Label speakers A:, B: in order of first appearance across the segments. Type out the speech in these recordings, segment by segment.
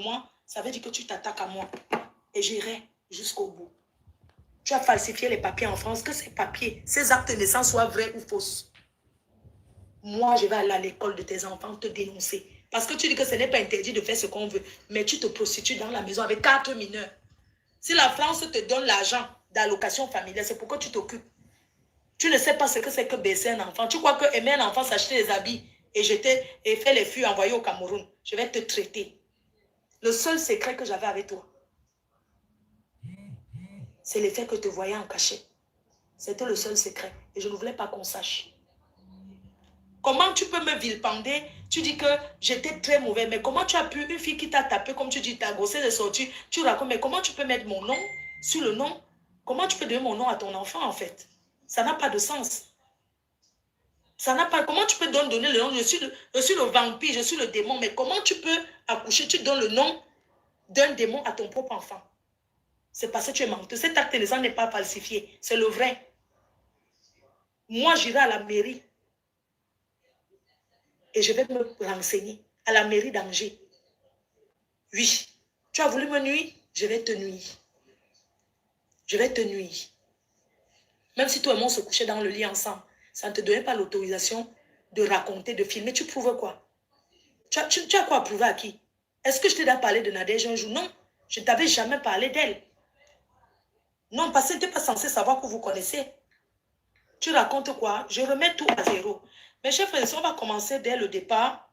A: moi, ça veut dire que tu t'attaques à moi. Et j'irai jusqu'au bout. Tu as falsifié les papiers en France, que ces papiers, ces actes de naissance soient vrais ou fausses. Moi, je vais aller à l'école de tes enfants te dénoncer. Parce que tu dis que ce n'est pas interdit de faire ce qu'on veut, mais tu te prostitues dans la maison avec 4 mineurs. Si la France te donne l'argent d'allocation familiale, c'est pourquoi tu t'occupes. Tu ne sais pas ce que c'est que baisser un enfant. Tu crois que aimer un enfant, s'acheter des habits et jeter et faire les fûts envoyés au Cameroun. Je vais te traiter. Le seul secret que j'avais avec toi, c'est le fait que je te voyais en cachet. C'était le seul secret. Et je ne voulais pas qu'on sache. Comment tu peux me vilipender? Tu dis que j'étais très mauvais. Mais comment tu as pu, une fille qui t'a tapé, comme tu dis, ta grossesse est sortie, tu racontes, mais comment tu peux mettre mon nom sur le nom? Comment tu peux donner mon nom à ton enfant, en fait? Ça n'a pas de sens. Ça n'a pas... Comment tu peux donner le nom? Je suis le vampire, je suis le démon. Mais comment tu peux accoucher? Tu donnes le nom d'un démon à ton propre enfant. C'est parce que tu es menteur. Cet acte de naissance n'est pas falsifié. C'est le vrai. Moi, j'irai à la mairie. Et je vais me renseigner. À la mairie d'Angers. Oui. Tu as voulu me nuire? Je vais te nuire. Je vais te nuire. Même si toi et moi, on se couchait dans le lit ensemble, ça ne te donnait pas l'autorisation de raconter, de filmer. Tu prouves quoi? Tu as quoi à prouver à qui? Est-ce que je t'ai déjà parlé de Nadège un jour? Non. Je ne t'avais jamais parlé d'elle. Non, parce que tu n'es pas censé savoir que vous connaissez. Tu racontes quoi? Je remets tout à zéro. Mes chers frères, on va commencer dès le départ.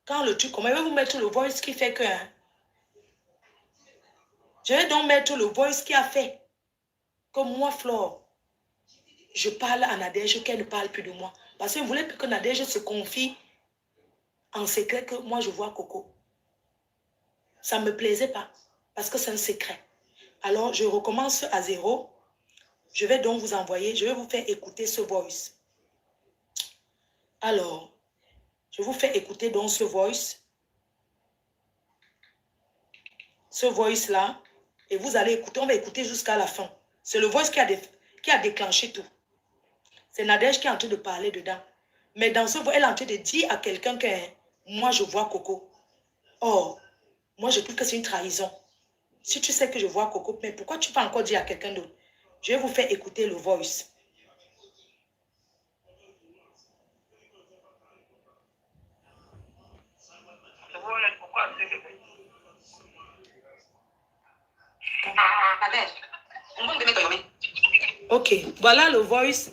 A: Quand le truc commence, je vais vous mettre le voice qui fait que... Je vais donc mettre le voice qui a fait que moi, Flore, je parle à Nadège, qu'elle ne parle plus de moi. Parce que vous voulez que Nadège se confie en secret que moi, je vois Coco. Ça ne me plaisait pas. Parce que c'est un secret. Alors, je recommence à zéro. Je vais donc vous envoyer, je vais vous faire écouter ce voice. Alors, je vous fais écouter donc ce voice. Ce voice-là. Et vous allez écouter, on va écouter jusqu'à la fin. C'est le voice qui a déclenché tout. C'est Nadège qui est en train de parler dedans. Mais dans ce voice, elle est en train de dire à quelqu'un que moi, je vois Coco. Or, moi, je trouve que c'est une trahison. Si tu sais que je vois Coco, mais pourquoi tu peux encore dire à quelqu'un d'autre? Je vais vous faire écouter le voice. Ok, voilà le voice.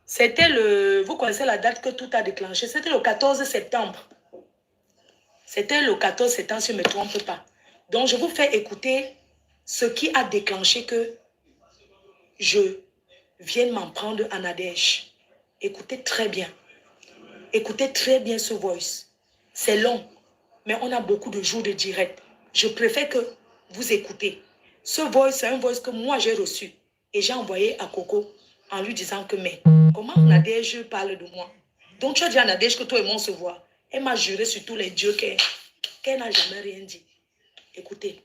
A: C'était le... Vous connaissez la date que tout a déclenché. C'était le 14 septembre. C'était le 14 septembre, si je ne me trompe pas. Donc, je vous fais écouter ce qui a déclenché que je vienne m'en prendre à Nadège. Écoutez très bien. Écoutez très bien ce voice. C'est long, mais on a beaucoup de jours de direct. Je préfère que vous écoutez. Ce voice, c'est un voice que moi, j'ai reçu. Et j'ai envoyé à Coco en lui disant que, mais, comment Nadège parle de moi? Donc, tu as dit à Nadège que toi et moi, on se voit. Elle m'a juré sur tous les dieux qu'elle n'a jamais rien dit. Écoutez.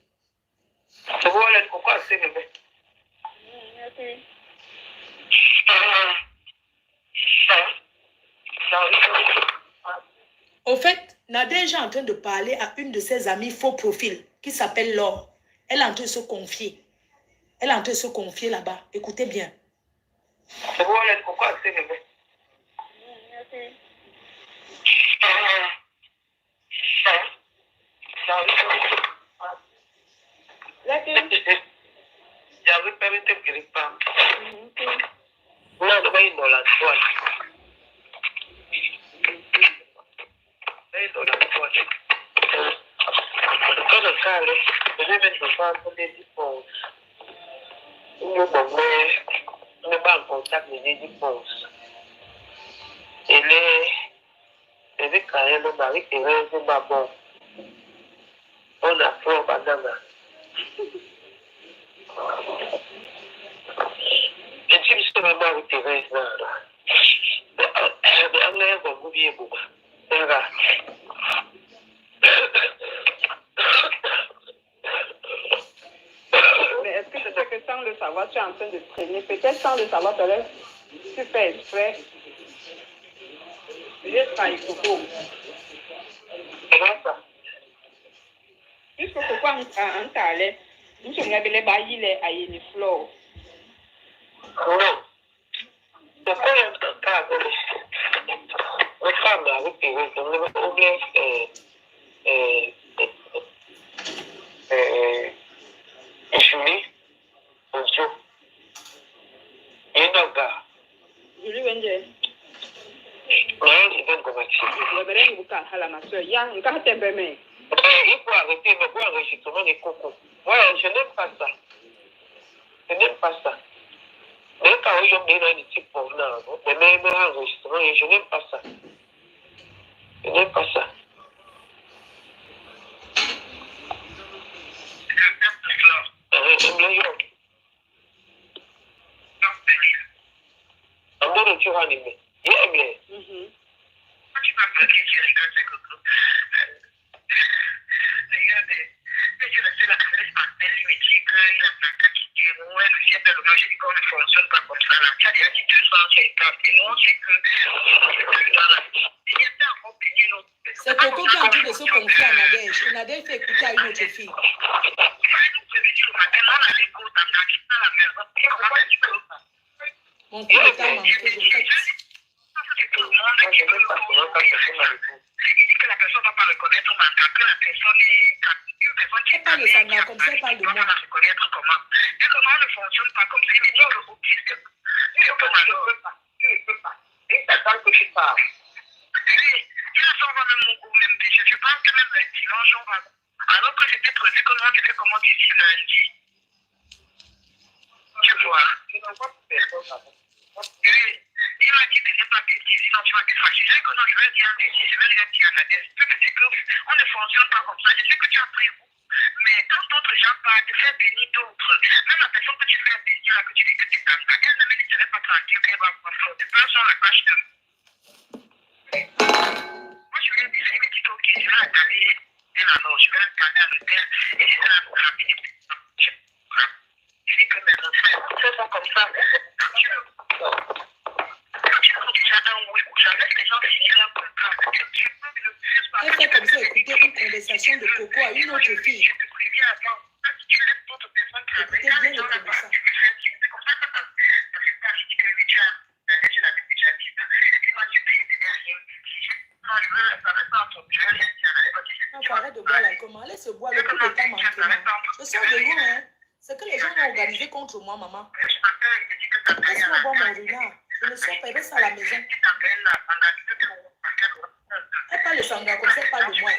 A: Au fait, Nadège est en train de parler à une de ses amies faux profil qui s'appelle Laure. Elle est en train de se confier. Elle est en train de se confier là-bas. Écoutez bien.
B: Mais est-ce que tu sais que sans le savoir, tu es en train de traîner? Peut-être sans le savoir, tu fais exprès. J'ai trahi Coco. Puisque pourquoi un talent, nous sommes les baillis à une flore.
C: Non. Pourquoi un talent? Les femmes avec des Julie, Ojo, Enoga.
B: Julie Wenge.
C: Non, je donne comme ça.
B: Je vais vous dire à ma soeur, il y a un cas de bébé.
C: Il faut arrêter de voir l'enregistrement des cocos. Moi, je n'aime pas ça. Je n'aime pas ça. Même quand ils ont bien des types pour là, mais même l'enregistrement, je n'aime pas ça. Je n'aime pas ça. Tu vas animer. Il est bien. Tu vas faire quelque chose comme ça. C'est la caresse par tel métier qu'il a pratiqué. Moi, je sais pas, je dis qu'on ne fonctionne pas comme ça. Tu as déjà dit 250. Et non, c'est que.
A: C'est Coco qui est en train de se confier à Nadège. Et Nadège fait écouter à une autre fille. Mon coup de temps manqué, je fais.
C: Que la personne ne va pas reconnaître ma carte, que la personne est une personne qui
A: parle de ça, mais comme ça, elle parle de moi.
C: Reconnaître comment. Et comment on ne fonctionne pas comme ça, mais nous, le groupe, tu ne peux pas. Et c'est ça que tu parles. On va même mon groupe, même déjà. Je pense que même le dimanche, on va. Alors que c'était prévu que nous, on devait comment d'ici lundi. Tu vois. Tu ne vois pas personne. Il m'a dit de ne pas dire, sinon tu vas te fâcher. Je sais que non, je vais dire à Nadège, je vais dire à Nadège. C'est qu'on ne fonctionne pas comme ça. Je sais que tu as pris goût. Mais quand d'autres gens parlent, tu fais bénir d'autres. Même la personne que tu fais bénir, là, que tu dis que tu es comme ça, elle ne me laisserait pas tranquille qu'elle va pouvoir faire des personnes la cache de nous. Moi, je vais dire, je vais dire, ok, je vais la caler. Et là, non, je vais la caler à l'hôtel. Et je vais la ramener. Je dis que mes enfants, fais ça comme ça.
A: Elle fait comme ça, écouter une conversation de Coco à une autre fille. Écoutez bien le comme ça. Non, arrête de boire l'alcool. Laisse se boire, le coup de temps manque. Je sors de loin, hein. C'est que les gens ont organisé contre moi, maman. Laisse-moi boire mon renard. Je ne sors pas, il reste à la maison. Elle parle de Sanga comme ça, elle parle de moi.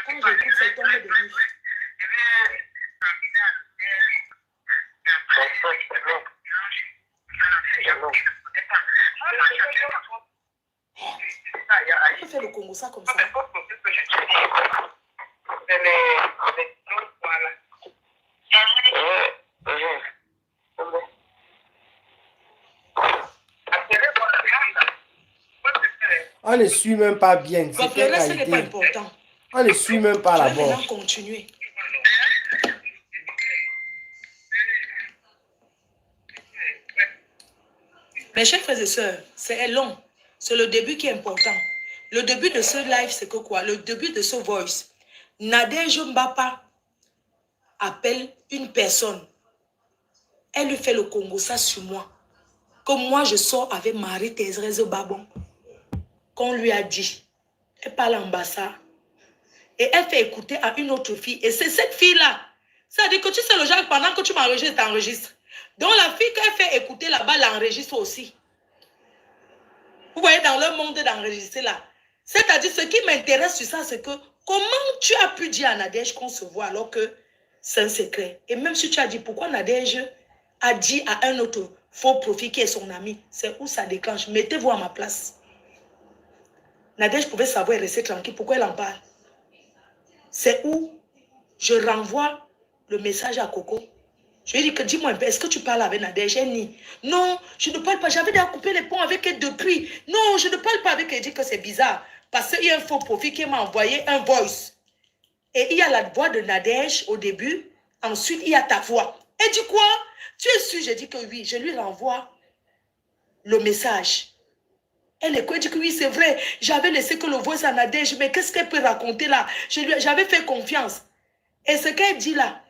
A: Quand j'écoute, c'est tombé de nuit. On peut faire le Congo ça comme ça.
D: On ne suit même pas bien.
A: Donc le reste n'est pas important.
D: On ne suit même pas
A: Je vais
D: là-bas.
A: maintenant continuer. Mes chers frères et sœurs, c'est long. C'est le début qui est important. Le début de ce live, c'est que quoi? Le début de ce voice. Nadège Mbapa appelle une personne. Elle lui fait le Congo ça sur moi. Comme moi, je sors avec Marie-Thérèse Babon. Qu'on lui a dit. Elle parle en bassa. Et elle fait écouter à une autre fille. Et c'est cette fille-là. Ça veut dire que tu sais le genre, pendant que tu m'enregistres, t'enregistres. Donc la fille qu'elle fait écouter là-bas, l'enregistre aussi. Vous voyez dans le monde d'enregistrer là. C'est-à-dire, ce qui m'intéresse sur ça, c'est que comment tu as pu dire à Nadège qu'on se voit alors que c'est un secret. Et même si tu as dit pourquoi Nadège a dit à un autre faux profil qui est son ami, c'est où ça déclenche. Mettez-vous à ma place. Nadège pouvait savoir et rester tranquille. Pourquoi elle en parle? C'est où je renvoie le message à Coco. Je lui ai dit que dis-moi un peu, est-ce que tu parles avec Nadège? Elle dit non, je ne parle pas. J'avais déjà coupé les ponts avec elle depuis. Non, je ne parle pas avec elle. Elle dit que c'est bizarre. Parce qu'il y a un faux profil qui m'a envoyé un voice. Et il y a la voix de Nadège au début. Ensuite, il y a ta voix. Elle dit quoi? Tu es sûr? J'ai dit que oui. Je lui renvoie le message. Elle est quoi? Elle dit que oui, c'est vrai. J'avais laissé que le voice à Nadège. Mais qu'est-ce qu'elle peut raconter là? J'avais fait confiance. Et ce qu'elle dit là,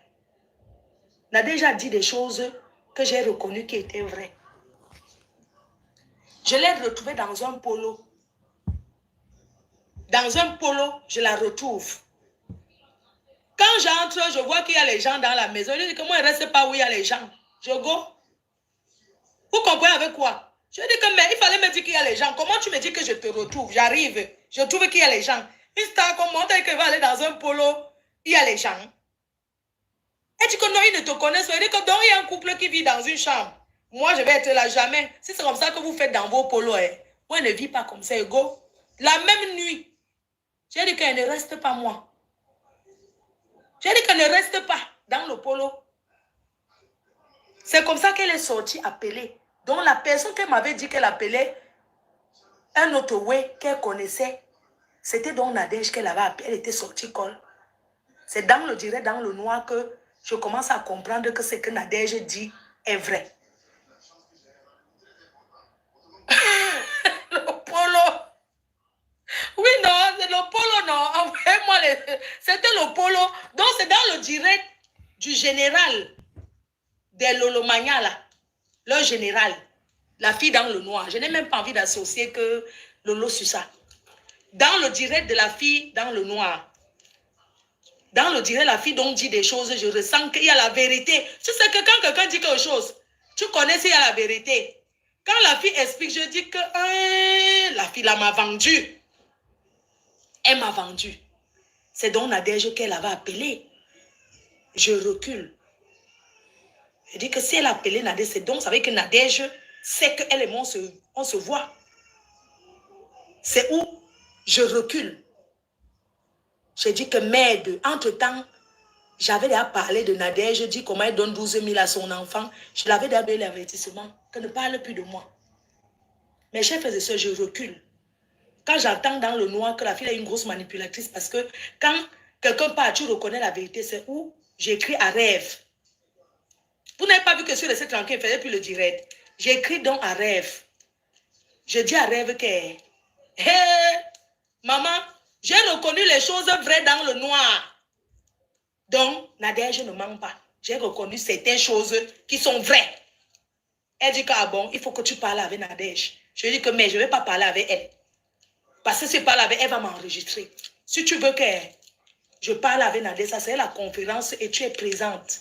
A: Nadège a dit des choses que j'ai reconnues qui étaient vraies. Je l'ai retrouvée dans un polo. Dans un polo, je la retrouve. Quand j'entre, je vois qu'il y a les gens dans la maison. Je dis que moi, je ne reste pas où il y a les gens. Je go. Vous comprenez avec quoi? Je dis que mais il fallait me dire qu'il y a les gens. Comment tu me dis que je te retrouve? J'arrive. Je trouve qu'il y a les gens. Une star comme moi, elle va aller dans un polo. Il y a les gens. Elle dit que non, ils ne te connaissent pas. Elle dit que donc, il y a un couple qui vit dans une chambre. Moi, je vais être là jamais. Si c'est comme ça que vous faites dans vos polos, moi, je ne vis pas comme ça. Go. La même nuit, j'ai dit qu'elle ne reste pas moi. J'ai dit qu'elle ne reste pas dans le polo. C'est comme ça qu'elle est sortie appelée. Donc la personne qu'elle m'avait dit qu'elle appelait, un autre way qu'elle connaissait, c'était donc Nadège qu'elle avait appelé. Elle était sortie col. C'est dans le direct, dans le noir que je commence à comprendre que ce que Nadège dit est vrai. Le polo. Oui, non, c'est le polo, non. Envoyez-moi c'était le polo. Donc c'est dans le direct du général de Lolomagna, là. Le général. La fille dans le noir. Je n'ai même pas envie d'associer que Lolo sur ça. Dans le direct de la fille dans le noir. Dans le direct, la fille dont dit des choses, je ressens qu'il y a la vérité. Tu sais que quand quelqu'un dit quelque chose, tu connais s'il y a la vérité. Quand la fille explique, je dis que la fille là m'a vendu. Elle m'a vendu. C'est donc Nadège qu'elle avait appelé. Je recule. Je dis que si elle a appelé Nadège, c'est donc, ça veut dire que Nadège sait qu'elle et moi, on se voit. C'est où je recule. J'ai dit que merde, entre-temps, j'avais déjà parlé de Nadège, je dis comment elle donne 12 000 à son enfant. Je l'avais déjà donné l'avertissement, qu'elle ne parle plus de moi. Mes chers frères et sœurs, je recule. Quand j'entends dans le noir que la fille est une grosse manipulatrice, parce que quand quelqu'un part, tu reconnais la vérité, c'est où j'écris à rêve. Vous n'avez pas vu que je suis restée tranquille, je ne faisais plus le direct. J'écris donc à rêve. Je dis à rêve que, hé, maman, j'ai reconnu les choses vraies dans le noir. Donc, Nadège ne ment pas. J'ai reconnu certaines choses qui sont vraies. Elle dit que, ah bon, il faut que tu parles avec Nadège. Je lui dis que, mais je ne vais pas parler avec elle. Parce que si je parle avec elle, elle va m'enregistrer. Si tu veux que je parle avec Nadège, ça c'est la conférence et tu es présente.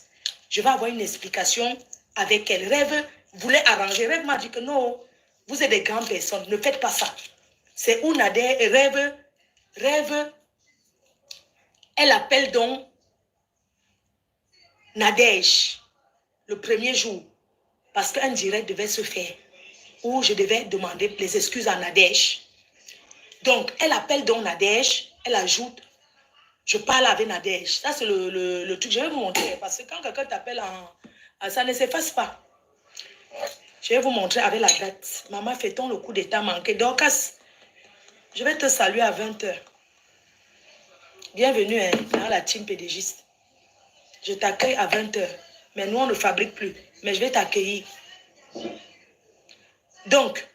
A: Je vais avoir une explication avec elle. Rêve voulait arranger. Rêve m'a dit que non, vous êtes des grandes personnes, ne faites pas ça. C'est où Nadège, Rêve, elle appelle donc Nadège le premier jour parce qu'un direct devait se faire où je devais demander les excuses à Nadège. Donc, elle appelle donc Nadège, elle ajoute, je parle avec Nadège. Ça, c'est le truc. Je vais vous montrer parce que quand quelqu'un t'appelle ça ne s'efface pas. Je vais vous montrer avec la date. Maman, fait-on le coup d'état manqué? Dorcas, je vais te saluer à 20h. Bienvenue dans la team pédégiste. Je t'accueille à 20h. Mais nous, on ne fabrique plus. Mais je vais t'accueillir. Donc,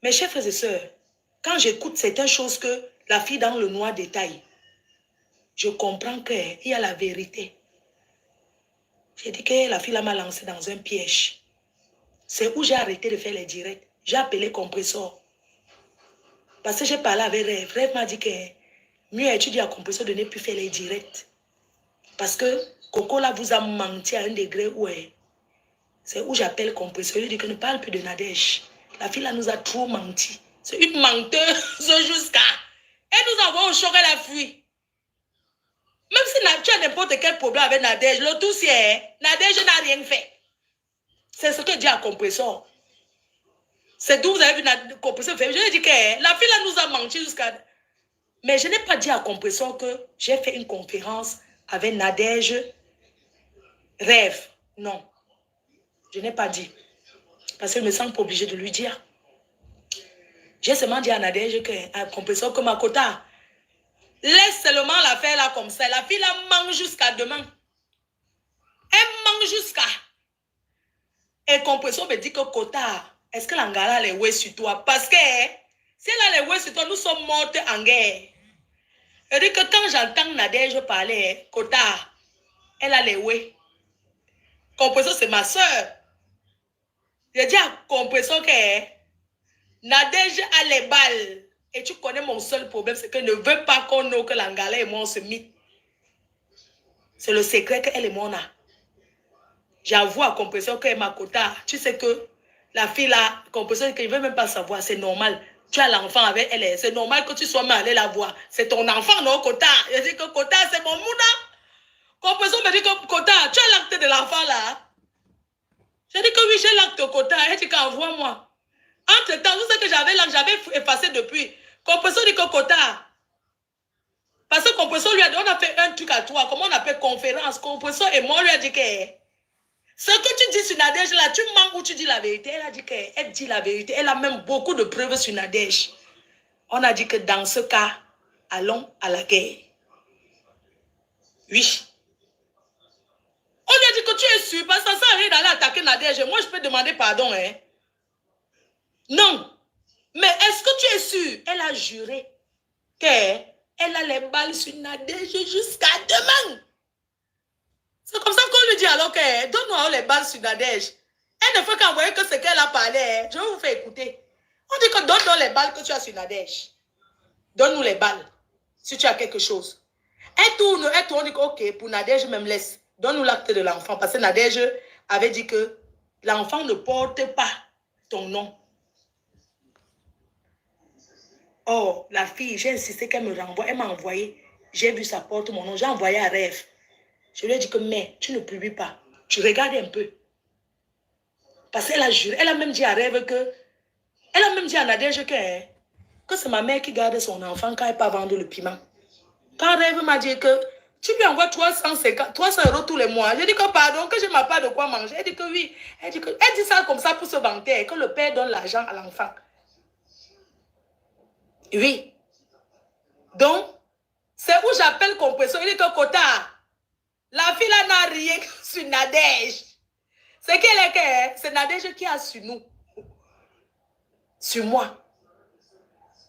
A: mes chers frères et sœurs, quand j'écoute certaines choses que la fille dans le noir détaille, je comprends qu'il y a la vérité. J'ai dit que la fille là m'a lancé dans un piège. C'est où j'ai arrêté de faire les directs. J'ai appelé compresseur. Parce que j'ai parlé avec Rêve. Rêve m'a dit que mieux étudier à compresseur de ne plus faire les directs. Parce que Coco là vous a menti à un degré où c'est où j'appelle compresseur. Il dit que ne parle plus de Nadège. La fille là nous a trop menti. C'est une menteuse jusqu'à. Elle nous envoie au choc, elle a fui. Même si tu as n'importe quel problème avec Nadège, le tout c'est Nadège n'a rien fait. C'est ce que dit à compresseur. C'est d'où vous avez vu compresseur fait. Je lui ai dit que la fille là nous a menti jusqu'à. Mais je n'ai pas dit à compresseur que j'ai fait une conférence avec Nadège Rêve. Non. Je n'ai pas dit. Parce que je ne me sens pas obligée de lui dire. J'ai seulement dit à Nadège qu'un compresseur comme Makota, laisse seulement la faire là comme ça. La fille là mange jusqu'à demain. Elle mange jusqu'à. Et compresseur me dit que Kota, est-ce que l'Angala a les ouais sur toi? Parce que si elle a les ouais sur toi, nous sommes mortes en guerre. C'est-à-dire que quand j'entends Nadège parler, Kota, elle a les ouais. Compression, c'est ma soeur. J'ai dit à Compression que Nadège a les balles. Et tu connais mon seul problème, c'est qu'elle ne veut pas qu'on ait que l'Angala et moi on se mit. C'est le secret qu'elle et moi on a. J'avoue à Compression qu'elle m'a Kota. Tu sais que la fille là, Compression, qu'elle ne veut même pas savoir, c'est normal. Tu as l'enfant avec elle. C'est normal que tu sois mal allé la voir. C'est ton enfant, non, Kota? Je dis que Kota, c'est mon mouna. Compression me dit que Kota, tu as l'acte de l'enfant là. J'ai dit que oui, j'ai l'acte Kota. Elle dit qu'envoie-moi. Entre-temps, tout ce que j'avais là, j'avais effacé depuis. Compression dit que Kota. Parce que Compression lui a dit, on a fait un truc à toi. Comment on appelle conférence? Compression et moi lui a dit que ce que tu dis sur Nadège là, tu mens ou tu dis la vérité? Elle a dit qu'elle dit la vérité. Elle a même beaucoup de preuves sur Nadège. On a dit que dans ce cas, allons à la guerre. Oui. On lui a dit que tu es sûr, parce que ça sert à rien d'aller attaquer Nadège. Moi, je peux demander pardon, hein. Non. Mais est-ce que tu es sûr? Elle a juré qu'elle a les balles sur Nadège jusqu'à demain. C'est comme ça qu'on lui dit alors que donne-nous les balles sur Nadège. Elle ne fait qu'envoyer que ce qu'elle a parlé. Je vais vous faire écouter. On dit que donne-nous les balles que tu as sur Nadège. Donne-nous les balles si tu as quelque chose. Elle tourne, on dit que ok, pour Nadège, même laisse. Donne-nous l'acte de l'enfant. Parce que Nadège avait dit que l'enfant ne porte pas ton nom. Oh, la fille, j'ai insisté qu'elle me renvoie. Elle m'a envoyé. J'ai vu sa porte mon nom. J'ai envoyé un rêve. Je lui ai dit que, mais tu ne publies pas. Tu regardes un peu. Parce qu'elle a juré. Elle a même dit à rêve que. Elle a même dit à Nadège que c'est ma mère qui garde son enfant quand elle ne peut pas vendre le piment. Quand rêve m'a dit que tu lui envoies 300 € tous les mois. J'ai dit que pardon, que je n'ai pas de quoi manger. Elle dit que oui. Elle dit ça comme ça pour se vanter. Que le père donne l'argent à l'enfant. Oui. Donc, c'est où j'appelle Compression. Il dit que Kota, la fille là n'a rien sur Nadège. C'est qu'elle est que c'est Nadège qui a sur nous. Sur moi.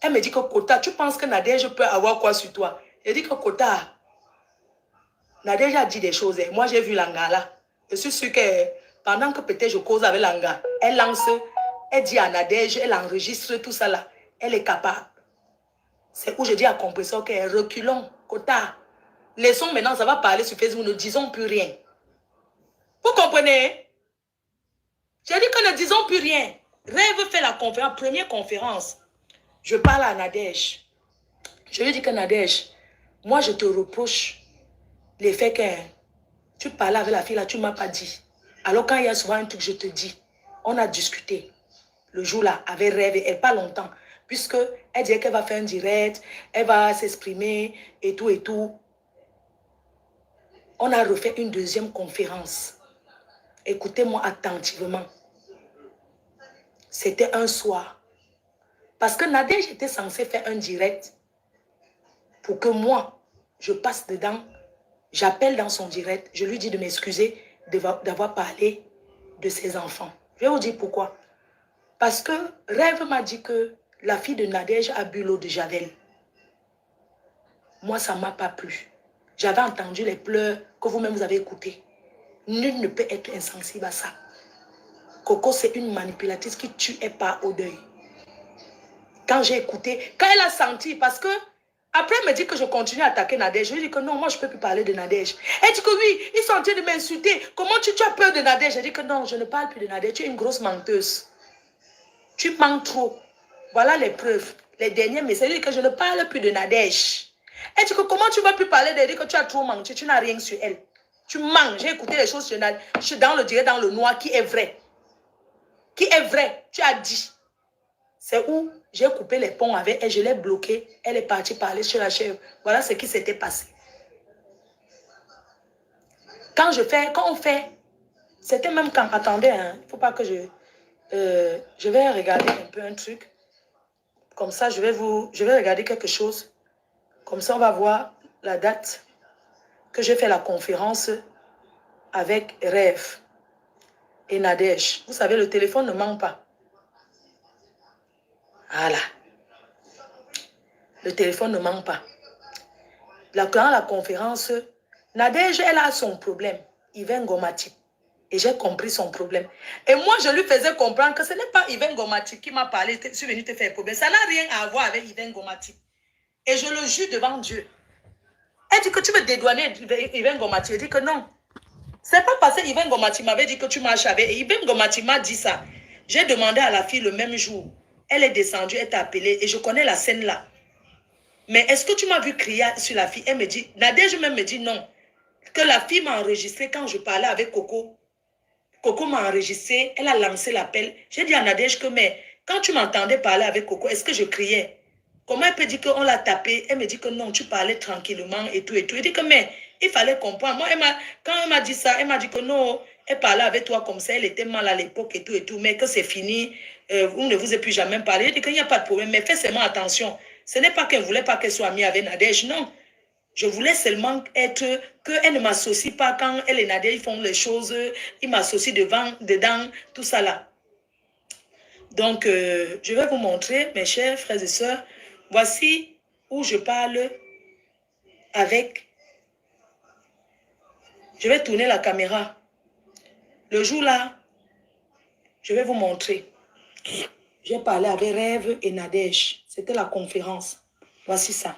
A: Elle me dit que Kota, tu penses que Nadège peut avoir quoi sur toi? Elle dit que Kota, Nadège a dit des choses. Moi, j'ai vu l'Angala. Je suis sûre que pendant que peut-être je cause avec l'Anga, elle lance, elle dit à Nadège, elle enregistre tout ça là. Elle est capable. C'est où je dis à Compression que reculons, Kota. Laissons maintenant, ça va parler sur Facebook, ne disons plus rien. Vous comprenez? J'ai dit que ne disons plus rien. Rêve fait la conférence, première conférence. Je parle à Nadège. Je lui dis que Nadège, moi je te reproche les faits que tu parlais avec la fille là, tu ne m'as pas dit. Alors quand il y a souvent un truc, je te dis. On a discuté le jour là avec Rêve et pas longtemps. Puisque elle disait qu'elle va faire un direct, elle va s'exprimer et tout et tout. On a refait une deuxième conférence. Écoutez-moi attentivement. C'était un soir. Parce que Nadège était censée faire un direct pour que moi, je passe dedans. J'appelle dans son direct. Je lui dis de m'excuser d'avoir parlé de ses enfants. Je vais vous dire pourquoi. Parce que Rêve m'a dit que la fille de Nadège a bu l'eau de Javel. Moi, ça ne m'a pas plu. J'avais entendu les pleurs que vous-même vous avez écoutés. Nul ne peut être insensible à ça. Coco, c'est une manipulatrice qui tue et part au deuil. Quand j'ai écouté, quand elle a senti, parce que après elle me dit que je continue à attaquer Nadège, je lui dis que non, moi je ne peux plus parler de Nadège. Elle dit que oui, ils sont en train de m'insulter. Comment tu as peur de Nadège? Je dis que non, je ne parle plus de Nadège. Tu es une grosse menteuse. Tu mens trop. Voilà les preuves. Les derniers messages, que je ne parle plus de Nadège. Elle dit que comment tu ne vas plus parler d'elle? Elle dit que tu as trop menti, tu n'as rien sur elle. Tu mens. J'ai écouté les choses sur Nadège. Je suis dans le direct, dans le noir, qui est vrai. Qui est vrai. Tu as dit. C'est où j'ai coupé les ponts avec elle, je l'ai bloquée. Elle est partie parler sur la chèvre. Voilà ce qui s'était passé. Quand on fait, c'était même quand, attendez, hein, il ne faut pas que je vais regarder un peu un truc. Comme ça, je vais regarder quelque chose. Comme ça, on va voir la date que j'ai fait la conférence avec Rêve et Nadège. Vous savez, le téléphone ne ment pas. Voilà. Le téléphone ne manque pas. Dans la conférence, Nadège, elle a son problème. Yvain Ngomati. Et j'ai compris son problème. Et moi, je lui faisais comprendre que ce n'est pas Yvain Ngomati qui m'a parlé, je suis venu te faire problème. Ça n'a rien à voir avec Yvain Ngomati. Et je le jure devant Dieu. Elle dit que tu veux dédouaner Yvain Ngomati. Elle dit que non. C'est pas parce que Yvain Ngomati m'avait dit que tu marches avec. Et Yvain Ngomati m'a dit ça. J'ai demandé à la fille le même jour. Elle est descendue, elle t'a appelée. Et je connais la scène là. Mais est-ce que tu m'as vu crier sur la fille? Elle me dit, Nadège même me dit non. Que la fille m'a enregistré quand je parlais avec Coco. Coco m'a enregistré, elle a lancé l'appel. J'ai dit à Nadège que, mais quand tu m'entendais parler avec Coco, est-ce que je criais? Comment elle peut dire qu'on l'a tapé? Elle me dit que non, tu parlais tranquillement et tout et tout. Elle dit que, mais il fallait comprendre. Moi, quand elle m'a dit ça, elle m'a dit que non, elle parlait avec toi comme ça, elle était mal à l'époque et tout, mais que c'est fini, vous ne vous êtes plus jamais parlé. Elle dit qu'il n'y a pas de problème, mais fais seulement attention. Ce n'est pas qu'elle ne voulait pas qu'elle soit amie avec Nadège, non. Je voulais seulement être, qu'elle ne m'associe pas quand elle et Nadège font les choses, ils m'associent dedans, tout ça là. Donc, je vais vous montrer, mes chers frères et sœurs, voici où je parle avec... Je vais tourner la caméra. Le jour là, je vais vous montrer. J'ai parlé avec Rêve et Nadège. C'était la conférence. Voici ça.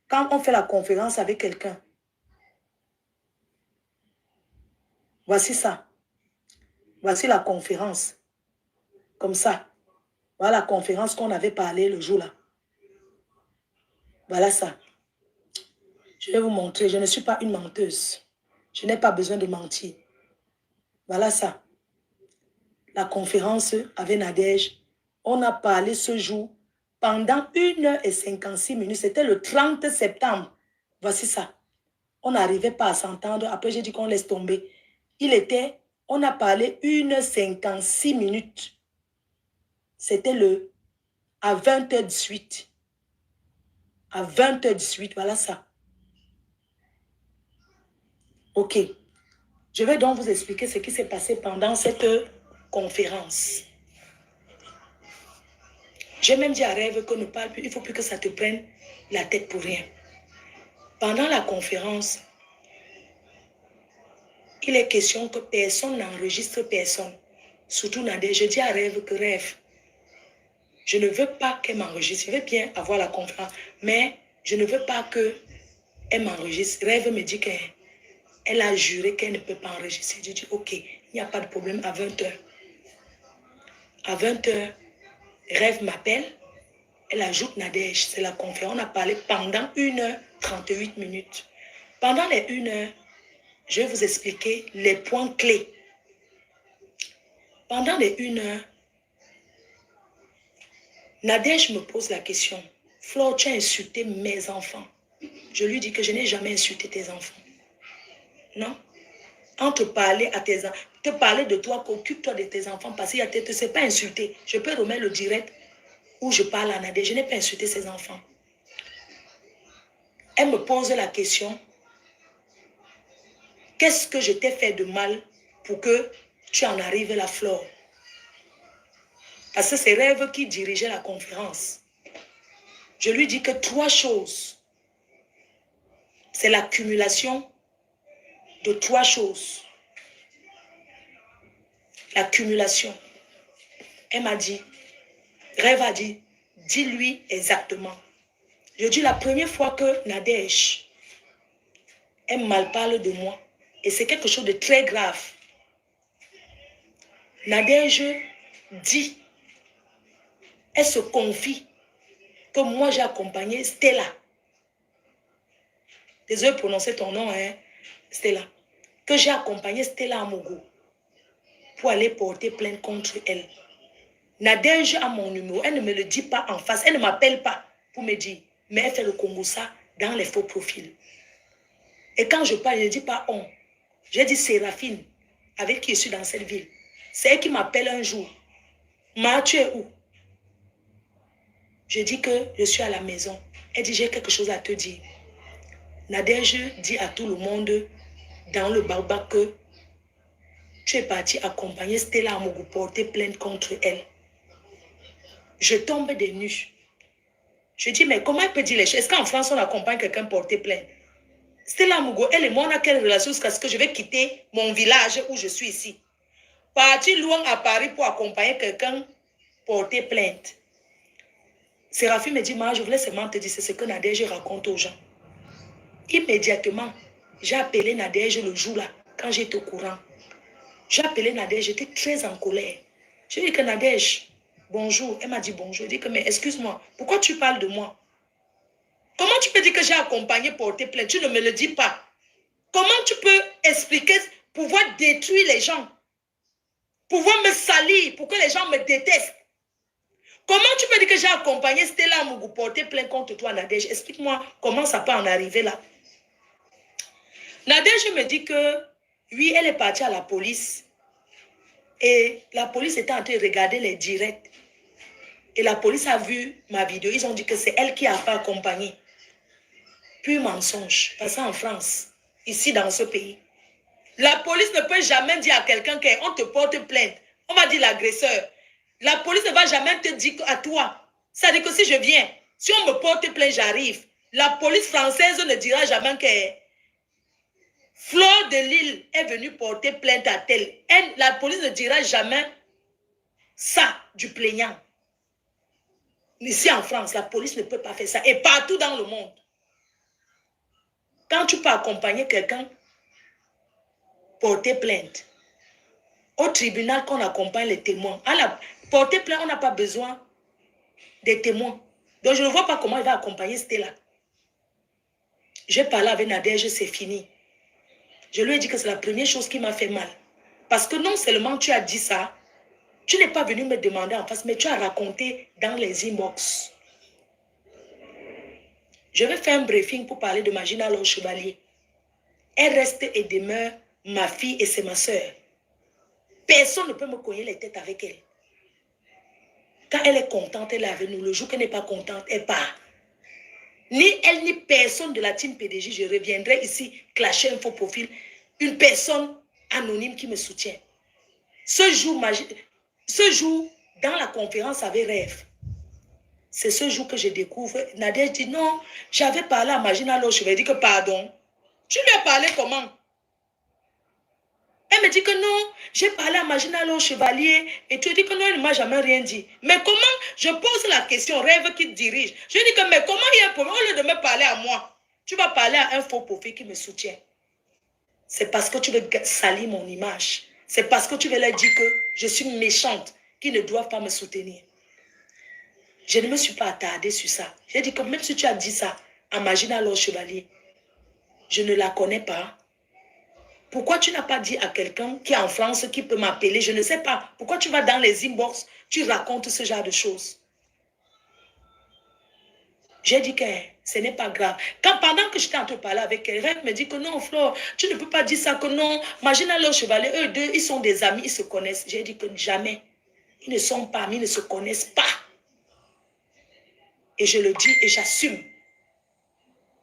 A: Quand on fait la conférence avec quelqu'un, voici ça. Voici la conférence. Comme ça. Voilà la conférence qu'on avait parlé le jour là. Voilà ça. Je vais vous montrer. Je ne suis pas une menteuse. Je n'ai pas besoin de mentir. Voilà ça. La conférence avec Nadège. On a parlé ce jour pendant 1h56. C'était le 30 septembre. Voici ça. On n'arrivait pas à s'entendre. Après, j'ai dit qu'on laisse tomber. On a parlé 1h56. C'était à 20h18. À 20h18, voilà ça. Ok. Je vais donc vous expliquer ce qui s'est passé pendant cette conférence. J'ai même dit à Rêve que ne parle plus, il ne faut plus que ça te prenne la tête pour rien. Pendant la conférence, il est question que personne n'enregistre personne. Surtout Nadège. Je dis à Rêve que Rêve, je ne veux pas qu'elle m'enregistre. Je veux bien avoir la conférence, mais je ne veux pas qu'elle m'enregistre. Rêve me dit qu'elle a juré qu'elle ne peut pas enregistrer. Je dis, ok, il n'y a pas de problème à 20h. À 20h, Rêve m'appelle. Elle ajoute Nadège. C'est la conférence. On a parlé pendant 1h38. Pendant les 1h, je vais vous expliquer les points clés. Pendant les 1h, Nadège me pose la question. Flore, tu as insulté mes enfants. Je lui dis que je n'ai jamais insulté tes enfants. Non. Entre parler à tes enfants, te parler de toi, qu'occupe-toi de tes enfants, parce qu'il ne s'est pas insulté. Je peux remettre le direct où je parle à Nadège. Je n'ai pas insulté ses enfants. Elle me pose la question. Qu'est-ce que je t'ai fait de mal pour que tu en arrives là, Flore? Parce que c'est Rêve qui dirigeait la conférence. Je lui dis que 3 choses. C'est l'accumulation de 3 choses. L'accumulation. Elle m'a dit, Rêve a dit, dis-lui exactement. Je dis la première fois que Nadège, elle mal parle de moi. Et c'est quelque chose de très grave. Nadège dit, elle se confie que moi j'ai accompagné Stella. Désolé de prononcer ton nom, hein, Stella. Que j'ai accompagné Stella à Mogo pour aller porter plainte contre elle. Nadège a mon numéro. Elle ne me le dit pas en face. Elle ne m'appelle pas pour me dire. Mais elle fait le Congo ça dans les faux profils. Et quand je parle, je ne dis pas on. J'ai dit Séraphine, avec qui je suis dans cette ville. C'est elle qui m'appelle un jour. Ma, tu es où? Je dis que je suis à la maison. Elle dit, j'ai quelque chose à te dire. Nadège dit à tout le monde dans le barbac que tu es parti accompagner Stella Amougou porter plainte contre elle. Je tombe des nues. Je dis, mais comment elle peut dire les choses? Est-ce qu'en France, on accompagne quelqu'un porter plainte? Stella Mugo, elle et moi, on a quelle relation jusqu'à ce que je vais quitter mon village où je suis ici? Partir loin à Paris pour accompagner quelqu'un porter plainte. Séraphine me dit, moi, je voulais seulement te dire, c'est ce que Nadège raconte aux gens. Immédiatement, j'ai appelé Nadège le jour-là, quand j'étais au courant. J'ai appelé Nadège, j'étais très en colère. Je lui ai dit que Nadège, bonjour. Elle m'a dit bonjour. Je lui ai dit que, mais excuse-moi, pourquoi tu parles de moi? Comment tu peux dire que j'ai accompagné porter plainte? Tu ne me le dis pas. Comment tu peux expliquer, pouvoir détruire les gens? Pouvoir me salir pour que les gens me détestent? Comment tu peux dire que j'ai accompagné Stella Mougou porter plainte contre toi, Nadège? Explique-moi comment ça peut en arriver là. Nadège me dit que, oui, elle est partie à la police. Et la police était en train de regarder les directs. Et la police a vu ma vidéo. Ils ont dit que c'est elle qui n'a pas accompagné. Puis mensonge. Parce qu'en France, ici dans ce pays, la police ne peut jamais dire à quelqu'un qu'on te porte plainte. On va dire l'agresseur. La police ne va jamais te dire à toi. Ça dit que si je viens, si on me porte plainte, j'arrive. La police française ne dira jamais que Fleur de Lille est venue porter plainte à tel. La police ne dira jamais ça du plaignant. Ici en France, la police ne peut pas faire ça. Et partout dans le monde. Quand tu peux accompagner quelqu'un, porter plainte. Au tribunal, qu'on accompagne les témoins. Porter plainte, on n'a pas besoin des témoins. Donc, je ne vois pas comment il va accompagner Stella. J'ai parlé avec Nadège, c'est fini. Je lui ai dit que c'est la première chose qui m'a fait mal. Parce que non seulement tu as dit ça, tu n'es pas venu me demander en face, mais tu as raconté dans les inbox. Je vais faire un briefing pour parler de Magina Laure Chevalier. Elle reste et demeure ma fille et c'est ma soeur. Personne ne peut me cogner les têtes avec elle. Quand elle est contente, elle est avec nous. Le jour qu'elle n'est pas contente, elle part. Ni elle, ni personne de la team PDJ, je reviendrai ici clasher un faux profil. Une personne anonyme qui me soutient. Ce jour, dans la conférence avec Rêve, c'est ce jour que je découvre. Nadia dit non, j'avais parlé à Magina Laure, je lui ai dit que pardon. Tu lui as parlé comment? Elle me dit que non, j'ai parlé à Magina Laure Chevalier et tu dis que non, elle ne m'a jamais rien dit. Mais comment? Je pose la question, Rêve qui te dirige. Je dis que mais comment il y a un problème? Au lieu de me parler à moi, tu vas parler à un faux profil qui me soutient. C'est parce que tu veux salir mon image. C'est parce que tu veux leur dire que je suis méchante, qu'ils ne doivent pas me soutenir. Je ne me suis pas attardée sur ça. J'ai dit que même si tu as dit ça à Magina Laure Chevalier, je ne la connais pas. Pourquoi tu n'as pas dit à quelqu'un qui est en France, qui peut m'appeler? Je ne sais pas. Pourquoi tu vas dans les inbox, tu racontes ce genre de choses? J'ai dit que ce n'est pas grave. Pendant que j'étais en train de parler avec elle, elle me dit que non, Flore, tu ne peux pas dire ça, que non. Magina Laure Chevalier, eux deux, ils sont des amis, ils se connaissent. J'ai dit que jamais. Ils ne sont pas amis, ils ne se connaissent pas. Et je le dis et j'assume.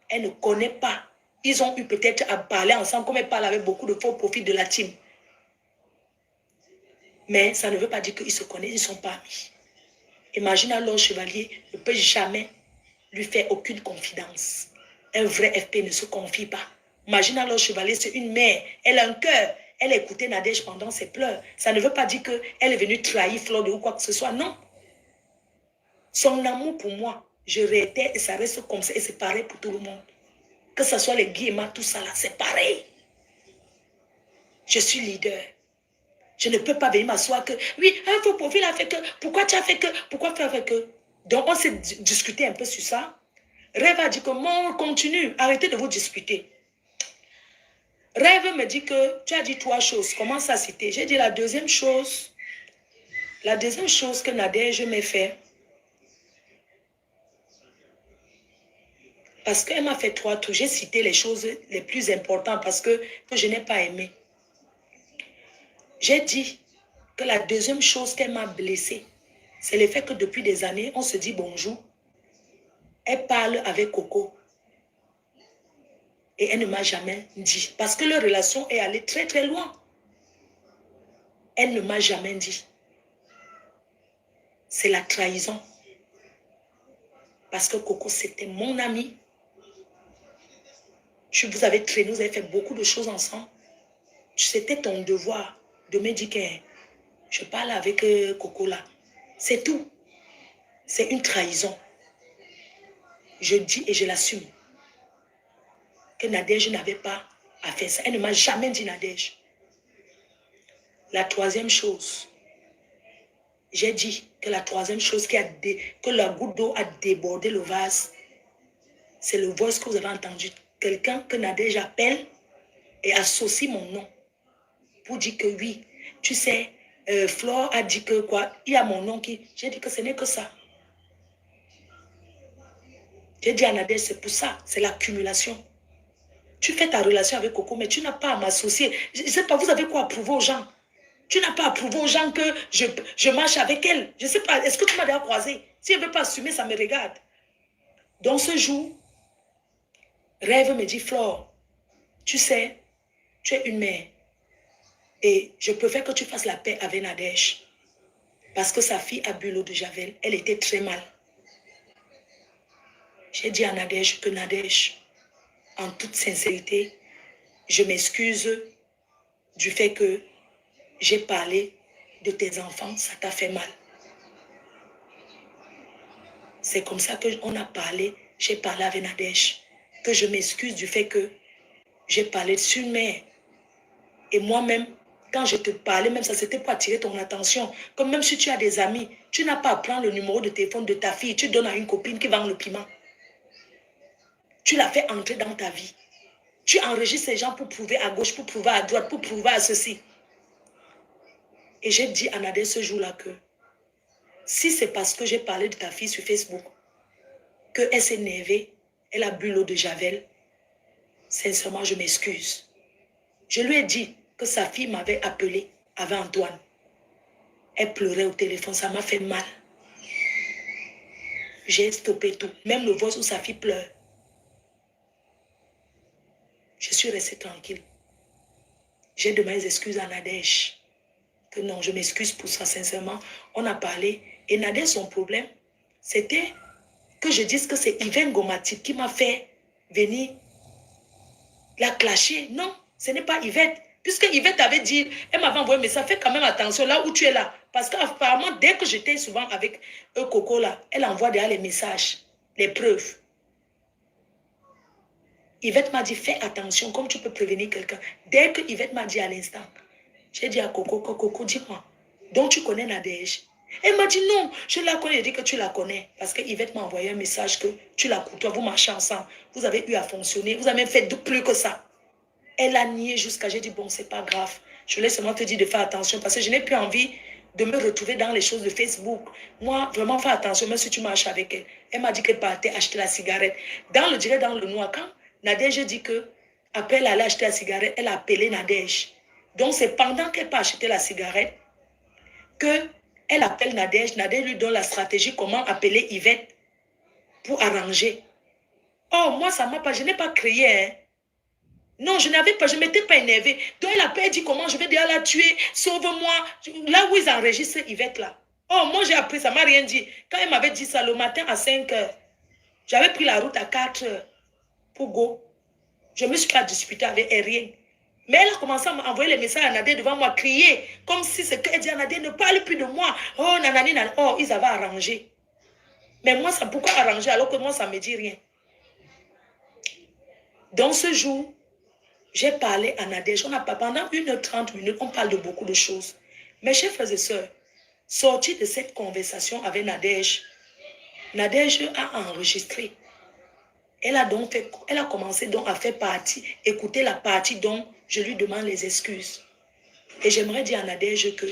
A: Elle ne connaît pas. Ils ont eu peut-être à parler ensemble, comme elle parle avec beaucoup de faux profils de la team. Mais ça ne veut pas dire qu'ils se connaissent, ils ne sont pas amis. Et Magina Laure Chevalier ne peut jamais lui faire aucune confidence. Un vrai FP ne se confie pas. Magina Laure Chevalier, c'est une mère. Elle a un cœur. Elle a écouté Nadège pendant ses pleurs. Ça ne veut pas dire qu'elle est venue trahir Flore ou quoi que ce soit. Non. Son amour pour moi, je réitère et ça reste comme ça. Et c'est pareil pour tout le monde. Que ce soit les Guillemets, tout ça là, c'est pareil. Je suis leader. Je ne peux pas venir m'asseoir que, oui, un faux profil a fait que, pourquoi tu as fait que, pourquoi tu as fait que. Donc on s'est discuté un peu sur ça. Rêve a dit que, mon continue, arrêtez de vous disputer. Rêve me dit que, tu as dit 3 choses, commence à citer. J'ai dit la deuxième chose que Nadège m'a fait, parce qu'elle m'a fait 3 tours. J'ai cité les choses les plus importantes parce que je n'ai pas aimé. J'ai dit que la deuxième chose qu'elle m'a blessée, c'est le fait que depuis des années, on se dit bonjour. Elle parle avec Coco. Et elle ne m'a jamais dit. Parce que leur relation est allée très très loin. Elle ne m'a jamais dit. c'est la trahison. Parce que Coco, c'était mon ami. Vous avez traîné, vous avez fait beaucoup de choses ensemble. C'était ton devoir de me dire que je parle avec Coco là. C'est tout. C'est une trahison. Je dis et je l'assume. Que Nadège n'avait pas à faire ça. Elle ne m'a jamais dit Nadège. La troisième chose, j'ai dit que la troisième chose que la goutte d'eau a débordé le vase, c'est le voice que vous avez entendu. Quelqu'un que Nadège appelle et associe mon nom pour dire que oui, tu sais, Flore a dit que quoi, il y a mon nom qui... J'ai dit que ce n'est que ça. J'ai dit à Nadège, c'est pour ça, c'est l'accumulation. Tu fais ta relation avec Coco, mais tu n'as pas à m'associer. Je ne sais pas, vous avez quoi à prouver aux gens? Tu n'as pas à prouver aux gens que je marche avec elle. Je ne sais pas, est-ce que tu m'as déjà croisé? Si elle ne veut pas assumer, ça me regarde. Donc ce jour, Rêve me dit, Flore, tu sais, tu es une mère. Et je préfère que tu fasses la paix avec Nadège. Parce que sa fille a bu l'eau de Javel. Elle était très mal. J'ai dit à Nadège que Nadège, en toute sincérité, je m'excuse du fait que j'ai parlé de tes enfants, ça t'a fait mal. C'est comme ça qu'on a parlé, j'ai parlé avec Nadège, que je m'excuse du fait que j'ai parlé sur une mère. Et moi-même, quand je te parlais, même ça, c'était pour attirer ton attention. Comme même si tu as des amis, tu n'as pas à prendre le numéro de téléphone de ta fille, tu donnes à une copine qui vend le piment. Tu la fais entrer dans ta vie. Tu enregistres ces gens pour prouver à gauche, pour prouver à droite, pour prouver à ceci. Et j'ai dit à Nadège ce jour-là que si c'est parce que j'ai parlé de ta fille sur Facebook, qu'elle s'est énervée, elle a bu l'eau de Javel, sincèrement, je m'excuse. Je lui ai dit que sa fille m'avait appelé avec Antoine. Elle pleurait au téléphone, ça m'a fait mal. J'ai stoppé tout, même le voice où sa fille pleure. Je suis restée tranquille. J'ai demandé des excuses à Nadège. Que non, je m'excuse pour ça, sincèrement. On a parlé. Et Nadège, son problème, c'était que je dise que c'est Yvain Gomatique qui m'a fait venir la clasher. Non, ce n'est pas Yvette. Puisque Yvette avait dit, elle m'avait envoyé, mais ça fait quand même attention là où tu es là. Parce qu'apparemment, dès que j'étais souvent avec Coco là, elle envoie derrière les messages, les preuves. Yvette m'a dit, fais attention, comme tu peux prévenir quelqu'un. Dès que Yvette m'a dit à l'instant, j'ai dit à Coco, Coco, dis-moi, donc tu connais Nadège? Elle m'a dit non, je la connais. Elle dit que tu la connais. Parce que Yvette m'a envoyé un message que tu la côtoies, vous marchez ensemble. Vous avez eu à fonctionner, vous avez même fait plus que ça. Elle a nié jusqu'à, j'ai dit bon, c'est pas grave. Je laisse seulement te dire de faire attention parce que je n'ai plus envie de me retrouver dans les choses de Facebook. Moi, vraiment, fais attention, même si tu marches avec elle. Elle m'a dit qu'elle partait acheter la cigarette. Dans le direct, dans le noir, quand Nadège dit que après elle allait acheter la cigarette, elle a appelé Nadège. Donc, c'est pendant qu'elle part acheter la cigarette qu'elle appelle Nadège. Nadège lui donne la stratégie comment appeler Yvette pour arranger. Oh, moi, ça m'a pas, je n'ai pas crié, hein. Non, je ne m'étais pas énervée. Donc, elle appelle, elle dit comment je vais déjà la tuer, sauve-moi. Là où ils enregistrent Yvette, là. Oh, moi, j'ai appris, ça ne m'a rien dit. Quand elle m'avait dit ça le matin à 5 heures, j'avais pris la route à 4 heures pour go. Je ne me suis pas disputée avec elle, rien. Mais elle a commencé à m'envoyer les messages à Nadé devant moi, crier, comme si ce qu'elle dit à Nadé, ne parle plus de moi. Oh, nanani, nanani. Oh, ils avaient arrangé. Mais moi, ça, pourquoi arranger alors que moi, ça ne me dit rien? Dans ce jour, j'ai parlé à Nadège. Pendant 1h30 minutes, on parle de beaucoup de choses. Mes chers frères et sœurs, sorti de cette conversation avec Nadège, Nadège a enregistré. Elle a commencé donc à faire partie, écouter la partie dont je lui demande les excuses. Et j'aimerais dire à Nadège que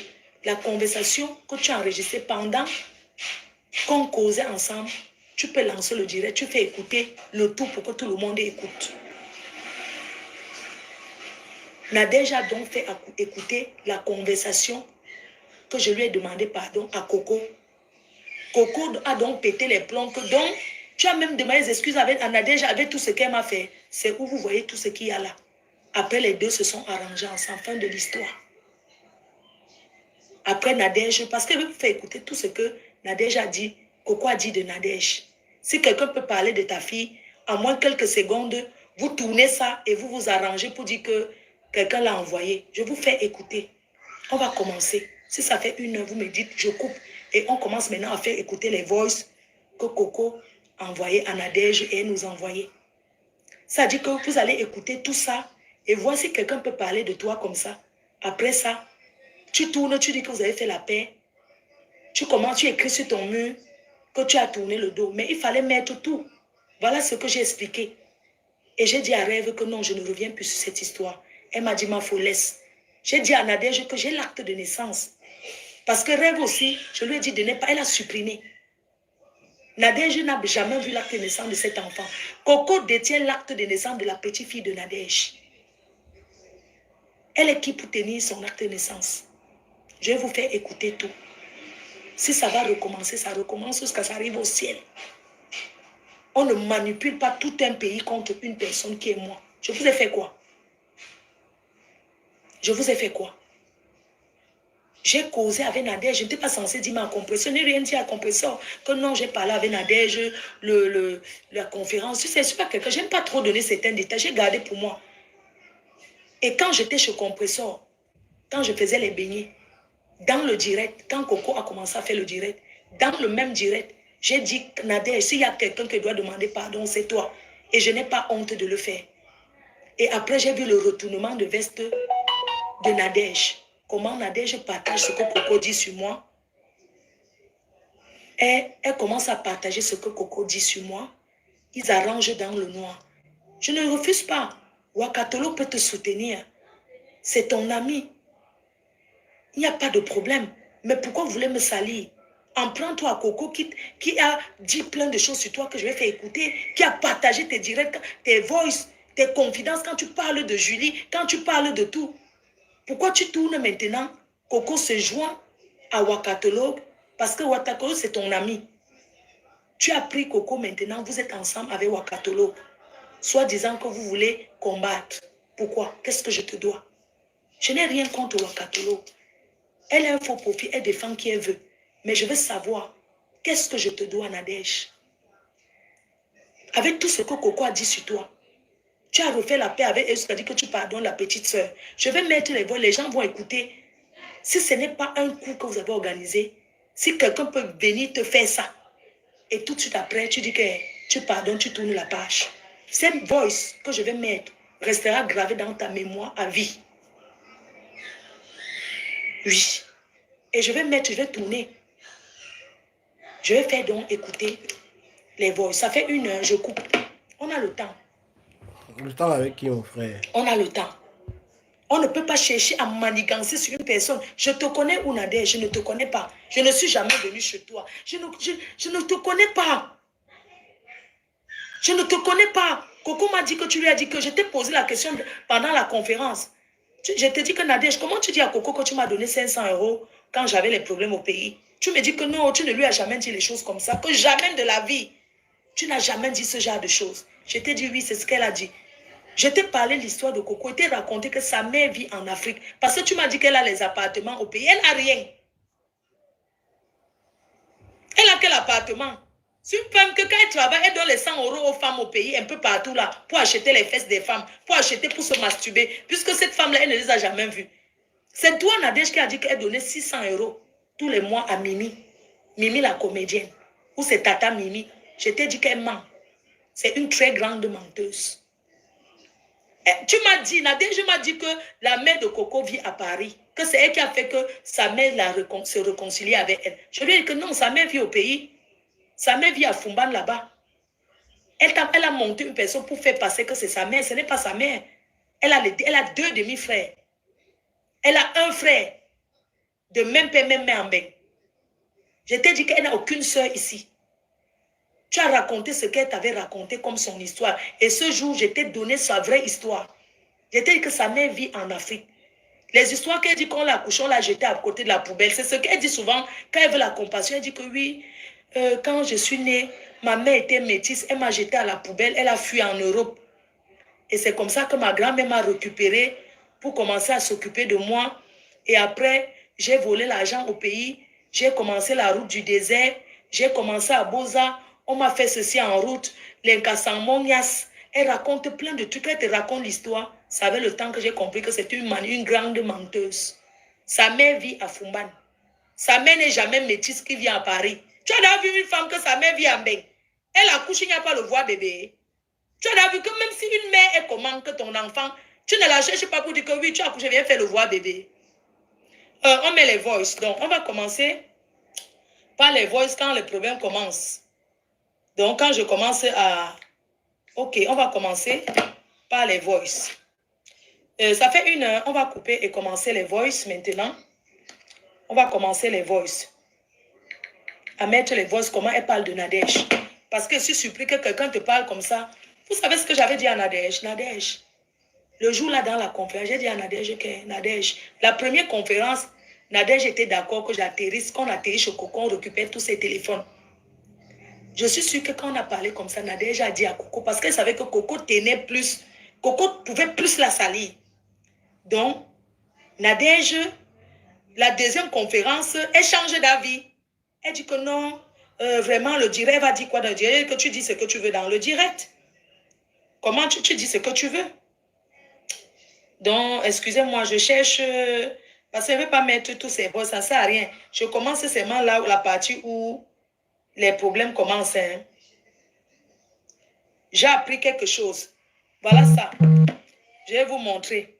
A: la conversation que tu as enregistrée pendant qu'on causait ensemble, tu peux lancer le direct, tu fais écouter le tout pour que tout le monde écoute. Nadège a donc fait écouter la conversation que je lui ai demandé pardon à Coco. Coco a donc pété les plombs que donc tu as même demandé des excuses à Nadège avec tout ce qu'elle m'a fait. C'est où vous voyez tout ce qu'il y a là. Après, les deux se sont arrangés ensemble, fin de l'histoire. Après Nadège, parce qu'elle veut faire écouter tout ce que Nadège a dit, Coco a dit de Nadège. Si quelqu'un peut parler de ta fille, en moins quelques secondes, vous tournez ça et vous vous arrangez pour dire que quelqu'un l'a envoyé. Je vous fais écouter. On va commencer. Si ça fait 1 heure, vous me dites, je coupe. Et on commence maintenant à faire écouter les voices que Coco a envoyées à Nadège et nous envoyait. Ça dit que vous allez écouter tout ça et voir si quelqu'un peut parler de toi comme ça. Après ça, tu tournes, tu dis que vous avez fait la paix. Tu commences, tu écris sur ton mur que tu as tourné le dos. Mais il fallait mettre tout. Voilà ce que j'ai expliqué. Et j'ai dit à Rêve que non, je ne reviens plus sur cette histoire. Elle m'a dit, ma laisse. J'ai dit à Nadège que j'ai l'acte de naissance. Parce que Rêve aussi, je lui ai dit de ne pas, elle a supprimé. Nadège n'a jamais vu l'acte de naissance de cet enfant. Coco détient l'acte de naissance de la petite fille de Nadège. Elle est qui pour tenir son acte de naissance? Je vais vous faire écouter tout. Si ça va recommencer, ça recommence jusqu'à ça arrive au ciel. On ne manipule pas tout un pays contre une personne qui est moi. Je vous ai fait quoi? Je vous ai fait quoi? J'ai causé avec Nadège. Je n'étais pas censée dire ma compresseur. Je n'ai rien dit à compresseur. Que non, j'ai parlé avec Nadège, la conférence. Je ne sais pas quelqu'un. Je n'aime pas trop donner certains détails. J'ai gardé pour moi. Et quand j'étais chez compresseur, quand je faisais les beignets, dans le direct, quand Coco a commencé à faire le direct, dans le même direct, j'ai dit, Nadège, s'il y a quelqu'un qui doit demander pardon, c'est toi. Et je n'ai pas honte de le faire. Et après, j'ai vu le retournement de veste de Nadège. Comment Nadège partage ce que Coco dit sur moi. Et elle commence à partager ce que Coco dit sur moi. Ils arrangent dans le noir. Je ne refuse pas. Wakatolo peut te soutenir. C'est ton ami. Il n'y a pas de problème. Mais pourquoi vous voulez me salir? En prends-toi à Coco qui a dit plein de choses sur toi que je vais faire écouter, qui a partagé tes directs, tes voices, tes confidences quand tu parles de Julie, quand tu parles de tout. Pourquoi tu tournes maintenant? Coco se joint à Wakatolo parce que Wakatolo c'est ton ami. Tu as pris Coco maintenant, vous êtes ensemble avec Wakatolo. Soit disant que vous voulez combattre. Pourquoi? Qu'est-ce que je te dois? Je n'ai rien contre Wakatolo. Elle est un faux profil, elle défend qui elle veut. Mais je veux savoir, qu'est-ce que je te dois, Nadège? Avec tout ce que Coco a dit sur toi, tu as refait la paix avec elle, c'est-à-dire que tu pardonnes la petite soeur. Je vais mettre les voix, les gens vont écouter. Si ce n'est pas un coup que vous avez organisé, si quelqu'un peut venir te faire ça, et tout de suite après, tu dis que tu pardonnes, tu tournes la page. Cette voice que je vais mettre restera gravée dans ta mémoire à vie. Oui. Et je vais mettre, je vais tourner. Je vais faire donc écouter les voix. Ça fait 1 heure, je coupe. On a le temps.
D: Le temps avec qui, mon frère?
A: On a le temps. On ne peut pas chercher à manigancer sur une personne. Je te connais, Ounadé, je ne te connais pas. Je ne suis jamais venu chez toi. Je ne te connais pas. Je ne te connais pas. Coco m'a dit que tu lui as dit que je t'ai posé la question pendant la conférence. Je te dis que Nadège, comment tu dis à Coco que tu m'as donné 500 € quand j'avais les problèmes au pays? Tu me dis que non, tu ne lui as jamais dit les choses comme ça, que jamais de la vie. Tu n'as jamais dit ce genre de choses. Je t'ai dit oui, c'est ce qu'elle a dit. Je t'ai parlé de l'histoire de Coco et t'ai raconté que sa mère vit en Afrique. Parce que tu m'as dit qu'elle a les appartements au pays. Elle n'a rien. Elle a quel appartement? C'est une femme que quand elle travaille, elle donne les 100 € aux femmes au pays, un peu partout là, pour acheter les fesses des femmes, pour acheter, pour se masturber. Puisque cette femme-là, elle ne les a jamais vues. C'est toi, Nadège, qui a dit qu'elle donnait 600 € tous les mois à Mimi. Mimi la comédienne. Ou c'est Tata Mimi. Je t'ai dit qu'elle ment. C'est une très grande menteuse. Et tu m'as dit, Nadège m'a dit que la mère de Coco vit à Paris. Que c'est elle qui a fait que sa mère se réconcilie avec elle. Je lui ai dit que non, sa mère vit au pays. Sa mère vit à Fumban là-bas. Elle a monté une personne pour faire passer que c'est sa mère. Ce n'est pas sa mère. Elle a 2 demi-frères. Elle a un frère. De même père, même mère en bain. Je t'ai dit qu'elle n'a aucune soeur ici. Tu as raconté ce qu'elle t'avait raconté comme son histoire. Et ce jour, je t'ai donné sa vraie histoire. Je t'ai dit que sa mère vit en Afrique. Les histoires qu'elle dit qu'on l'a accouché, on l'a jeté à côté de la poubelle. C'est ce qu'elle dit souvent quand elle veut la compassion. Elle dit que oui, quand je suis née, ma mère était métisse. Elle m'a jeté à la poubelle. Elle a fui en Europe. Et c'est comme ça que ma grand-mère m'a récupéré pour commencer à s'occuper de moi. Et après, j'ai volé l'argent au pays. J'ai commencé la route du désert. J'ai commencé à Boza. On m'a fait ceci en route. L'Inkassangmonias. Elle raconte plein de trucs. Elle te raconte l'histoire. Ça avait le temps que j'ai compris que c'est une grande menteuse. Sa mère vit à Fumban. Sa mère n'est jamais métisse qui vit à Paris. Tu as déjà vu une femme que sa mère vit à Mbeng. Elle accouche, il n'y a pas le voix bébé. Tu as déjà vu que même si une mère est comment que ton enfant, tu ne la cherches pas pour dire que oui, tu as accouché, viens faire le voix bébé. On met les voices. Donc, on va commencer par les voices quand le problème commence. Donc, quand je commence à... Ok, on va commencer par les voices. Ça fait 1 heure. On va couper et commencer les voices maintenant. On va commencer les voices. À mettre les voices, comment elle parle de Nadège. Parce que je suis surpris que quelqu'un te parle comme ça. Vous savez ce que j'avais dit à Nadège? Nadège. Le jour là dans la conférence, j'ai dit à Nadège que Nadège, la première conférence, Nadège était d'accord que j'atterrisse, qu'on atterrisse chez Coco, on récupère tous ses téléphones. Je suis sûre que quand on a parlé comme ça, Nadège a dit à Coco, parce qu'elle savait que Coco tenait plus, Coco pouvait plus la salir. Donc, Nadège, la deuxième conférence, elle change d'avis. Elle dit que non, vraiment, le direct va dire quoi dans le direct? Que tu dis ce que tu veux dans le direct. Comment tu dis ce que tu veux? Donc, excusez-moi, je cherche... parce que je ne vais pas mettre tous ces voix, ça ne sert à rien. Je commence seulement là, la partie où les problèmes commencent. Hein. J'ai appris quelque chose. Voilà ça. Je vais vous montrer.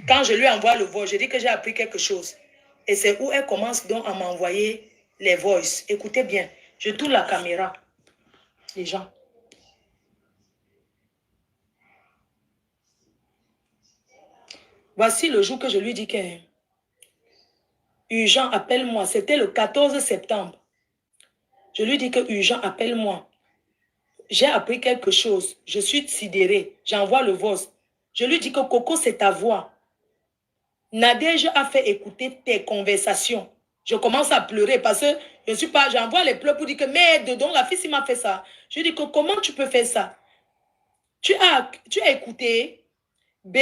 A: Quand je lui envoie le voix, je dis que j'ai appris quelque chose. Et c'est où elle commence donc à m'envoyer les voices. Écoutez bien. Je tourne la caméra. Les gens. Voici le jour que je lui dis que Urgent, appelle-moi. C'était le 14 septembre. Je lui dis que Urgent, appelle-moi. J'ai appris quelque chose. Je suis sidérée. J'envoie le voice. Je lui dis que Coco, c'est ta voix. Nadège a fait écouter tes conversations. Je commence à pleurer parce que je ne suis pas... J'envoie les pleurs pour dire que merde, donc la fille, il m'a fait ça. Je lui dis que comment tu peux faire ça? Tu as écouté. B,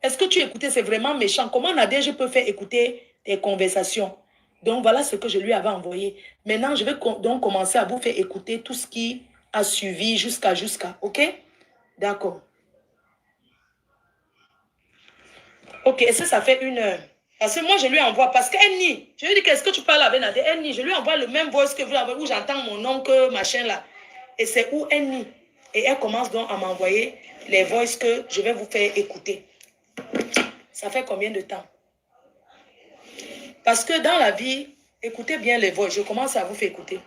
A: est-ce que tu as écouté? C'est vraiment méchant. Comment Nadège peut faire écouter tes conversations? Donc, voilà ce que je lui avais envoyé. Maintenant, je vais donc commencer à vous faire écouter tout ce qui a suivi jusqu'à. OK? D'accord. OK, est-ce que ça fait 1 heure? Parce que moi, je lui envoie, parce qu'elle nie. Je lui dis, qu'est-ce que tu parles avec Nadège? Elle nie. Je lui envoie le même voice que vous avez, où j'entends mon oncle, machin là. Et c'est où elle nie. Et elle commence donc à m'envoyer les voices que je vais vous faire écouter. Ça fait combien de temps? Parce que dans la vie, écoutez bien les voix. Je commence à vous faire écouter.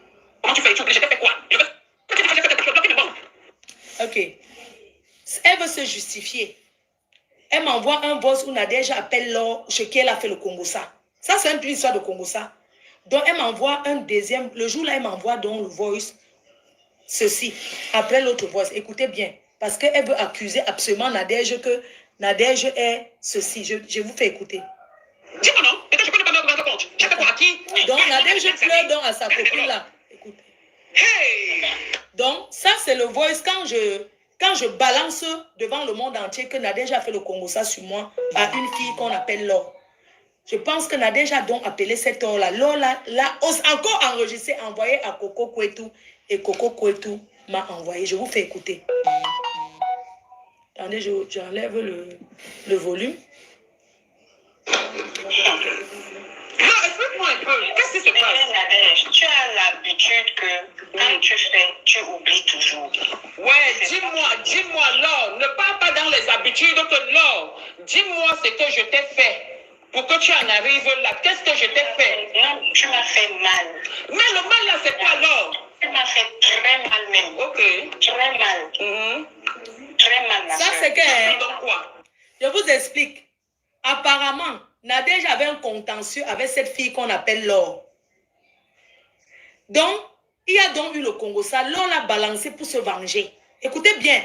A: Comment tu fais? Je t'ai fait quoi? Ok. Elle veut se justifier. Elle m'envoie un voice où Nadège appelle l'or, ce qu'elle a fait le Congossa. Ça, c'est une histoire de Congossa. Donc, elle m'envoie un deuxième. Le jour là, elle m'envoie donc le voice. Ceci. Après l'autre voice. Écoutez bien. Parce qu'elle veut accuser absolument Nadège que Nadège est ceci. Je vous fais écouter. Dis-moi non, peut-être je peux ne pas me rendre compte. J'ai fait quoi à qui? Donc, Nadège pleure donc à sa copine là. Écoutez. Hey! Donc, ça c'est le voice quand je balance devant le monde entier que Nadège a fait le Congossa sur moi à une fille qu'on appelle Laure. Je pense que Nadège a donc appelé cette Laure-là. Laure l'a encore enregistré, envoyé à Coco Kouetou. Et Coco Kouetou m'a envoyé. Je vous fais écouter. Attendez, j'enlève le volume.
C: Non, explique-moi un peu. Qu'est-ce qui se passe? Nadège, tu as l'habitude que quand tu fais, tu oublies toujours. Ouais, dis-moi, Laure, ne parle pas dans les habitudes que Laure. Dis-moi ce que je t'ai fait pour que tu en arrives là. Qu'est-ce que je t'ai fait? Non, tu m'as fait mal. Mais le mal là, c'est quoi, Laure? Tu m'as fait très mal même. Ok. Très mal. Très mal.
A: Ça, c'est que... Donc quoi? Je vous explique. Apparemment, Nadège avait un contentieux avec cette fille qu'on appelle Laure. Donc, il y a donc eu le Congossa. Laure l'a balancé pour se venger. Écoutez bien.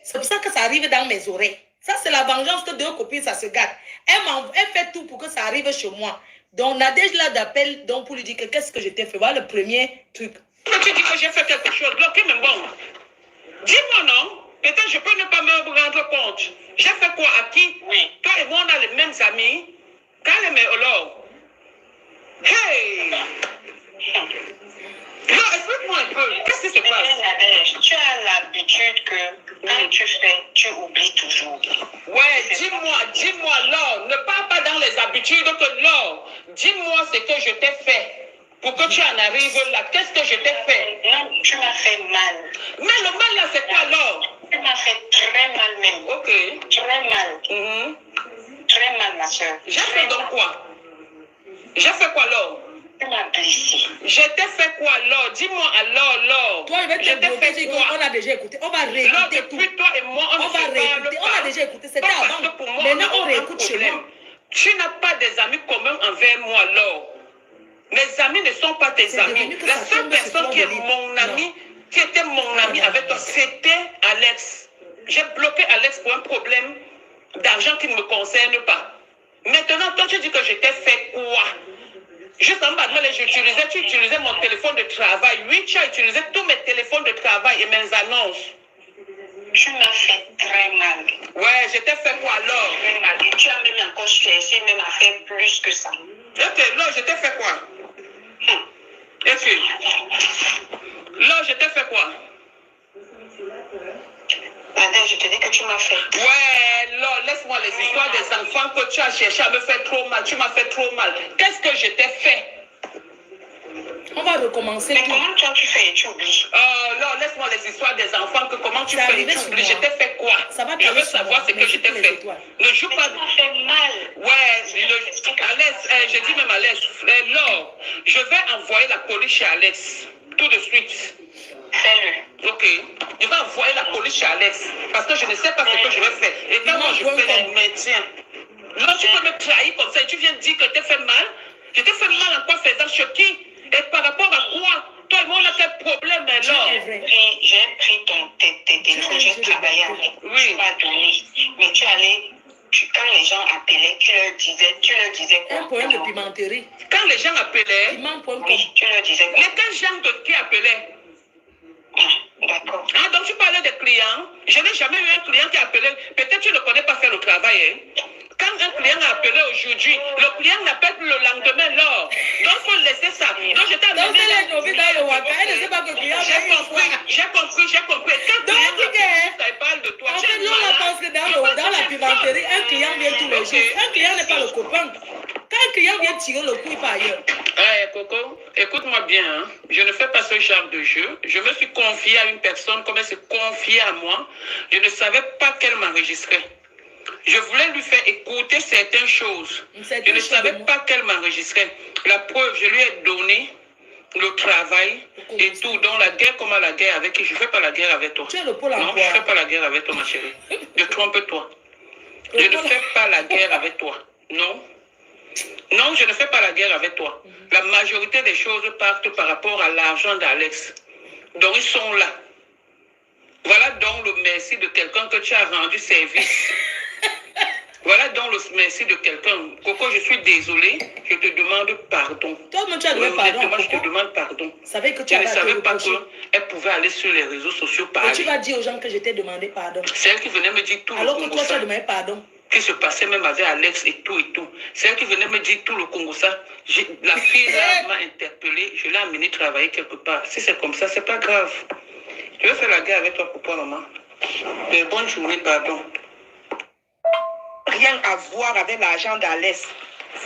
A: C'est pour ça que ça arrive dans mes oreilles. Ça, c'est la vengeance que deux copines, ça se gâte. Elle fait tout pour que ça arrive chez moi. Donc, Nadège l'a d'appel donc pour lui dire que qu'est-ce que je t'ai fait. Voilà le premier truc.
C: Tu dis que j'ai fait quelque chose. Bloqué, mais bon. Dis-moi non. Peut-être je peux ne pas me rendre compte. J'ai fait quoi à qui? Oui. Toi et moi, on a les mêmes amis. Calme, alors. Hey! Non, explique-moi un peu. Qu'est-ce qui se passe?
E: Tu as l'habitude que quand tu fais, tu oublies toujours.
C: Ouais, dis-moi, Laure, ne parle pas dans les habitudes que Laure. Dis-moi ce que je t'ai fait pour que tu en arrives là. Qu'est-ce que je t'ai fait?
E: Non, tu m'as fait mal.
C: Mais le mal là, c'est quoi, Laure?
E: Tu m'as fait très mal même.
C: Ok.
E: Très mal. Très mal, ma soeur.
C: J'ai fait donc quoi? J'ai fait quoi, Laure?
E: Tu m'as blessé.
C: Je t'ai fait quoi, Laure? Dis-moi alors, Laure.
A: Toi, je vais te bloquer. On a déjà écouté. On va réécouter
C: Laure,
A: tout.
C: depuis toi et moi, on
A: va réécouter. On a déjà écouté. C'était avant.
C: Pour moi,
A: Maintenant, on
C: a un
A: réécoute chez
C: problème.
A: moi.
C: Tu n'as pas des amis communs envers moi, Laure. Mes amis ne sont pas tes amis. La seule personne qui est mon ami, qui était mon ami avec toi, c'était Alex. J'ai bloqué Alex pour un problème d'argent qui ne me concerne pas. Maintenant, toi, tu dis que je t'ai fait quoi? Juste en bas de moi, tu utilisais mon téléphone de travail. Oui, tu as utilisé tous mes téléphones de travail et mes annonces.
E: Tu m'as fait très mal.
C: Ouais, je t'ai fait quoi alors?
E: Très mal. Et tu as même encore cherché même à faire plus que ça.
C: Ok, là, je t'ai fait quoi? Et puis, là, je t'ai fait quoi?
E: Madame, je te dis que tu m'as fait.
C: Ouais, là, laisse-moi les histoires des enfants que tu as cherché à me faire trop mal. Tu m'as fait trop mal. Qu'est-ce que je t'ai fait?
A: On va recommencer.
E: Mais comment tu fais et tu oublies?
C: Là, laisse-moi les histoires des enfants que comment tu
A: C'est
C: fais et tu oublies. Je t'ai fait quoi?
A: Ça va
C: Je veux savoir ce que je t'ai fait. Ne joue pas.
E: Tu m'as fait mal.
C: Ouais, Alex, je dis même Alex, là, je vais envoyer la police chez Alex. Tout de suite.
E: Fais-le.
C: Ok. Je vais envoyer la police chez Alex. Parce que je ne sais pas ce que je vais faire. Et quand moi je fais du maintien. Là, tu peux me trahir comme ça et tu viens dire que tu t'es fait mal. Je t'ai fait mal en quoi faisant chez qui? Et par rapport à quoi? Toi et moi, on a quel problème alors?
E: J'ai pris tes téléphones, j'ai travaillé avec.
C: Oui.
E: Tu m'as donné. Mais tu allais. Quand les gens appelaient, tu leur disais quoi?
A: Un poème de pimenterie.
C: Quand les gens appelaient,
A: Piment.com.
E: Tu leur disais quoi?
C: les gens qui appelaient.
E: D'accord.
C: Ah, donc tu parlais des clients. Je n'ai jamais eu un client qui appelait. Peut-être tu ne connais pas faire le travail. Hein? Quand un client a appelé aujourd'hui, le client n'appelle plus le lendemain là. Donc il faut laisser ça. Donc je t'ai amené.
A: Donc c'est les novices dans le Waka. Elle ne sait pas que le client
C: J'ai compris. Quand
A: donc,
C: ça parle de toi.
A: En fait, nous, on pense que dans la pimenterie, un client vient tous les jours. Un client n'est pas le copain. Quand un client vient tirer le coup, il part ailleurs.
C: Ouais, Coco, écoute-moi bien. Hein. Je ne fais pas ce genre de jeu. Je me suis confiée à une personne comme elle se confiait à moi. Je ne savais pas qu'elle m'enregistrait. Je voulais lui faire écouter certaines choses. Je ne savais pas qu'elle m'enregistrait. La preuve, je lui ai donné le travail et tout. Dans la guerre, comment la guerre avec qui? Je ne fais pas la guerre avec toi.
A: Tu es le pôle emploi.
C: Non, je ne fais pas la guerre avec toi, ma chérie. Trompe-toi. Je ne fais pas la guerre avec toi. Non. Non, je ne fais pas la guerre avec toi. La majorité des choses partent par rapport à l'argent d'Alex. Donc, ils sont là. Voilà donc le merci de quelqu'un que tu as rendu service. Voilà donc le merci de quelqu'un. Coco, je suis désolée. Je te demande pardon.
A: Toi-même, tu as demandé pardon.
C: Je te demande pardon.
A: Que tu
C: je ne savais pas qu'elle pouvait aller sur les réseaux sociaux parler.
A: Et tu vas dire aux gens que je t'ai demandé pardon.
C: C'est elle qui venait me dire tout
A: alors
C: le
A: que toi, tu as demandé pardon.
C: Qui se passait même avec Alex et tout et tout. C'est elle qui venait me dire tout le Congo ça. La fille là m'a interpellé. Je l'ai amenée travailler quelque part. Si c'est comme ça, c'est pas grave. Je vais faire la guerre avec toi, pourquoi, maman? Mais bonne journée, pardon. Rien à voir avec l'argent d'Alex.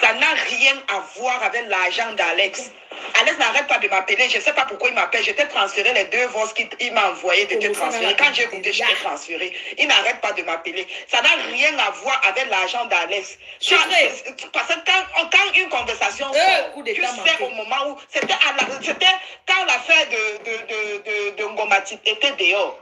C: Ça n'a rien à voir avec l'argent d'Alex. Alex n'arrête pas de m'appeler. Je ne sais pas pourquoi il m'appelle. Je t'ai transféré les 2 voix qu'il m'a envoyé de te transférer. Quand j'ai écouté, je t'ai transféré. Il n'arrête pas de m'appeler. Ça n'a rien à voir avec l'argent d'Alex. Parce que quand une conversation sort, tu sais au moment où... C'était quand l'affaire de Ngomati était dehors.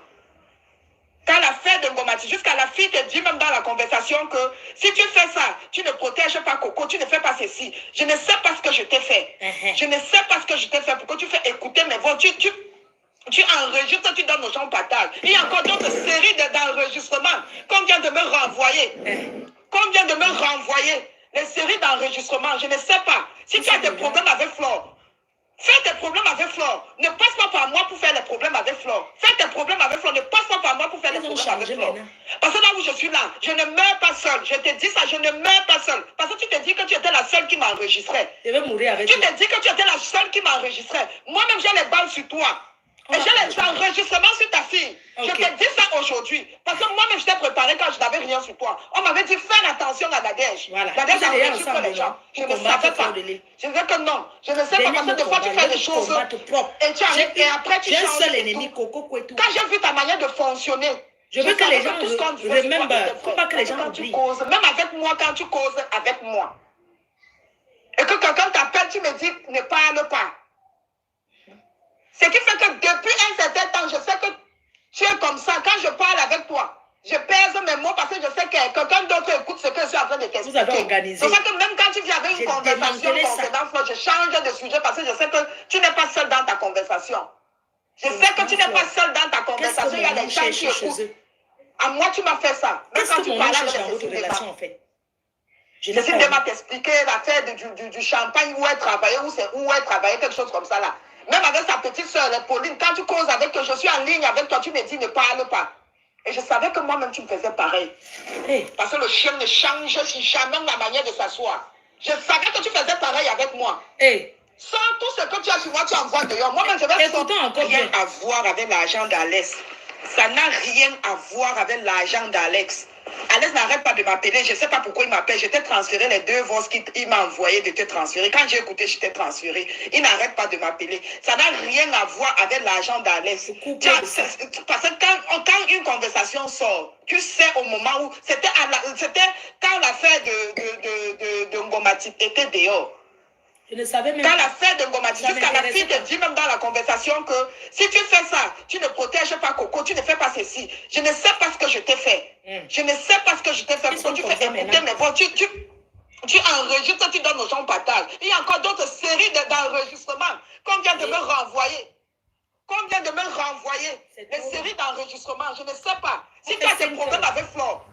C: Quand l'affaire de Ngomati, jusqu'à la fille te dit même dans la conversation que si tu fais ça, tu ne protèges pas Coco, tu ne fais pas ceci. Je ne sais pas ce que je t'ai fait. Je ne sais pas ce que je t'ai fait. Pourquoi tu fais écouter mes voix? Tu enregistres, tu donnes aux gens partage. Il y a encore d'autres séries d'enregistrements qu'on vient de me renvoyer. Les séries d'enregistrements, je ne sais pas. Si tu as des problèmes avec Flore,
F: Fais tes problèmes avec Flore. Ne passe pas par moi pour faire les problèmes avec Flore. Fais tes problèmes avec Flore. Ne passe pas par moi pour faire les problèmes avec Flore. Parce que là où je suis là, je ne meurs pas seule. Je te dis ça, je ne meurs pas seule. Parce que tu te dis que tu étais la seule qui m'enregistrait.
A: Je vais mourir avec toi.
F: Tu te dis que tu étais la seule qui m'enregistrait. Moi-même, j'ai les balles sur toi. Et j'ai les enregistrements sur ta fille. Je te dis ça aujourd'hui. Parce que moi-même, je t'ai préparé quand je n'avais rien sur toi. On m'avait dit, fais attention à Nadège.
A: Voilà.
F: Nadège enregistre les gens. Je ne savais pas. Je disais que non. Je ne sais pas parce que des fois, tu fais des choses. Et tu arrives et après, tu changes.
A: J'ai un seul ennemi, Coco et tout.
F: Quand j'ai vu ta manière de fonctionner,
A: je veux que les gens remember. Il ne faut pas que les gens oublient.
F: Même avec moi, quand tu causes avec moi. Et que quelqu'un t'appelle, tu me dis, ne parle pas. Ce qui fait que depuis un certain temps, je sais que tu es comme ça. Quand je parle avec toi, je pèse mes mots parce que je sais que quelqu'un d'autre écoute ce que je suis en train de t'expliquer.
A: Vous avez organisé.
F: C'est ça que même quand tu viens avec une conversation concernant Flore, je change de sujet parce que je sais que tu n'es pas seul dans ta conversation. Je sais que tu n'es pas seul dans ta conversation. Il y a des gens qui écoutent. À moi, tu m'as fait ça. Même quand tu parlais avec Cécile Déma. Cécile Déma t'expliquer l'affaire du champagne où elle travaillait, où elle travaillait, quelque chose comme ça là. Même avec sa petite soeur, Pauline, quand tu causes avec que je suis en ligne avec toi, tu me dis ne parle pas. Et je savais que moi-même, tu me faisais pareil. Parce que le chien ne change si jamais la manière de s'asseoir. Je savais que tu faisais pareil avec moi. Sans tout ce que tu as sur moi, tu envoies dehors. Moi-même, je vais rien à voir avec l'argent d'Alex. Ça n'a rien à voir avec l'argent d'Alex. Alex n'arrête pas de m'appeler. Je ne sais pas pourquoi il m'appelle. Je t'ai transféré les 2 voix qu'il m'a envoyé de te transférer. Quand j'ai écouté, je t'ai transféré. Il n'arrête pas de m'appeler. Ça n'a rien à voir avec l'argent d'Alex. Parce que quand une conversation sort, tu sais au moment où... C'était quand l'affaire de Ngomati était dehors.
A: Je ne savais même
F: quand l'affaire de Ngomati, jusqu'à la fille te dit même dans la conversation que si tu fais ça, tu ne protèges pas Coco, tu ne fais pas ceci. Je ne sais pas ce que je t'ai fait. Je ne sais pas ce que je t'ai fait. Pourquoi tu fais écouter mes voix? Tu enregistres, tu donnes aux gens partage. Il y a encore d'autres séries d'enregistrements qu'on vient de me renvoyer. Les séries d'enregistrements, je ne sais pas. Si tu as des problèmes avec Flore,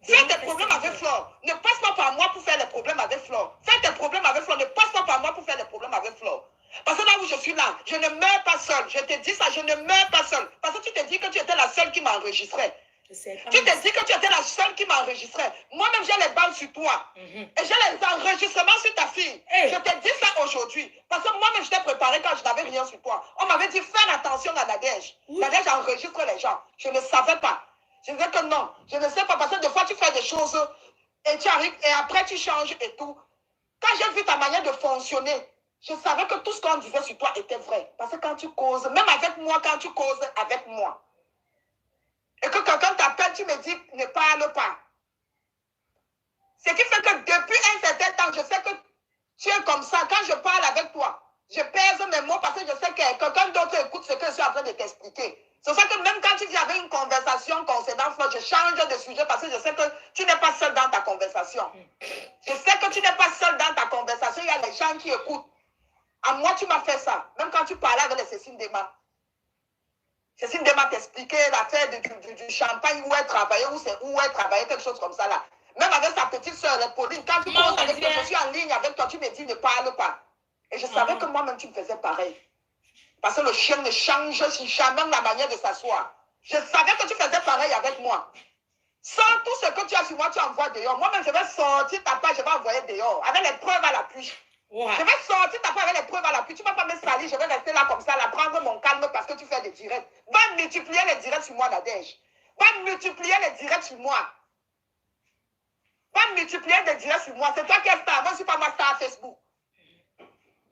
F: fais tes problèmes avec Flore. Ne passe pas par moi pour faire les problèmes avec Flore. Fais tes problèmes avec Flore. Ne passe pas par moi pour faire les problèmes avec Flore. Parce que là où je suis là, je ne meurs pas seule. Je te dis ça, je ne meurs pas seule. Parce que tu te dis que tu étais la seule qui m'enregistrait. Tu te dis que tu étais la seule qui m'enregistrait. Moi-même, j'ai les balles sur toi. Et j'ai les enregistrements sur ta fille. Je te dis ça aujourd'hui. Parce que moi-même, je t'ai préparé quand je n'avais rien sur toi. On m'avait dit, fais attention à Nadège. Nadège enregistre les gens. Je ne savais pas. Je disais que non, je ne sais pas, parce que des fois tu fais des choses et tu arrives et après tu changes et tout. Quand j'ai vu ta manière de fonctionner, je savais que tout ce qu'on disait sur toi était vrai. Parce que quand tu causes, même avec moi, quand tu causes avec moi, et que quelqu'un t'appelle, tu me dis ne parle pas. Ce qui fait que depuis un certain temps, je sais que tu es comme ça. Quand je parle avec toi, je pèse mes mots parce que je sais que quelqu'un d'autre écoute ce que je suis en train de t'expliquer. C'est ça que même quand tu dis avec une conversation concernant Flore, je change de sujet parce que je sais que tu n'es pas seul dans ta conversation. Je sais que tu n'es pas seul dans ta conversation. Il y a des gens qui écoutent. À moi, tu m'as fait ça. Même quand tu parlais avec les Cécile Déma. Cécile Déma t'expliquait l'affaire du champagne où elle travaillait, où elle travaillait, quelque chose comme ça là. Même avec sa petite soeur, Pauline, quand tu commences avec toi, je suis en ligne avec toi, tu me dis ne parle pas. Et je savais que moi-même, tu me faisais pareil. Parce que le chien ne change si jamais la manière de s'asseoir. Je savais que tu faisais pareil avec moi. Sans tout ce que tu as sur moi, tu envoies dehors. Moi-même, je vais sortir ta page, je vais envoyer dehors. Avec les preuves à l'appui. Je vais sortir ta page avec les preuves à l'appui. Tu ne vas pas me salir, je vais rester là comme ça, là, prendre mon calme parce que tu fais des directs. Va multiplier les directs sur moi, Nadège. Va multiplier les directs sur moi. Va multiplier les directs sur moi. C'est toi qui es star. Moi, je ne suis pas ma star à Facebook.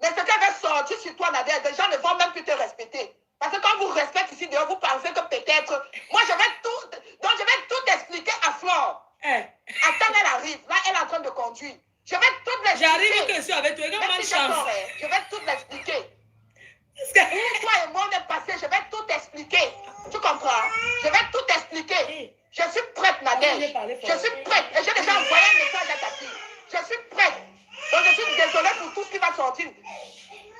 F: Mais ce qui va sortir sur toi, Nadège, les gens ne vont même plus te respecter. Parce que quand vous respectez ici dehors, vous pensez que peut-être... Moi, je vais tout expliquer à Flore. Attends, elle arrive. Là, elle est en train de conduire. Je vais tout l'expliquer.
A: J'arrive que je suis avec toi.
F: Je vais tout l'expliquer. Où toi et moi, on est passé, je vais tout expliquer. Tu comprends? Je vais tout expliquer. Je suis prête, Nadège. Je suis prête. Et j'ai déjà envoyé un message à ta fille. Je suis prête. Donc, je suis désolée pour tout ce qui va sortir.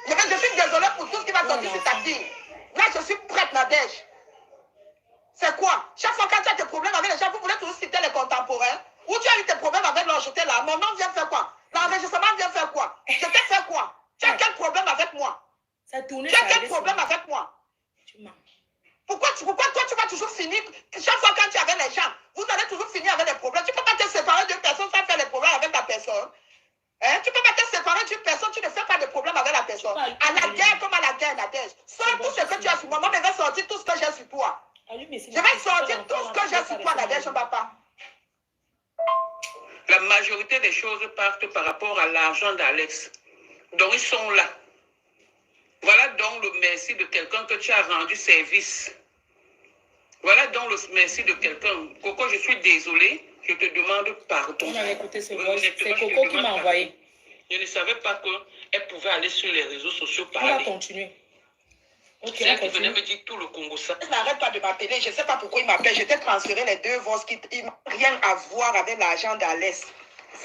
F: Je suis désolée pour tout ce qui va sortir sur ta fille. Là, je suis prête, Nadège. C'est quoi? Chaque fois quand tu as des problèmes avec les gens, vous voulez toujours citer les contemporains. Ou tu as eu tes problèmes avec l'autre, j'étais là. Mon nom vient faire quoi? L'enregistrement vient faire quoi? Je t'ai fait quoi? Tu as quel problème avec moi?
A: Ça tournait.
F: Tu as quel problème avec moi?
A: Tu mens.
F: Pourquoi toi, tu vas toujours finir, chaque fois quand tu es avec les gens, vous allez toujours finir avec des problèmes. Tu ne peux pas te séparer d'une personne sans faire des problèmes avec la personne. Hein? Tu ne peux pas te séparer d'une personne, tu ne fais pas de problème avec la personne. À la guerre comme à la guerre, Nadège. Sors tout ce que tu as sur moi. Moi, je vais sortir tout ce que j'ai sur toi. Je vais sortir tout ce que j'ai sur toi, Nadège, papa.
E: La majorité des choses partent par rapport à l'argent d'Alex. Donc, ils sont là. Voilà donc le merci de quelqu'un que tu as rendu service. Voilà donc le merci de quelqu'un. Coco, je suis désolée. Je te demande pardon.
A: On avait écouté ce voice. C'est Coco qui m'a envoyé.
E: Je ne savais pas qu'elle pouvait aller sur les réseaux sociaux
A: parler. On va continuer. Ok,
E: c'est elle qui venait me dire tout le Congo ça.
F: Il n'arrête pas de m'appeler. Je ne sais pas pourquoi il m'appelle. Je t'ai transféré les 2 voix qui n'ont rien à voir avec l'argent d'Alex.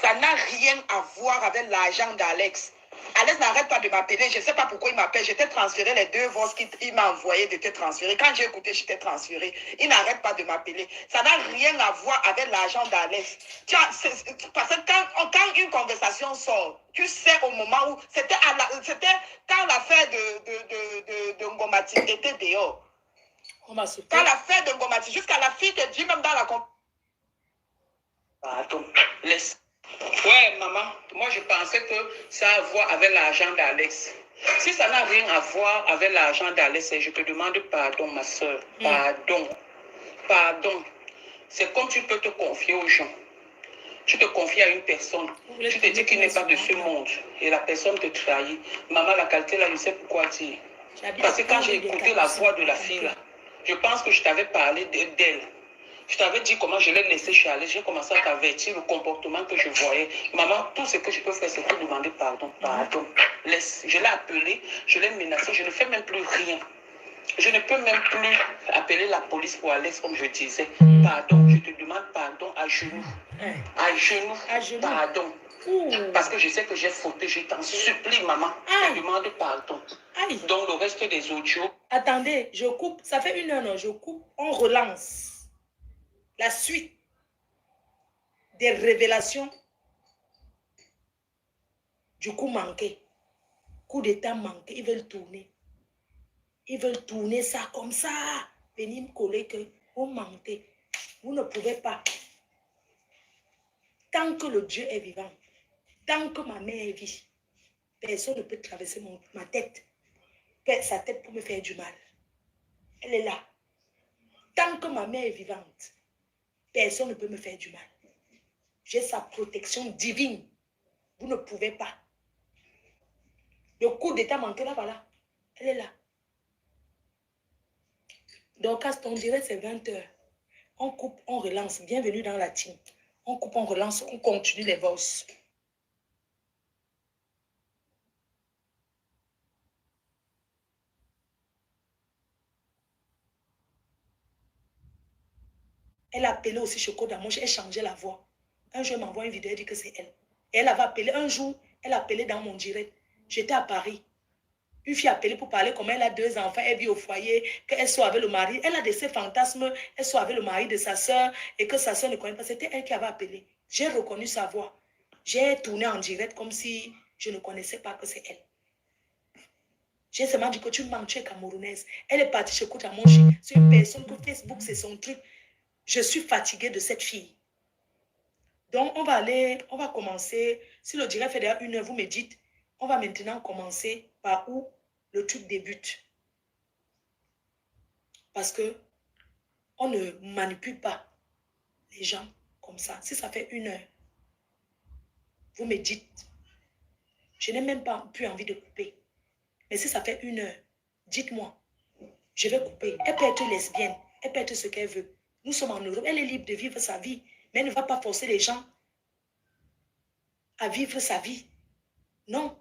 F: Ça n'a rien à voir avec l'argent d'Alex. Alex n'arrête pas de m'appeler. Je ne sais pas pourquoi il m'appelle. Je t'ai transféré les 2 voix qu'il m'a envoyé de te transférer. Quand j'ai écouté, je t'ai transféré. Il n'arrête pas de m'appeler. Ça n'a rien à voir avec l'argent d'Alex. Parce que quand une conversation sort, tu sais au moment où... C'était quand l'affaire de Ngomati était dehors. Quand l'affaire de Ngomati, jusqu'à la fille te dit même dans la...
E: Pardon, laisse. Ouais, maman, moi je pensais que ça a à voir avec l'argent d'Alex. Si ça n'a rien à voir avec l'argent d'Alex, je te demande pardon, ma soeur. Pardon. Pardon. C'est comme tu peux te confier aux gens. Tu te confies à une personne. Tu te dis qu'il n'est pas de ce monde. Et la personne te trahit. Maman, la qualité là, je sais pourquoi dire. Parce que quand j'ai écouté la voix de la fille là, je pense que je t'avais parlé d'elle. Je t'avais dit comment je l'ai laissé chez Alex. J'ai commencé à t'avertir le comportement que je voyais. Maman, tout ce que je peux faire, c'est te demander pardon. Pardon. Laisse. Je l'ai appelé, je l'ai menacé, je ne fais même plus rien. Je ne peux même plus appeler la police pour Alex, comme je disais. Pardon, je te demande pardon à genoux. À genoux. Pardon. Parce que je sais que j'ai fauté. Je t'en supplie, maman. Je te demande pardon. Donc, le reste des audios.
A: Attendez, je coupe. Ça fait 1 heure, non? Je coupe. On relance. La suite des révélations du coup manqué. Coup d'état manqué. Ils veulent tourner. Ils veulent tourner ça comme ça. Venir me coller que vous mentez. Vous ne pouvez pas. Tant que le Dieu est vivant, tant que ma mère vit, personne ne peut traverser ma tête. Sa tête pour me faire du mal. Elle est là. Tant que ma mère est vivante, personne ne peut me faire du mal. J'ai sa protection divine. Vous ne pouvez pas. Le coup d'état manqué là, voilà. Elle est là. Donc, on dirait c'est 20 heures. On coupe, on relance. Bienvenue dans la team. On coupe, on relance, on continue les voices. Elle a appelé aussi Choco Damonche, elle changeait la voix. Un jour, elle m'envoie une vidéo, elle dit que c'est elle. Et elle avait appelé, un jour, elle a appelé dans mon direct. J'étais à Paris. Une fille a appelé pour parler comment elle a 2 enfants, elle vit au foyer, qu'elle soit avec le mari. Elle a de ces fantasmes, elle soit avec le mari de sa soeur et que sa soeur ne connaît pas. C'était elle qui avait appelé. J'ai reconnu sa voix. J'ai tourné en direct comme si je ne connaissais pas que c'est elle. J'ai seulement dit que tu mens, tu es camerounaise. Elle est partie chez Koutamonchi. C'est une personne que Facebook, c'est son truc. Je suis fatiguée de cette fille. Donc, on va commencer. Si le direct fait déjà 1 heure, vous me dites, on va maintenant commencer par où le truc débute. Parce que on ne manipule pas les gens comme ça. Si ça fait 1 heure, vous me dites, je n'ai même pas plus envie de couper. Mais si ça fait 1 heure, dites-moi, je vais couper. Elle peut être lesbienne, elle peut être ce qu'elle veut. Nous sommes en Europe, elle est libre de vivre sa vie, mais elle ne va pas forcer les gens à vivre sa vie. Non.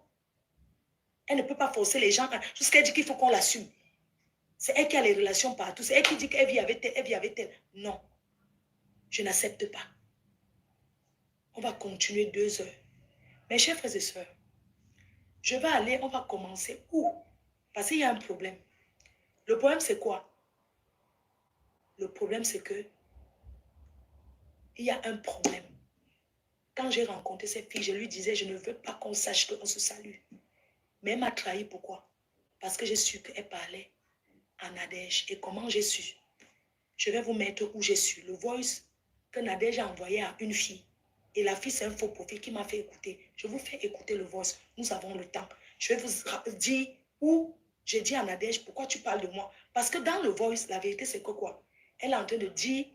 A: Elle ne peut pas forcer les gens. Jusqu'à dire qu'il faut qu'on l'assume. C'est elle qui a les relations partout. C'est elle qui dit qu'elle vit avec elle, elle vit avec elle. Non. Je n'accepte pas. On va continuer 2 heures. Mes chers frères et sœurs, je vais aller, on va commencer où? Parce qu'il y a un problème. Le problème, c'est quoi? Le problème, c'est que il y a un problème. Quand j'ai rencontré cette fille, je lui disais, je ne veux pas qu'on sache qu'on se salue. Mais elle m'a trahi, pourquoi? Parce que j'ai su qu'elle parlait à Nadège. Et comment j'ai su? Je vais vous mettre où j'ai su. Le voice que Nadège a envoyé à une fille. Et la fille, c'est un faux profil qui m'a fait écouter. Je vous fais écouter le voice. Nous avons le temps. Je vais vous dire où j'ai dit à Nadège, pourquoi tu parles de moi? Parce que dans le voice, la vérité, c'est que quoi? Elle est en train de dire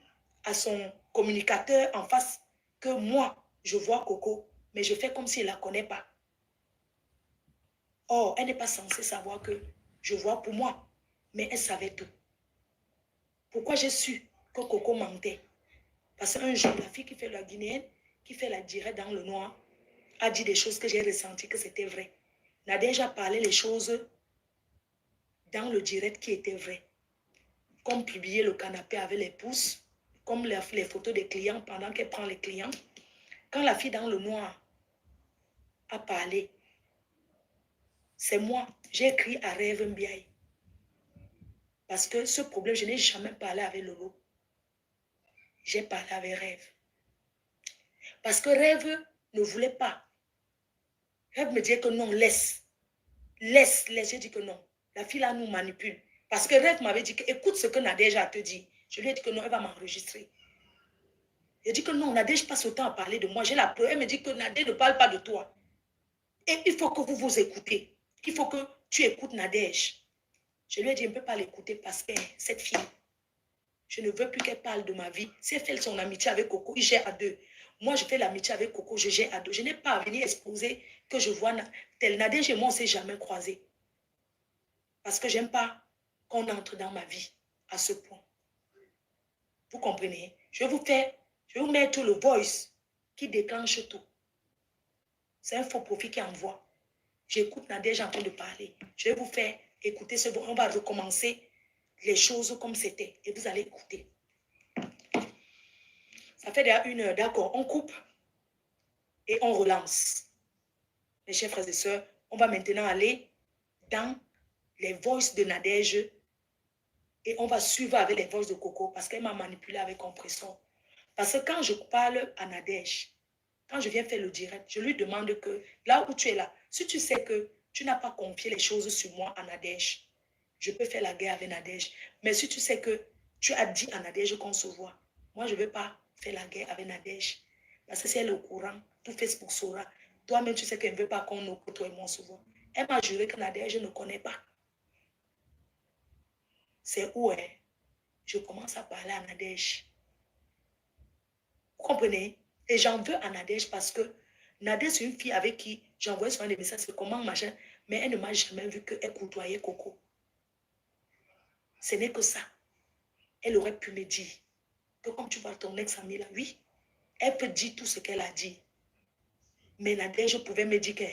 A: à son communicateur en face que moi, je vois Coco, mais je fais comme si elle ne la connaît pas. Or, elle n'est pas censée savoir que je vois pour moi, mais elle savait tout. Pourquoi j'ai su que Coco mentait? Parce qu'un jour, la fille qui fait la guinéenne, qui fait la direct dans le noir, a dit des choses que j'ai ressenties que c'était vrai. Nadège a parlé les choses dans le direct qui étaient vraies. Comme publier le canapé avec les pouces, comme les photos des clients pendant qu'elle prend les clients. Quand la fille dans le noir a parlé, c'est moi, j'ai écrit à Rêve Mbiaye. Parce que ce problème, je n'ai jamais parlé avec Lolo. J'ai parlé avec Rêve. Parce que Rêve ne voulait pas. Rêve me disait que non, laisse. Laisse. J'ai dit que non. La fille là nous manipule. Parce que Rêve m'avait dit que écoute ce que Nadège a te dit. Je lui ai dit que non, elle va m'enregistrer. Elle dit que non, Nadège passe le temps à parler de moi. J'ai la preuve. Elle me dit que Nadège ne parle pas de toi. Et il faut que vous vous écoutez. Il faut que tu écoutes Nadège. Je lui ai dit, je ne peux pas l'écouter parce que cette fille, je ne veux plus qu'elle parle de ma vie. Si elle fait son amitié avec Coco, il gère à deux. Moi, je fais l'amitié avec Coco, je gère à deux. Je n'ai pas à venir exposer que je vois tel Nadège et moi, on ne s'est jamais croisés. Parce que je n'aime pas qu'on entre dans ma vie à ce point. Vous comprenez? Je vais vous mettre le voice qui déclenche tout. C'est un faux profil qui envoie. J'écoute Nadège en train de parler. Je vais vous faire écouter ce voice. On va recommencer les choses comme c'était. Et vous allez écouter. Ça fait déjà 1 heure. D'accord, on coupe et on relance. Mes chers frères et sœurs, on va maintenant aller dans les voices de Nadège et on va suivre avec les voices de Coco parce qu'elle m'a manipulé avec compresseur. Parce que quand je parle à Nadège, quand je viens faire le direct, je lui demande que là où tu es là, si tu sais que tu n'as pas confié les choses sur moi à Nadège, je peux faire la guerre avec Nadège. Mais si tu sais que tu as dit à Nadège qu'on se voit, moi je ne veux pas faire la guerre avec Nadège. Parce que si elle est au courant, tout Facebook saura. Toi-même, tu sais qu'elle ne veut pas qu'on nous, toi et moi, se voit. Elle m'a juré que Nadège ne connaît pas. C'est où je commence à parler à Nadège. Vous comprenez? Et j'en veux à Nadège parce que Nadège, c'est une fille avec qui j'envoie souvent des messages, c'est comment machin, mais elle ne m'a jamais vu qu'elle côtoyait Coco. Ce n'est que ça. Elle aurait pu me dire que comme tu vois ton ex-amie là, oui, elle peut dire tout ce qu'elle a dit. Mais Nadège pouvait me dire que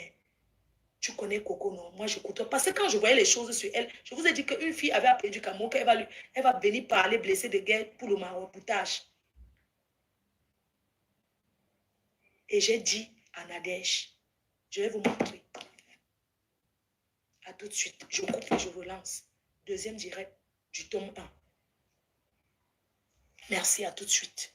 A: tu connais Coco, non, moi je côtoie. Parce que quand je voyais les choses sur elle, je vous ai dit qu'une fille avait appelé du Cameroun, elle va venir parler blessée de guerre pour le maraboutage. Et j'ai dit à Nadège, je vais vous montrer. À tout de suite. Je coupe et je relance. Deuxième direct du tome 1. Merci, à tout de suite.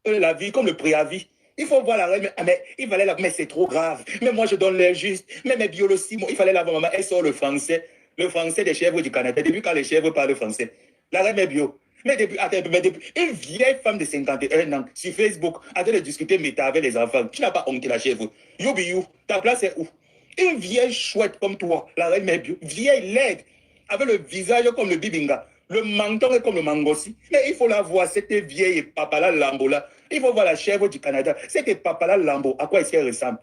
G: La vie comme le préavis. Il faut voir la reine, mais il fallait la... Mais c'est trop grave. Mais moi, je donne l'air juste. Mais mes biologies, il fallait la voir, maman. Elle sort le français des chèvres du Canada. Depuis quand les chèvres parlent français. La reine est bio. Mais depuis, une vieille femme de 51 ans sur Facebook a de discuter méta avec les enfants. Tu n'as pas honte la chèvre. You, ta place est où? Une vieille chouette comme toi, la reine est bio. Vieille laide, avec le visage comme le bibinga. Le menton est comme le mangossi. Mais il faut la voir, cette vieille papala lambo là. Il faut voir la chèvre du Canada. Cette papala lambo, à quoi est-ce qu'elle ressemble?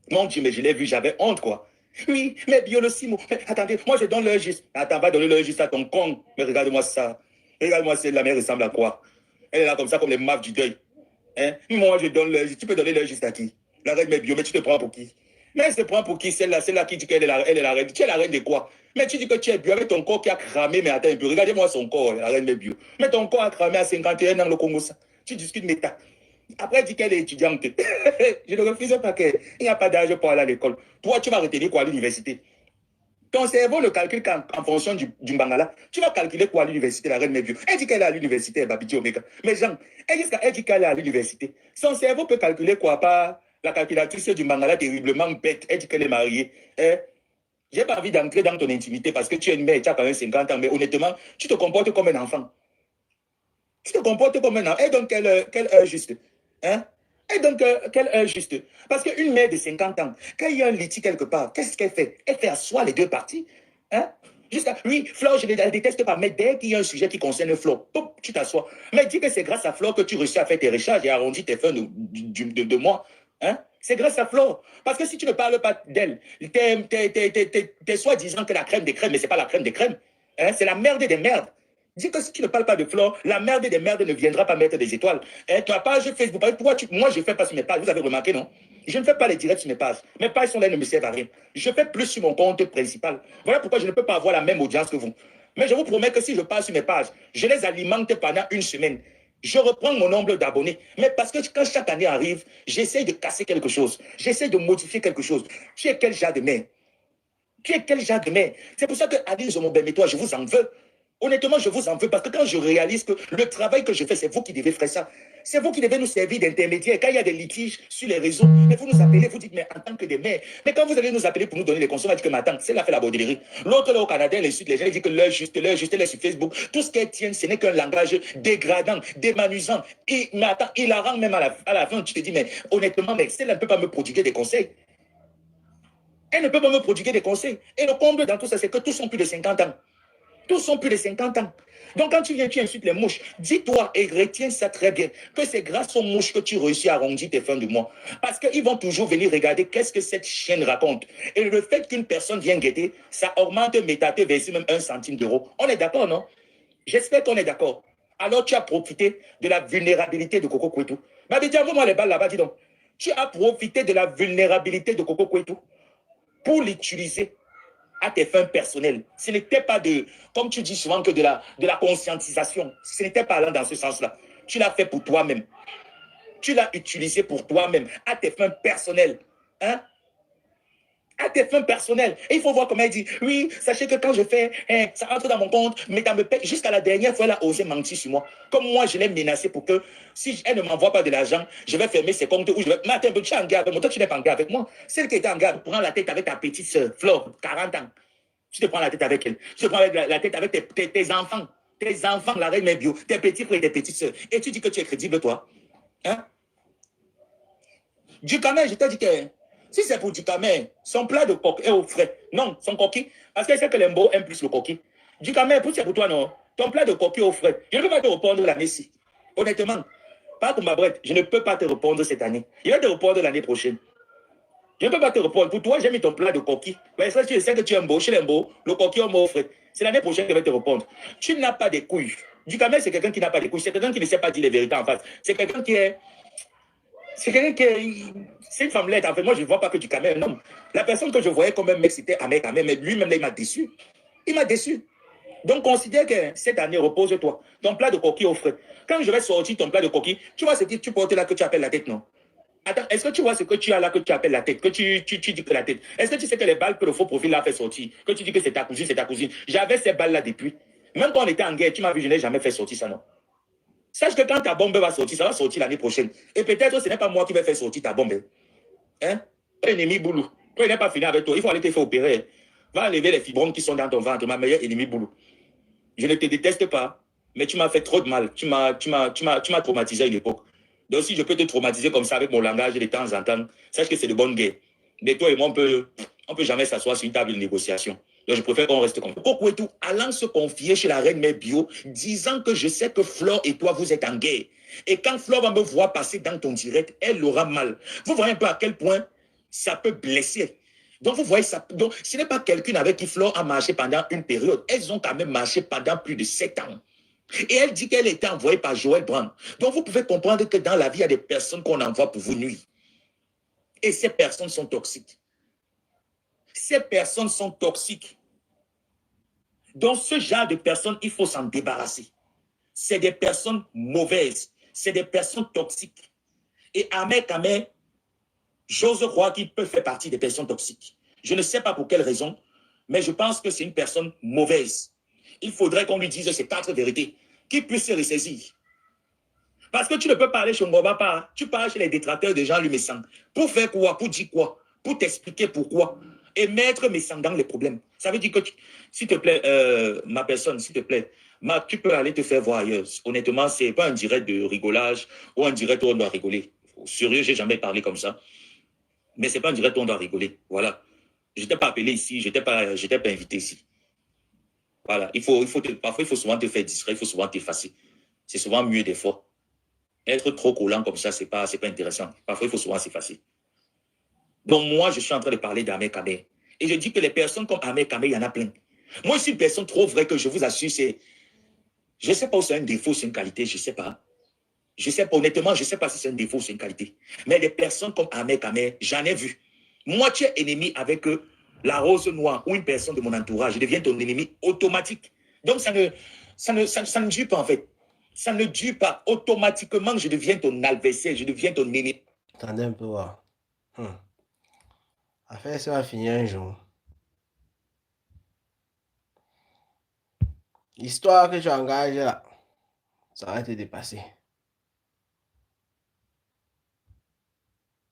G: Mon Dieu, mais je l'ai vu, j'avais honte quoi. Oui, mais biolosimo. Attendez, moi je donne l'heure juste. Attends, va donner l'heure juste à ton con. Mais regarde-moi ça. Regarde-moi, la mère ressemble à quoi? Elle est là comme ça, comme les maves du deuil. Hein? Moi, je donne l'heure juste. Tu peux donner l'heure juste à qui? La reine est bio, mais tu te prends pour qui? Mais elle se prend pour qui? Celle-là qui dit qu'elle est la reine. Tu es la reine de quoi? Mais tu dis que tu es bio avec ton corps qui a cramé, mais attends un peu. Regardez-moi son corps, la reine est bio. Mais ton corps a cramé à 51 ans, le Congo, ça. Tu discutes méta. Après, elle dit qu'elle est étudiante. Je ne refuse pas qu'elle. Il n'y a pas d'âge pour aller à l'école. Toi, tu vas retenir quoi à l'université? Ton cerveau le calcule en fonction du Mbangala. Tu vas calculer quoi à l'université, la reine Mébiu? Elle dit qu'elle est à l'université, Babidi Omega. Mais Jean, elle dit qu'elle est à l'université. Son cerveau peut calculer quoi? Pas La calculatrice du Mangala terriblement bête. Elle dit qu'elle est mariée. Hein? J'ai pas envie d'entrer dans ton intimité parce que tu es une mère, tu as quand même 50 ans. Mais honnêtement, tu te comportes comme un enfant. Tu te comportes comme un enfant. Et donc, quelle heure juste? Hein? Et donc, quelle heure juste? Parce qu'une mère de 50 ans, quand il y a un litige quelque part, qu'est-ce qu'elle fait? Elle fait asseoir les deux parties. Hein? Oui, Flore, je ne la déteste pas, mais dès qu'il y a un sujet qui concerne Flore, tu t'assois. Mais dis que c'est grâce à Flore que tu réussis à faire tes recharges et arrondir tes fins de mois. Hein? C'est grâce à Flore. Parce que si tu ne parles pas d'elle, t'es soi-disant que la crème des crèmes, mais ce n'est pas la crème des crèmes. Hein? C'est la merde des merdes. Dis que si tu ne parles pas de Flore, la merde des merdes ne viendra pas mettre des étoiles. Hein? Tu as page Facebook. Pourquoi moi, je ne fais pas sur mes pages. Vous avez remarqué, non? Je ne fais pas les directs sur mes pages. Mes pages sont là, elles ne me servent à rien. Je fais plus sur mon compte principal. Voilà pourquoi je ne peux pas avoir la même audience que vous. Mais je vous promets que si je passe sur mes pages, je les alimente pendant une semaine. Je reprends mon nombre d'abonnés. Mais parce que quand chaque année arrive, j'essaie de casser quelque chose. J'essaie de modifier quelque chose. Tu es quel genre de mère? Tu es quel genre de mère? C'est pour ça que Aline Zomobem et toi, je vous en veux. Honnêtement, je vous en veux parce que quand je réalise que le travail que je fais, c'est vous qui devez faire ça. C'est vous qui devez nous servir d'intermédiaire. Quand il y a des litiges sur les réseaux, et vous nous appelez, vous dites, mais en tant que des mères. Mais quand vous allez nous appeler pour nous donner les conseils, on va dire que ma tante, c'est là fait la bordellerie. L'autre là au Canada, les Sud, les gens disent que l'heure juste, elle est sur Facebook. Tout ce qu'elle tient, ce n'est qu'un langage dégradant, démanusant. Mais attends, il la rend même à la fin. Tu te dis, mais honnêtement, mais elle ne peut pas me prodiguer des conseils. Elle ne peut pas me prodiguer des conseils. Et le comble dans tout ça, c'est que tous sont plus de 50 ans. Tous sont plus de 50 ans. Donc, quand tu viens, tu insultes les mouches. Dis-toi et retiens ça très bien, que c'est grâce aux mouches que tu réussis à arrondir tes fins de mois. Parce qu'ils vont toujours venir regarder qu'est-ce que cette chienne raconte. Et le fait qu'une personne vienne guetter, ça augmente métaté versus même 1 centime d'euro. On est d'accord, non? J'espère qu'on est d'accord. Alors, tu as profité de la vulnérabilité de Coco Kouetou. Mais dis, envoie-moi les balles là-bas, dis donc. Tu as profité de la vulnérabilité de Coco Kouetou pour l'utiliser à tes fins personnelles. Ce n'était pas de, comme tu dis souvent, que de la conscientisation. Ce n'était pas allant dans ce sens-là. Tu l'as fait pour toi-même. Tu l'as utilisé pour toi-même, à tes fins personnelles. Hein? À tes fins personnelles. Et il faut voir comment elle dit, oui, sachez que quand je fais, ça entre dans mon compte, mais dans me paie. Jusqu'à la dernière fois, elle a osé mentir sur moi. Comme moi, je l'ai menacée pour que, si elle ne m'envoie pas de l'argent, je vais fermer ses comptes. Ou je vais... Mais attends, tu es en garde avec moi. Toi, tu n'es pas en garde avec moi. Celle qui était en garde, prends la tête avec ta petite soeur, Flore, 40 ans. Tu te prends la tête avec elle. Tu te prends la tête avec tes enfants. Tes enfants, la reine bio, tes petits frères et tes petites soeurs. Et tu dis que tu es crédible, toi. Hein? Du Camet, je t'ai dit que si c'est pour du Camet, son plat de coq est au frais. Non, son coquille. Parce qu'elle sait que l'embo aime plus le coquille. Du Camet, c'est pour toi, non. Ton plat de coquille est au frais. Je ne peux pas te répondre l'année-ci. Honnêtement, pas pour ma brette. Je ne peux pas te répondre cette année. Je vais te répondre l'année prochaine. Je ne peux pas te répondre. Pour toi, j'ai mis ton plat de coquille. Mais ça, tu sais que tu aimes beau. Chez l'embo, le coquille, on m'offre. C'est l'année prochaine que je vais te répondre. Tu n'as pas de couilles. Du Camet, c'est quelqu'un qui n'a pas de couilles. C'est quelqu'un qui ne sait pas dire les vérités en face. C'est quelqu'un qui est... C'est quelqu'un qui est... C'est une femmelette. En fait, moi, je ne vois pas que du Camet un homme. La personne que je voyais comme un mec, c'était Ahmed Ahmed. Mais lui-même, là, il m'a déçu. Il m'a déçu. Donc, considère que cette année, repose-toi. Ton plat de coquille au frais. Quand je vais sortir ton plat de coquille, tu vois ce que tu portes là que tu appelles la tête, non? Attends, est-ce que tu vois ce que tu as là que tu appelles la tête, que tu dis que la tête? Est-ce que tu sais que les balles que le faux profil a fait sortir, que tu dis que c'est ta cousine, c'est ta cousine? J'avais ces balles-là depuis. Même quand on était en guerre, tu m'as vu, je n'ai jamais fait sortir ça, non? Sache que quand ta bombe va sortir, ça va sortir l'année prochaine. Et peut-être ce n'est pas moi qui vais faire sortir ta bombe. Hein? Ennemi boulot. Toi, il n'est pas fini avec toi. Il faut aller te faire opérer. Va enlever les fibromes qui sont dans ton ventre, ma meilleure ennemi boulot. Je ne te déteste pas, mais tu m'as fait trop de mal. Tu m'as traumatisé à une époque. Donc, si je peux te traumatiser comme ça avec mon langage de temps en temps, sache que c'est de bonne guerre. Mais toi et moi, on peut jamais s'asseoir sur une table de négociation. Donc, je préfère qu'on reste comme ça. Coco et tout, allant se confier chez la reine mère bio, disant que je sais que Flore et toi, vous êtes en guerre. Et quand Flore va me voir passer dans ton direct, elle aura mal. Vous voyez un peu à quel point ça peut blesser. Donc, vous voyez ça. Donc, ce n'est pas quelqu'un avec qui Flore a marché pendant une période. Elles ont quand même marché pendant plus de 7 ans. Et elle dit qu'elle était envoyée par Joël Brand. Donc, vous pouvez comprendre que dans la vie, il y a des personnes qu'on envoie pour vous nuire. Et ces personnes sont toxiques. Ces personnes sont toxiques. Donc, ce genre de personnes, il faut s'en débarrasser. C'est des personnes mauvaises. C'est des personnes toxiques. Et Ahmed Kamel, j'ose croire qu'il peut faire partie des personnes toxiques. Je ne sais pas pour quelle raison, mais je pense que c'est une personne mauvaise. Il faudrait qu'on lui dise ces 4 vérités, qu'il puisse se ressaisir. Parce que tu ne peux pas aller chez Ngoba pas. Tu pars chez les détracteurs de Jean-Luc Messang. Pour faire quoi? Pour dire quoi? Pour t'expliquer pourquoi. Et mettre Messang dans les problèmes. Ça veut dire que, s'il te plaît, ma personne, s'il te plaît, tu peux aller te faire voir ailleurs. Honnêtement, ce n'est pas un direct de rigolage ou un direct où on doit rigoler. Sérieux, je n'ai jamais parlé comme ça. Mais ce n'est pas un direct où on doit rigoler. Voilà. Je ne t'ai pas appelé ici, je n'étais pas invité ici. Voilà. Parfois, il faut souvent te faire distrait, il faut souvent t'effacer. C'est souvent mieux des fois. Être trop collant comme ça, ce n'est pas intéressant. Parfois, il faut souvent s'effacer. Donc, moi, je suis en train de parler d'Ahmed Kamé. Et je dis que les personnes comme Ahmed Kamé, il y en a plein. Moi, je suis une personne trop vraie que je vous assure, c'est... Je ne sais pas si c'est un défaut, c'est une qualité, je ne sais pas. Je ne sais pas, honnêtement, je ne sais pas si c'est un défaut, c'est une qualité. Mais les personnes comme Ahmed Kamé, j'en ai vu. Moi, tu es ennemi avec la rose noire ou une personne de mon entourage, je deviens ton ennemi automatique. Donc, ça ne dure pas, en fait. Ça ne dure pas. Automatiquement, je deviens ton adversaire, je deviens ton ennemi.
D: Attendez un peu, voir. Affaire, ça va finir un jour. L'histoire que tu engages là, ça va te dépasser.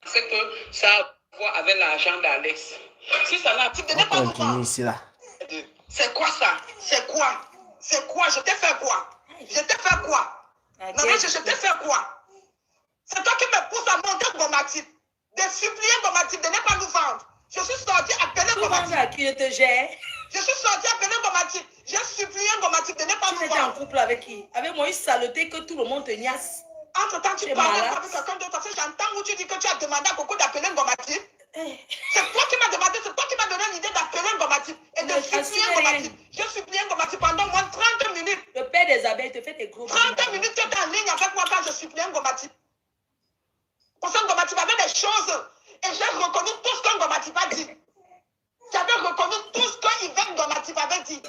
E: C'est que ça a à voir avec l'argent d'Alex. Si ça n'a
D: On continue ici là.
F: C'est quoi ça? C'est quoi? C'est quoi? Je t'ai fait quoi? Je t'ai fait quoi? Non, mais je t'ai fait quoi? C'est toi qui me pousse à monter Gomatip. De supplier Gomatip de ne pas nous vendre. Je suis sorti appeler Gomatip.
A: Qui te gère?
F: Je suis sorti appeler Gomatip. J'ai supplié Gomatip de ne pas nous
A: Tu étais en
F: vendre.
A: couple avec qui? Avec Moïse Saleté que tout le monde te niasse.
F: Entre-temps, tu
A: Tu es
F: parles
A: malade.
F: avec quelqu'un d'autre. Parce que j'entends où tu dis que tu as demandé à Coco d'appeler Gomatip. C'est toi qui m'as demandé, c'est toi qui m'as donné l'idée d'appeler Gomatip et de supplier Gomatip. J'ai supplié Gomatip pendant moins de 30 minutes.
A: Le père des abeilles te fait des gros
F: 30 minutes, tu étais en ligne avec moi quand je suppliais Gomatip. Parce que Gomatip avait des choses. Et j'ai reconnu tout ce que Gomatip a dit. J'avais reconnu tout ce que Yvette Gomatip avait dit.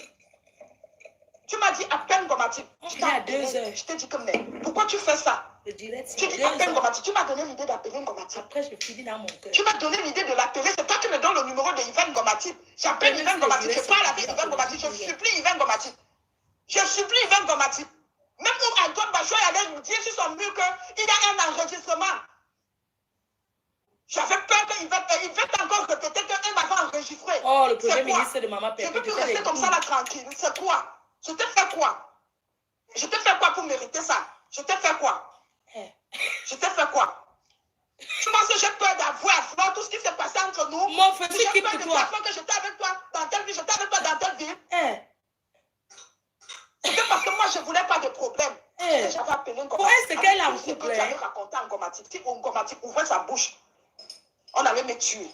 F: Tu m'as dit appelle Gomatip.
A: Il y a 2 heures.
F: Je t'ai dit que mais pourquoi tu fais ça?
A: Le direct,
F: Tu
A: c'est
F: dis
A: 2
F: appelle
A: heures.
F: Gomatip. Tu m'as donné l'idée d'appeler Gomatip.
A: Après, je finis dans mon cœur.
F: Tu m'as donné l'idée de l'appeler. C'est toi qui me donnes le numéro de Yvette Gomatip. J'appelle Yvette Gomatip. Je parle avec Yvette Gomatip. Je supplie Yvette Gomatip. Je supplie Yvette Gomatip. Même où Antoine Bachou allait nous dire sur son mur qu'il y a un enregistrement. J'avais peur que Yvette encore répéter qu'elle m'avait enregistré.
A: Oh, le premier ministre de Maman
F: Je ne
A: Pépé.
F: peux plus rester comme ça là tranquille. C'est quoi? Je t'ai fait quoi? Je t'ai fait quoi pour mériter ça? Je t'ai fait quoi? Je t'ai fait quoi? Tu penses que j'ai peur d'avoir tout ce qui s'est passé entre nous?
A: Mon frère, c'est qui
F: j'ai peur
A: pour
F: de
A: toi?
F: toi que j'étais avec toi dans telle ville, j'étais avec toi dans telle ville. C'était parce que moi, je ne voulais pas de problème. J'avais appelé Ngomatip.
A: Pourquoi est-ce qu'elle est en
F: Ce que
A: couple?
F: tu avais raconté à Ngomatip. Si Ngomatip ouvrait sa bouche, on allait me tuer.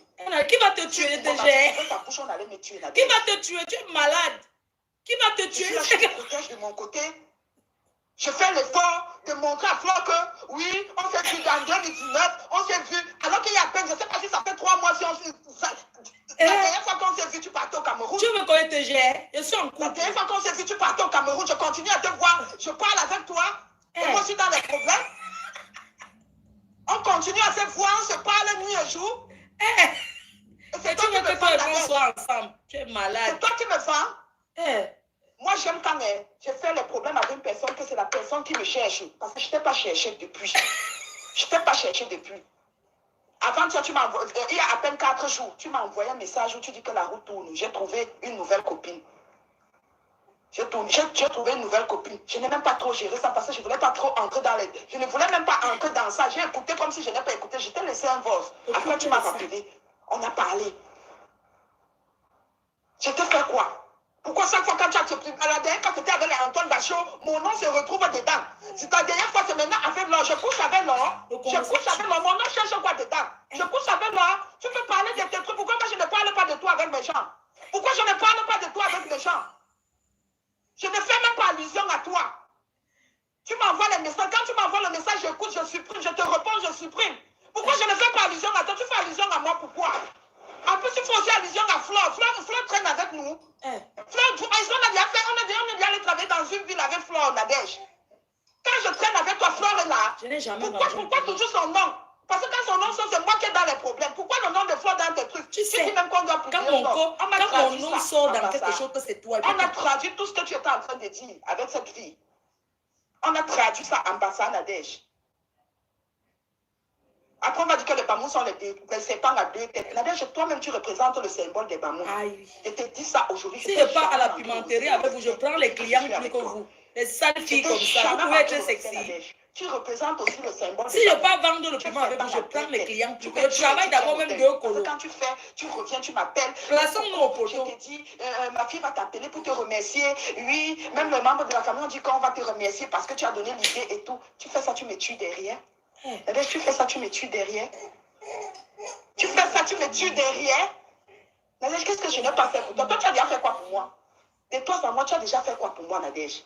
A: Qui va te tuer,
F: Si
A: déjà?
F: ouvrait sa bouche, on allait me tuer.
A: Qui va te tuer? Tu es malade. Qui va te tuer?
F: Je te protège de mon côté. Je fais l'effort de montrer à Flore que oui, on s'est vu dans 2019, on s'est vu, alors qu'il y a à peine, je ne sais pas si ça fait 3 mois, si on s'est... La dernière fois qu'on s'est vu, tu partais au Cameroun.
A: Tu veux qu'on te gère? Je suis en couple.
F: La dernière fois qu'on s'est vu, tu partais au Cameroun, je continue à te voir, je parle avec toi, et moi je suis dans les problèmes. On continue à se voir, on se parle nuit et jour. Et c'est
A: Et
F: toi
A: tu
F: qui
A: veux que
F: me
A: toi et
F: vends
A: moi
F: la
A: soient ensemble? Tu es
F: C'est
A: malade.
F: toi qui me vends. Moi, j'aime quand j'ai fait le problème avec une personne, que c'est la personne qui me cherche. Parce que je ne t'ai pas cherché depuis. Je ne t'ai pas cherché depuis. Avant, tu m'as envoyé, il y a à peine 4 jours, tu m'as envoyé un message où tu dis que la route tourne. J'ai trouvé une nouvelle copine. J'ai trouvé une nouvelle copine. Je n'ai même pas trop géré ça parce que je ne voulais pas trop entrer dans les... Je ne voulais même pas entrer dans ça. J'ai écouté comme si je n'avais pas écouté. Je t'ai laissé un voice. Après, tu m'as rappelé. On a parlé. Je t'ai fait quoi? Pourquoi chaque fois quand tu as à la dernière fois que tu étais avec Antoine Bachot, mon nom se retrouve dedans. C'est la dernière fois, c'est maintenant avec Laure. Je couche avec Laure. Je couche avec Laure. Mon nom cherche quoi dedans? Je couche avec Laure. Tu peux parler de tes trucs. Pourquoi moi je ne parle pas de toi avec mes gens? Pourquoi je ne parle pas de toi avec mes gens? Je ne fais même pas allusion à toi. Tu m'envoies les messages. Quand tu m'envoies le message, j'écoute, je supprime. Je te réponds, je supprime. Pourquoi je ne fais pas allusion à toi? Tu fais allusion à moi, pourquoi? En plus, il faut aussi allusion à Flore. Flore traîne avec nous. Flore, on est déjà allé travailler dans une ville avec Flore, Nadège. Quand je traîne avec toi, Flore est là.
A: Je n'ai jamais
F: Pourquoi toujours son nom? Parce que quand son nom sort, c'est moi qui est dans les problèmes. Pourquoi le nom de Flore dans tes trucs?
A: Tu sais,
F: dis même qu'on doit
A: quand mon nom sort dans quelque chose, que c'est toi.
F: On a traduit tout ce que tu étais en train de dire avec cette fille. On a traduit ça, ambassade Nadège. Après, on va dire que les bamous sont les serpents à deux têtes. Nadège, toi-même, tu représentes le symbole des bamous.
A: Aïe.
F: Je te dis ça aujourd'hui.
A: Si je pars à la pimenterie avec vous, je prends les clients plus que vous. Les sales filles comme ça, vous pouvez être sexy.
F: Tu représentes aussi le symbole.
A: Si je pars vendre le piment avec vous, je prends les clients plus que je travaille d'abord même 2 colos.
F: Quand tu fais, tu reviens, tu m'appelles.
A: Plaçons-nous au poteau.
F: Je te dis, ma fille va t'appeler pour te remercier. Oui, même les membres de la famille ont dit qu'on va te remercier parce que tu as donné l'idée et tout. Tu fais ça, tu me tues derrière. Tu fais ça, tu me tues derrière. Tu fais ça, tu me tues derrière. Nadège, qu'est-ce que je n'ai pas fait pour toi? Toi, tu as déjà fait quoi pour moi? De toi à moi, tu as déjà fait quoi pour moi, Nadège?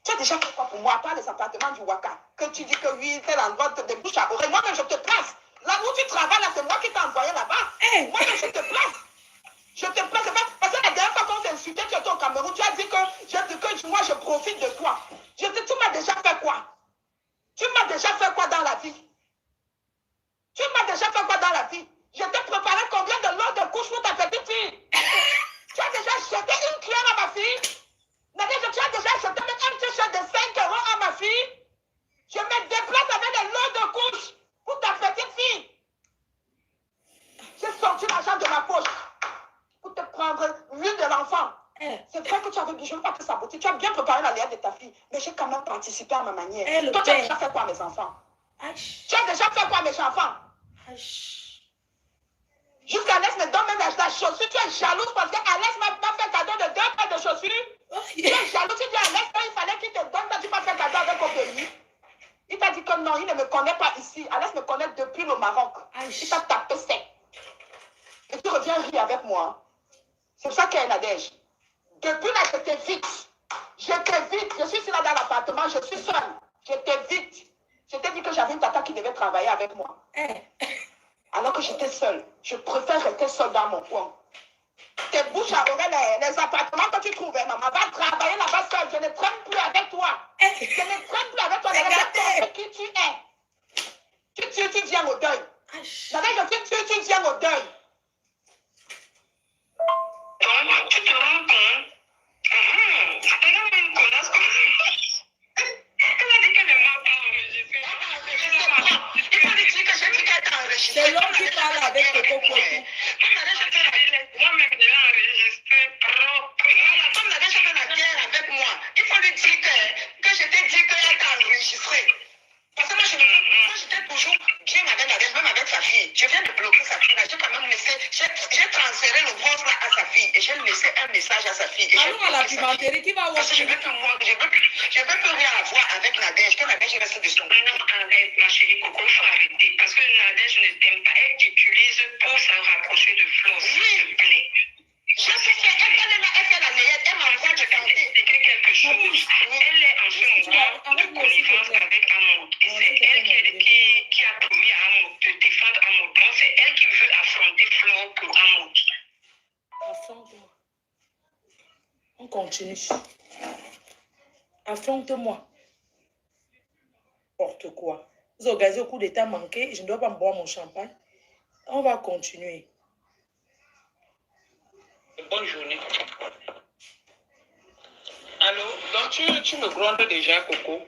F: Tu as déjà fait quoi pour moi, à part les appartements du Waka? Que tu dis que oui, tel endroit te débouche à oreille. Moi-même, je te place. Là où tu travailles, là, c'est moi qui t'ai envoyé là-bas. Moi-même, je te place. Je te place. Parce que la dernière fois qu'on s'est insulté, tu étais au Cameroun, tu as dit que moi, je profite de toi. Tu m'as déjà fait quoi? Tu m'as déjà fait quoi dans la vie? Tu m'as déjà fait quoi dans la vie? Je t'ai préparé combien de lots de couches pour ta petite fille? Tu as déjà jeté une cuillère à ma fille? Nadège, tu as déjà jeté même un t-shirt de 5 € à ma fille? Je me déplace avec des lots de couches pour ta petite fille. J'ai sorti l'argent de ma poche pour te prendre l'huile de l'enfant. C'est vrai que tu avais dit, je ne veux pas te saboter. Tu as bien préparé la liasse de ta fille, mais j'ai quand même participé à ma manière. Toi, tu as déjà fait quoi à mes enfants? Tu as déjà fait quoi à mes enfants? Jusqu'à Alès me donne même la chaussure. Tu es jalouse parce qu'Alès m'a fait cadeau de 2 paires de chaussures. Tu es jaloux. Tu dis à Alès qu'il fallait qu'il te donne ça. Tu m'as fait cadeau avec Obéi. Il t'a dit que non, il ne me connaît pas ici. Alès me connaît depuis le Maroc. Il t'a tapé sec. Et tu reviens rire avec moi. C'est pour ça qu'il y a Nadège. Depuis là, je t'évite. Je t'évite. Je suis ici là dans l'appartement. Je suis seule. Je t'évite. Je t'ai dit que j'avais une tata qui devait travailler avec moi. Alors que j'étais seule. Je préfère rester seule dans mon coin. Tes bouches à oreille, les appartements que tu trouvais, maman, va travailler là-bas seule. Je ne traîne plus avec toi. Je ne traîne plus avec toi. Je sais qui tu es. Tu viens au deuil. Tu viens au deuil.
C: Donc, tu te rends compte? C'est quand même une connasse. Elle a dit qu'elle ne m'a pas enregistré.
F: Il faut lui dire que j'ai dit qu'elle t'a enregistré.
A: C'est l'homme qui parle avec Coco Poitou.
C: Moi-même, je l'ai enregistré propre.
F: Comme la déjà fait la guerre avec moi, il faut lui dire que je t'ai dit qu'elle t'a enregistré. Parce que moi, j'étais toujours bien avec la même avec sa fille. Je viens de bloquer sa fille. J'ai quand même laissé, j'ai transféré le ventre à sa fille et j'ai laissé un message à sa fille.
A: Allons à la pimenterie qui va voir.
F: Je ne veux plus rien avoir avec Nadège. Que Nadège reste de son.
C: Non, arrête, ma chérie Coco, il faut arrêter. Parce que Nadège ne t'aime pas. Elle t'utilise pour se rapprocher de Flo, s'il te plaît.
F: Je sais elle fait la layette, elle m'envoie de canter.
C: C'est quelque chose. Elle est en ce moment de connivence avec Amour. Et c'est elle qui a promis à Amour de défendre Amour. Donc c'est elle qui veut affronter Flo pour Amour.
A: Affronte-moi. On continue. Affronte-moi. N'importe quoi. Vous organisez au coup d'état manqué. Je ne dois pas me boire mon champagne. On va continuer.
E: Bonne journée. Allô, donc tu me grondes déjà, Coco?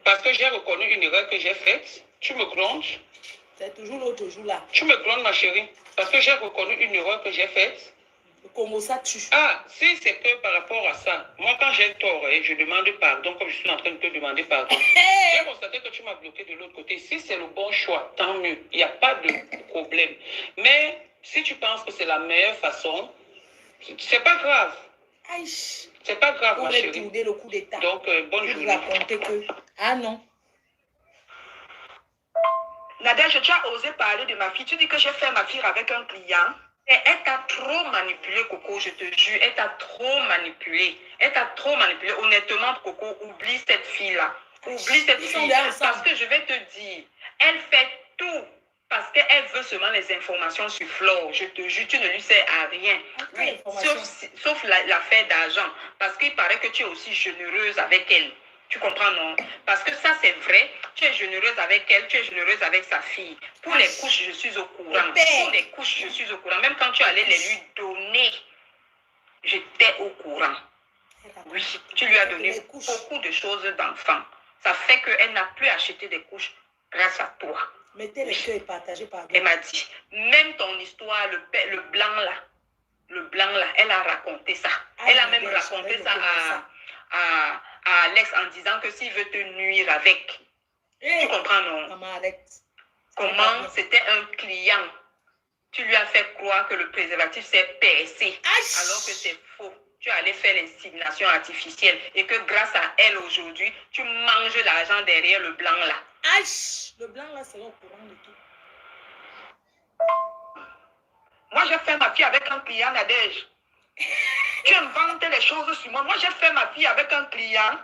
E: Parce que j'ai reconnu une erreur que j'ai faite. Tu me grondes?
A: C'est toujours l'autre jour là.
E: Tu me grondes, ma chérie? Parce que j'ai reconnu une erreur que j'ai faite.
A: Comment ça tue?
E: Ah, si c'est que par rapport à ça, moi quand j'ai tort, je demande pardon, comme je suis en train de te demander pardon. J'ai constaté que tu m'as bloqué de l'autre côté. Si c'est le bon choix, tant mieux. Il n'y a pas de problème. Mais si tu penses que c'est la meilleure façon, c'est pas grave. C'est pas grave, ma chérie.
A: Le coup d'état.
E: Donc, bonne journée.
A: Raconter que... Ah non.
F: Nadège, tu as osé parler de ma fille. Tu dis que j'ai fait ma fille avec un client. Et elle t'a trop manipulé, Coco, je te jure. Elle t'a trop manipulé. Elle t'a trop manipulé. Honnêtement, Coco, oublie cette fille-là. Oublie cette fille. Parce que je vais te dire, elle fait tout. Parce qu'elle veut seulement les informations sur Flore. Je te jure, tu ne lui sers à rien. Oui, sauf l'affaire d'argent. Parce qu'il paraît que tu es aussi généreuse avec elle. Tu comprends, non? Parce que ça, c'est vrai. Tu es généreuse avec elle, tu es généreuse avec sa fille. Pour les couches, je suis au courant. Pour les couches, je suis au courant. Même quand tu allais les lui donner, j'étais au courant. Oui, tu lui as donné beaucoup de choses d'enfant. Ça fait qu'elle n'a plus acheté des couches
E: grâce à toi.
A: Mettez les cœurs et partagez par
E: Elle m'a dit, même ton histoire, le blanc là, elle a raconté ça. Elle a même raconté ça à Alex en disant que s'il veut te nuire avec. Tu comprends, non?
A: Maman, arrête.
E: Comment c'était un client. Tu lui as fait croire que le préservatif s'est percé. Alors que c'est faux. Tu allais faire l'insémination artificielle. Et que grâce à elle aujourd'hui, tu manges l'argent derrière le blanc là.
A: Aïe! Le blanc là, c'est au courant de tout.
F: Moi, j'ai fait ma fille avec un client, Nadège. Tu inventes les choses sur moi. Moi, j'ai fait ma fille avec un client.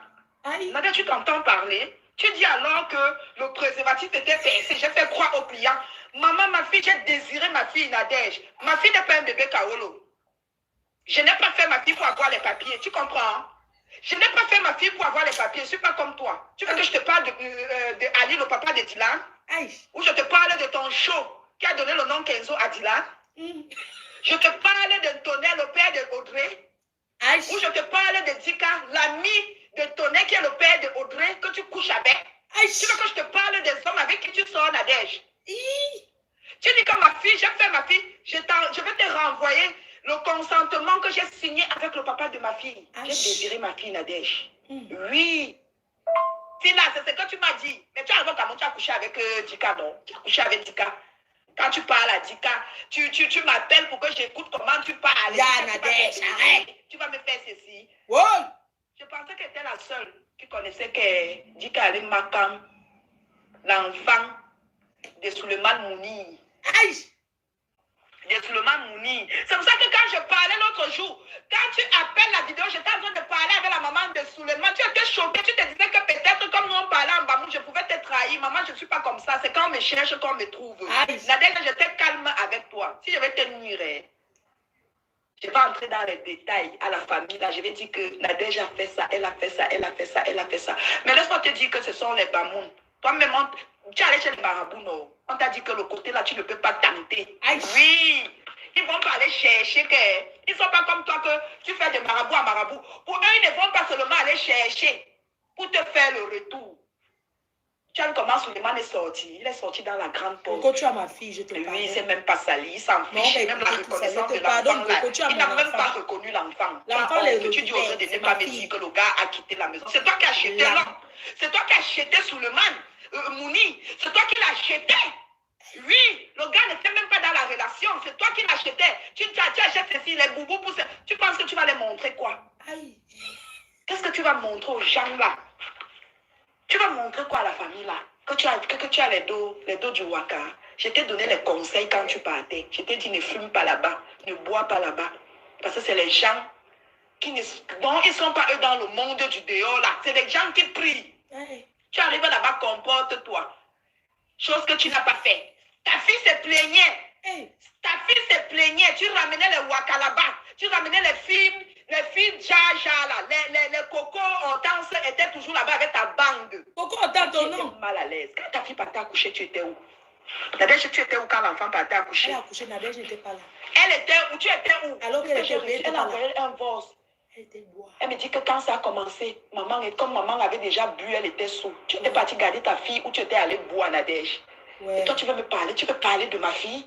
A: Aïe!
F: Nadège, tu t'entends parler? Tu dis alors que le préservatif était percé. J'ai fait croire au client. Maman, ma fille, j'ai désiré ma fille, Nadège. Ma fille n'est pas un bébé Kaolo. Je n'ai pas fait ma fille pour avoir les papiers. Tu comprends? Je n'ai pas fait ma fille pour avoir les papiers. Je ne suis pas comme toi. Tu veux que je te parle de Ali, le papa de Dylan?
A: Aïe!
F: Ou je te parle de ton show qui a donné le nom Kenzo à Dylan? Je te parle de Tonnerre, le père de Audrey?
A: Aïe!
F: Ou je te parle de Dika, l'ami de Tonnerre qui est le père de Audrey que tu couches avec?
A: Aïe!
F: Tu veux que je te parle des hommes avec qui tu sors, Nadège? Tu dis que ma fille, j'ai fait ma fille, je vais te renvoyer le consentement que j'ai signé avec le papa de ma fille. J'ai désiré ma fille, Nadège. Oui. C'est là, c'est ce que tu m'as dit. Mais tu arrives comment tu as couché avec Dika, non? Tu as couché avec Dika. Quand tu parles à Dika, tu m'appelles pour que j'écoute comment tu parles.
A: Nadège, arrête.
F: Tu vas me faire ceci.
A: Wow.
F: Je pensais qu'elle était la seule qui connaissait que Dika Ali Makam, l'enfant de Suleiman Mouni.
A: Aïe!
F: De Suleiman Mouni. C'est pour ça que quand je parlais l'autre jour, quand tu appelles la vidéo, j'étais en train de parler avec la maman de Suleiman. Tu étais choquée, tu te disais que peut-être comme nous on parlait en Bamou, je pouvais te trahir. Maman, je ne suis pas comme ça. C'est quand on me cherche qu'on me trouve. Nadège, j'étais calme avec toi. Si je vais te nuire, je vais entrer dans les détails à la famille. Là, je vais dire que Nadège a fait ça, elle a fait ça, elle a fait ça, elle a fait ça. Mais laisse-moi te dire que ce sont les Bamouns. Toi-même, tu es allé chez les marabouts, non? On t'a dit que le côté là, tu ne peux pas tenter.
A: Aïe.
F: Oui. Ils vont pas aller chercher que... Ils ne sont pas comme toi que tu fais de marabout à marabout. Pour eux, ils ne vont pas seulement aller chercher pour te faire le retour. Tu as vu comment Suleiman est sorti? Il est sorti dans la grande porte.
A: Quand tu as ma fille, je te parle.
F: Lui, il ne s'est même pas sali. Il s'en fiche. Même la reconnaissance de l'enfant. Il n'a même pas reconnu l'enfant.
A: L'enfant,
F: tu dis aux gens de ne pas me dire que le gars a quitté la maison. C'est toi qui as acheté l'homme. C'est toi qui as acheté Suleiman. Mouni. C'est toi qui l'as acheté. Oui, le gars n'était même pas dans la relation. C'est toi qui l'achetais. Tu achètes ceci, les boubous pour ça. Tu penses que tu vas les montrer quoi?
A: Aïe.
F: Qu'est-ce que tu vas montrer aux gens là? Tu vas montrer quoi à la famille là? Que tu as les dos du waka. Je t'ai donné les conseils quand tu partais. Je t'ai dit ne fume pas là-bas, ne bois pas là-bas. Parce que c'est les gens qui ne sont pas eux dans le monde du dehors là. C'est les gens qui prient.
A: Aïe.
F: Tu arrives là-bas, comporte-toi. Chose que tu n'as pas fait. Ta fille se plaignait.
A: Hey.
F: Ta fille se plaignait. Tu ramenais les waka là-bas. Tu ramenais les filles Jaja là. Les cocos Hortense étaient toujours là-bas avec ta bande.
A: Coco, entends ton nom.
F: Mal à l'aise. Quand ta fille partait accoucher, tu étais où? Nadège, tu étais où quand l'enfant partait accoucher?
A: Elle a accouché, Nadège n'était pas là.
F: Elle était où? Tu étais où?
A: Alors qu'elle était bébé,
F: elle a envoyé un divorce.
A: Elle était boire.
F: Elle me dit que quand ça a commencé, comme maman avait déjà bu, elle était sous. Tu étais parti garder ta fille ou tu étais allé boire, Nadège?
A: Ouais.
F: Et toi, tu veux me parler? Tu veux parler de ma fille?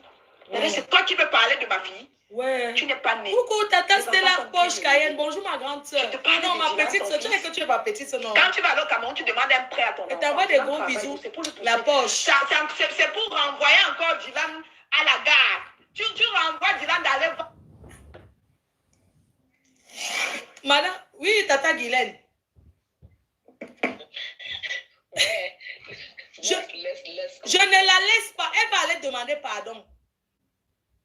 F: Ouais. C'est toi qui veux parler de ma fille?
A: Ouais.
F: Tu n'es pas née.
A: Coucou, tata Stella Poche Cayenne. Bonjour, ma grande soeur.
F: Non,
A: ma petite soeur. Tu sais que tu es ma petite soeur, non?
F: Quand tu vas aller au Cameroun, tu demandes un prêt à ton enfant.
A: Et t'envoies des gros bisous. La poche.
F: C'est pour renvoyer encore Dylan à la gare. Tu renvoies Dylan d'aller...
A: Madame, oui, tata Guylaine. Je ne la laisse pas. Elle va aller demander pardon.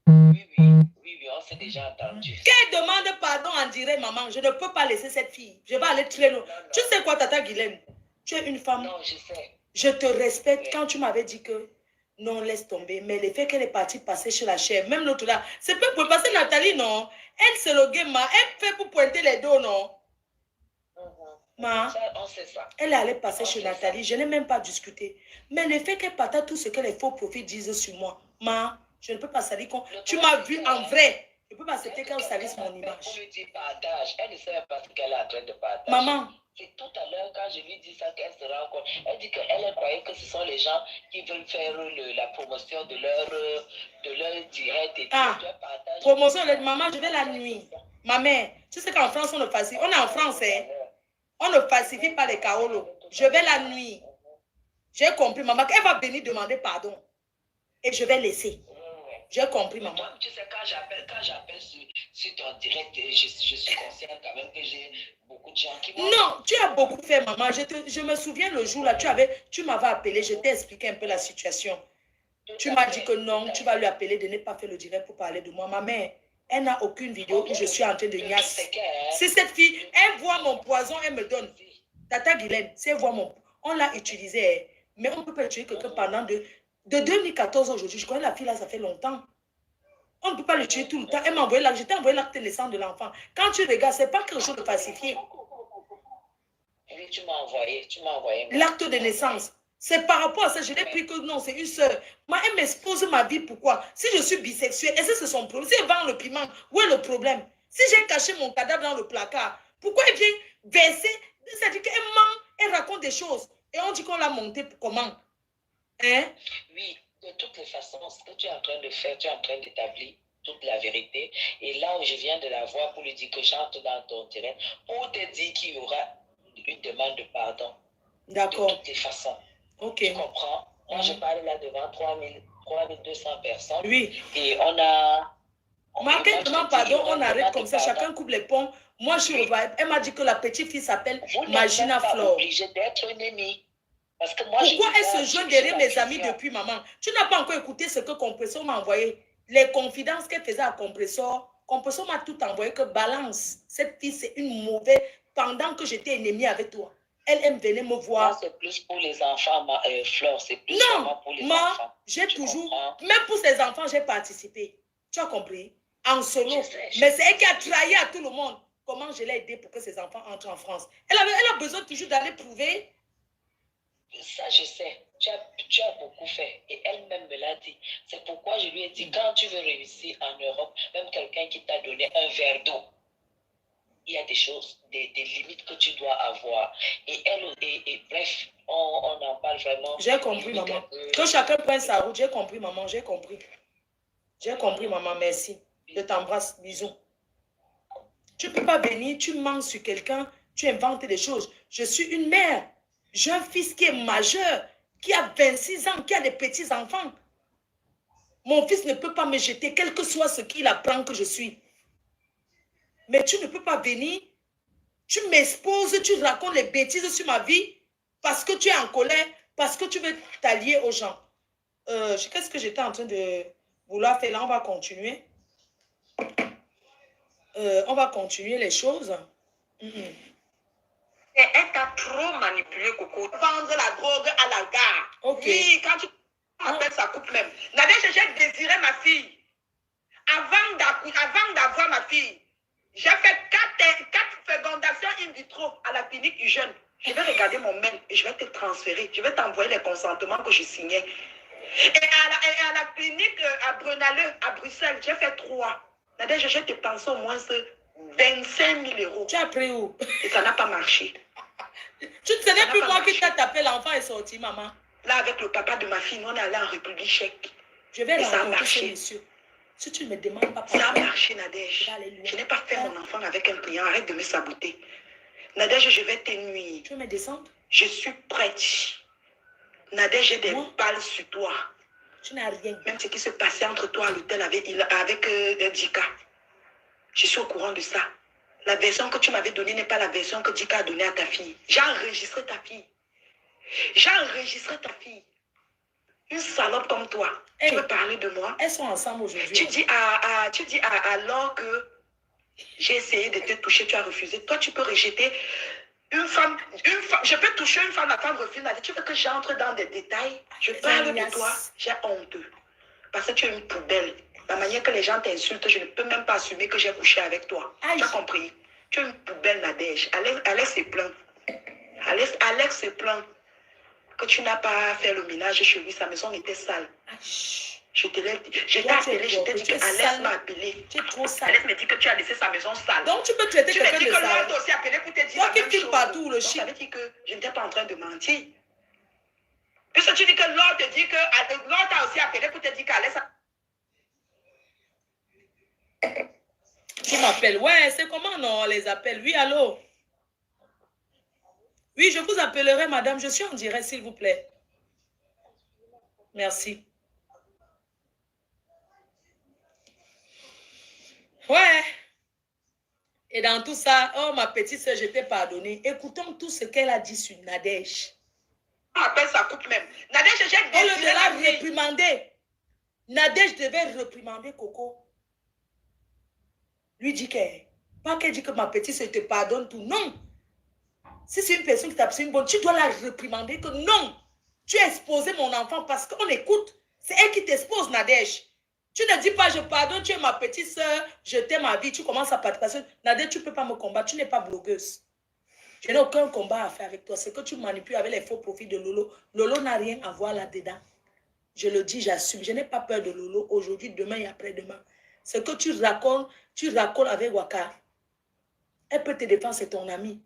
H: Oui, on s'est déjà entendu.
A: Qu'elle demande pardon en direct, maman. Je ne peux pas laisser cette fille. Je vais aller tuer. Tu sais quoi, tata Guylaine? Tu es une femme.
H: Non, je sais.
A: Je te respecte quand tu m'avais dit que non, laisse tomber. Mais le fait qu'elle est partie passer chez la chère, même l'autre là, c'est pas pour passer Nathalie, non. Elle, c'est le game, elle fait pour pointer les dos, non. Ma,
H: ça, on sait ça.
A: Elle est allée passer chez Nathalie. Je n'ai même pas discuté. Mais le fait qu'elle partage tout ce que les faux profils disent sur moi, ma, je ne peux pas salir. Tu m'as vu en vrai. Je ne peux pas accepter qu'elle salisse mon image.
H: On lui dit partage. Elle ne sait pas ce qu'elle est en train de partager.
A: Maman,
H: C'est tout à l'heure, quand je lui dis ça, qu'elle se rend compte. Elle dit qu'elle croyait que ce sont les gens qui veulent faire la promotion de leur direct et
A: Ah,
H: tout.
A: promotion de maman, je vais la nuit. Ma mère, tu sais qu'en France, on ne falsifie. On est en France, hein. On ne falsifie pas les kaolos. Je vais la nuit. J'ai compris, maman. Elle va venir demander pardon. Et je vais laisser. J'ai compris, maman.
H: Toi, tu sais, quand j'appelle sur ton direct, je suis consciente quand même que j'ai beaucoup de gens qui m'ont...
A: Non, tu as beaucoup fait, maman. Je me souviens le jour là, tu m'avais appelé, je t'ai expliqué un peu la situation. Tu m'as dit que non, tu vas lui appeler de ne pas faire le direct pour parler de moi. Ma mère, elle n'a aucune vidéo où je suis en train de niasse. Si cette fille, elle voit mon poison, elle me donne. Tata Guylaine, si elle voit mon... On l'a utilisé, mais on ne peut pas tuer quelqu'un pendant de 2014 aujourd'hui. Je connais la fille là, ça fait longtemps. On ne peut pas le tuer tout le temps. Elle m'a envoyé l'acte, je t'ai envoyé l'acte de naissance de l'enfant. Quand tu regardes, ce n'est pas quelque chose de falsifié.
H: Oui, tu m'as envoyé.
A: L'acte de naissance. C'est par rapport à ça, je l'ai pris que non, c'est une soeur. Moi, elle m'expose ma vie, pourquoi? Si je suis bisexuelle, est-ce que c'est son problème? Si elle vend le piment, où est le problème? Si j'ai caché mon cadavre dans le placard, pourquoi elle vient verser? C'est-à-dire qu'elle ment, elle raconte des choses. Et on dit qu'on l'a monté comment? Hein?
H: Oui, de toutes les façons, ce que tu es en train de faire, tu es en train d'établir toute la vérité. Et là où je viens de la voir pour lui dire que j'entre dans ton direct, pour te dire qu'il y aura une demande de pardon.
A: D'accord.
H: De toutes les façons.
A: Ok.
H: Tu comprends? Moi, je parle là devant 3200 personnes.
A: Oui.
H: Et on a...
A: Marquez demande pardon, on arrête comme ça, chacun coupe les ponts. Moi, je suis revive. Elle m'a dit que la petite fille s'appelle Magina Flore.
H: Vous n'êtes pas obligé d'être une ennemie. Parce que moi,
A: pourquoi elle se joint derrière mes amis depuis, maman? Tu n'as pas encore écouté ce que Compressor m'a envoyé. Les confidences qu'elle faisait à Compressor. Compressor m'a tout envoyé que balance. Cette fille, c'est une mauvaise... Pendant que j'étais ennemie avec toi. Elle venait me voir.
H: Non, c'est plus pour les enfants, Flore. C'est plus pour les enfants.
A: Moi, j'ai toujours... Comprends? Même pour ces enfants, j'ai participé. Tu as compris? En solo. Mais c'est elle qui a trahi à tout le monde. Comment je l'ai aidé pour que ses enfants entrent en France? Elle a besoin toujours d'aller prouver.
H: Ça, je sais. Tu as beaucoup fait. Et elle-même me l'a dit. C'est pourquoi je lui ai dit, quand tu veux réussir en Europe, même quelqu'un qui t'a donné un verre d'eau, il y a des choses, des limites que tu dois avoir. Et bref, on en parle vraiment.
A: J'ai compris, maman. Que chacun prenne sa route. J'ai compris, maman. J'ai compris. J'ai compris, maman. Merci. Je t'embrasse. Bisous. Tu ne peux pas venir, tu mens sur quelqu'un, tu inventes des choses. Je suis une mère. J'ai un fils qui est majeur, qui a 26 ans, qui a des petits-enfants. Mon fils ne peut pas me jeter, quel que soit ce qu'il apprend que je suis. Mais tu ne peux pas venir, tu m'exposes, tu racontes les bêtises sur ma vie parce que tu es en colère, parce que tu veux t'allier aux gens. Qu'est-ce que j'étais en train de vouloir faire là? On va continuer. On va continuer les choses.
F: Elle t'a trop manipulé, Coco. Vendre la drogue à la gare.
A: Okay.
F: Oui, quand tu appelles ça coupe même. Nadège, j'ai désiré ma fille. Avant d'avoir ma fille, j'ai fait 4 fécondations in vitro à la clinique du jeune. Je vais regarder mon mail et je vais te transférer. Je vais t'envoyer les consentements que je signais. Et à la clinique à Brunaleux, à Bruxelles, j'ai fait 3. Nadège, j'ai dépensé au moins 25 000 euros.
A: Tu as pris où?
F: Et ça n'a pas marché.
A: Tu ne sais plus moi qui t'a tapé, l'enfant est sorti, maman.
F: Là, avec le papa de ma fille, nous, on est allé en République tchèque.
A: Je vais rencontrer ce monsieur. Si tu ne me demandes pas...
F: Ça a marché, Nadège. Je n'ai pas fait mon enfant avec un client. Arrête de me saboter. Nadège, je vais t'ennuyer.
A: Tu veux me descendre?
F: Je suis prête. Nadège, j'ai des balles sur toi.
A: Tu n'as rien.
F: Même ce qui se passait entre toi à l'hôtel avec Dika. Je suis au courant de ça. La version que tu m'avais donnée n'est pas la version que Dika a donnée à ta fille. J'ai enregistré ta fille. J'ai enregistré ta fille. Une salope comme toi. Hey, tu veux parler de moi?
A: Elles sont ensemble aujourd'hui.
F: Tu dis alors que j'ai essayé de te toucher, tu as refusé. Toi, tu peux rejeter une femme. Je peux toucher une femme, la femme refuse. Tu veux que j'entre dans des détails? Je parle de toi. J'ai honte. Parce que tu es une poubelle. La manière que les gens t'insultent, je ne peux même pas assumer que j'ai couché avec toi. Aïe. Tu as compris? Tu es une poubelle, Nadège. Alex se plaint. Alex se plaint que tu n'as pas fait le ménage chez lui. Sa maison était sale. Aïe. Je te l'ai dit. Je t'ai
A: Toi, tu es
F: appelé, je t'ai dit
A: propre, tu es
F: que Alex
A: sale.
F: m'a appelé.
A: Tu es trop sale.
F: Alex me dit que tu as laissé sa maison sale.
A: Donc, tu peux traiter
F: Tu me
A: quelqu'un
F: dis
A: de
F: que l'autre
A: sale.
F: aussi appelé pour te dire
A: Toi
F: la
A: qui
F: même
A: filmes
F: chose.
A: partout, le
F: Donc,
A: shit.
F: ça veut dire que je n'étais pas en train de mentir. Puisque tu dis que l'autre te dit que l'autre a aussi appelé pour te dire qu'Alex a...
A: Qui m'appelle? Ouais, c'est comment non, on les appelle? Oui, allô? Oui, je vous appellerai, madame. Je suis en direct, s'il vous plaît. Merci. Ouais. Et dans tout ça, oh, ma petite soeur, je t'ai pardonné. Écoutons tout ce qu'elle a dit sur Nadège.
F: On appelle sa coupe même. Nadège, j'ai
A: Au lieu de
F: désiré
A: la
F: la vie.
A: réprimander, Nadège devait réprimander Coco. Lui dit pas qu'elle dit que ma petite soeur te pardonne tout. Non. Si c'est une personne qui t'a fait une bonne, tu dois la réprimander que non. Tu as exposé mon enfant parce qu'on écoute. C'est elle qui t'expose, Nadège. Tu ne dis pas, je pardonne, tu es ma petite soeur, je t'aime ma vie, tu commences à partir. Parce que Nadège, tu ne peux pas me combattre, tu n'es pas blogueuse. Je n'ai aucun combat à faire avec toi. C'est que tu manipules avec les faux profils de Lolo. Lolo n'a rien à voir là-dedans. Je le dis, j'assume. Je n'ai pas peur de Lolo aujourd'hui, demain et après-demain. Ce que tu racontes avec Waka. Elle peut te défendre, c'est ton ami.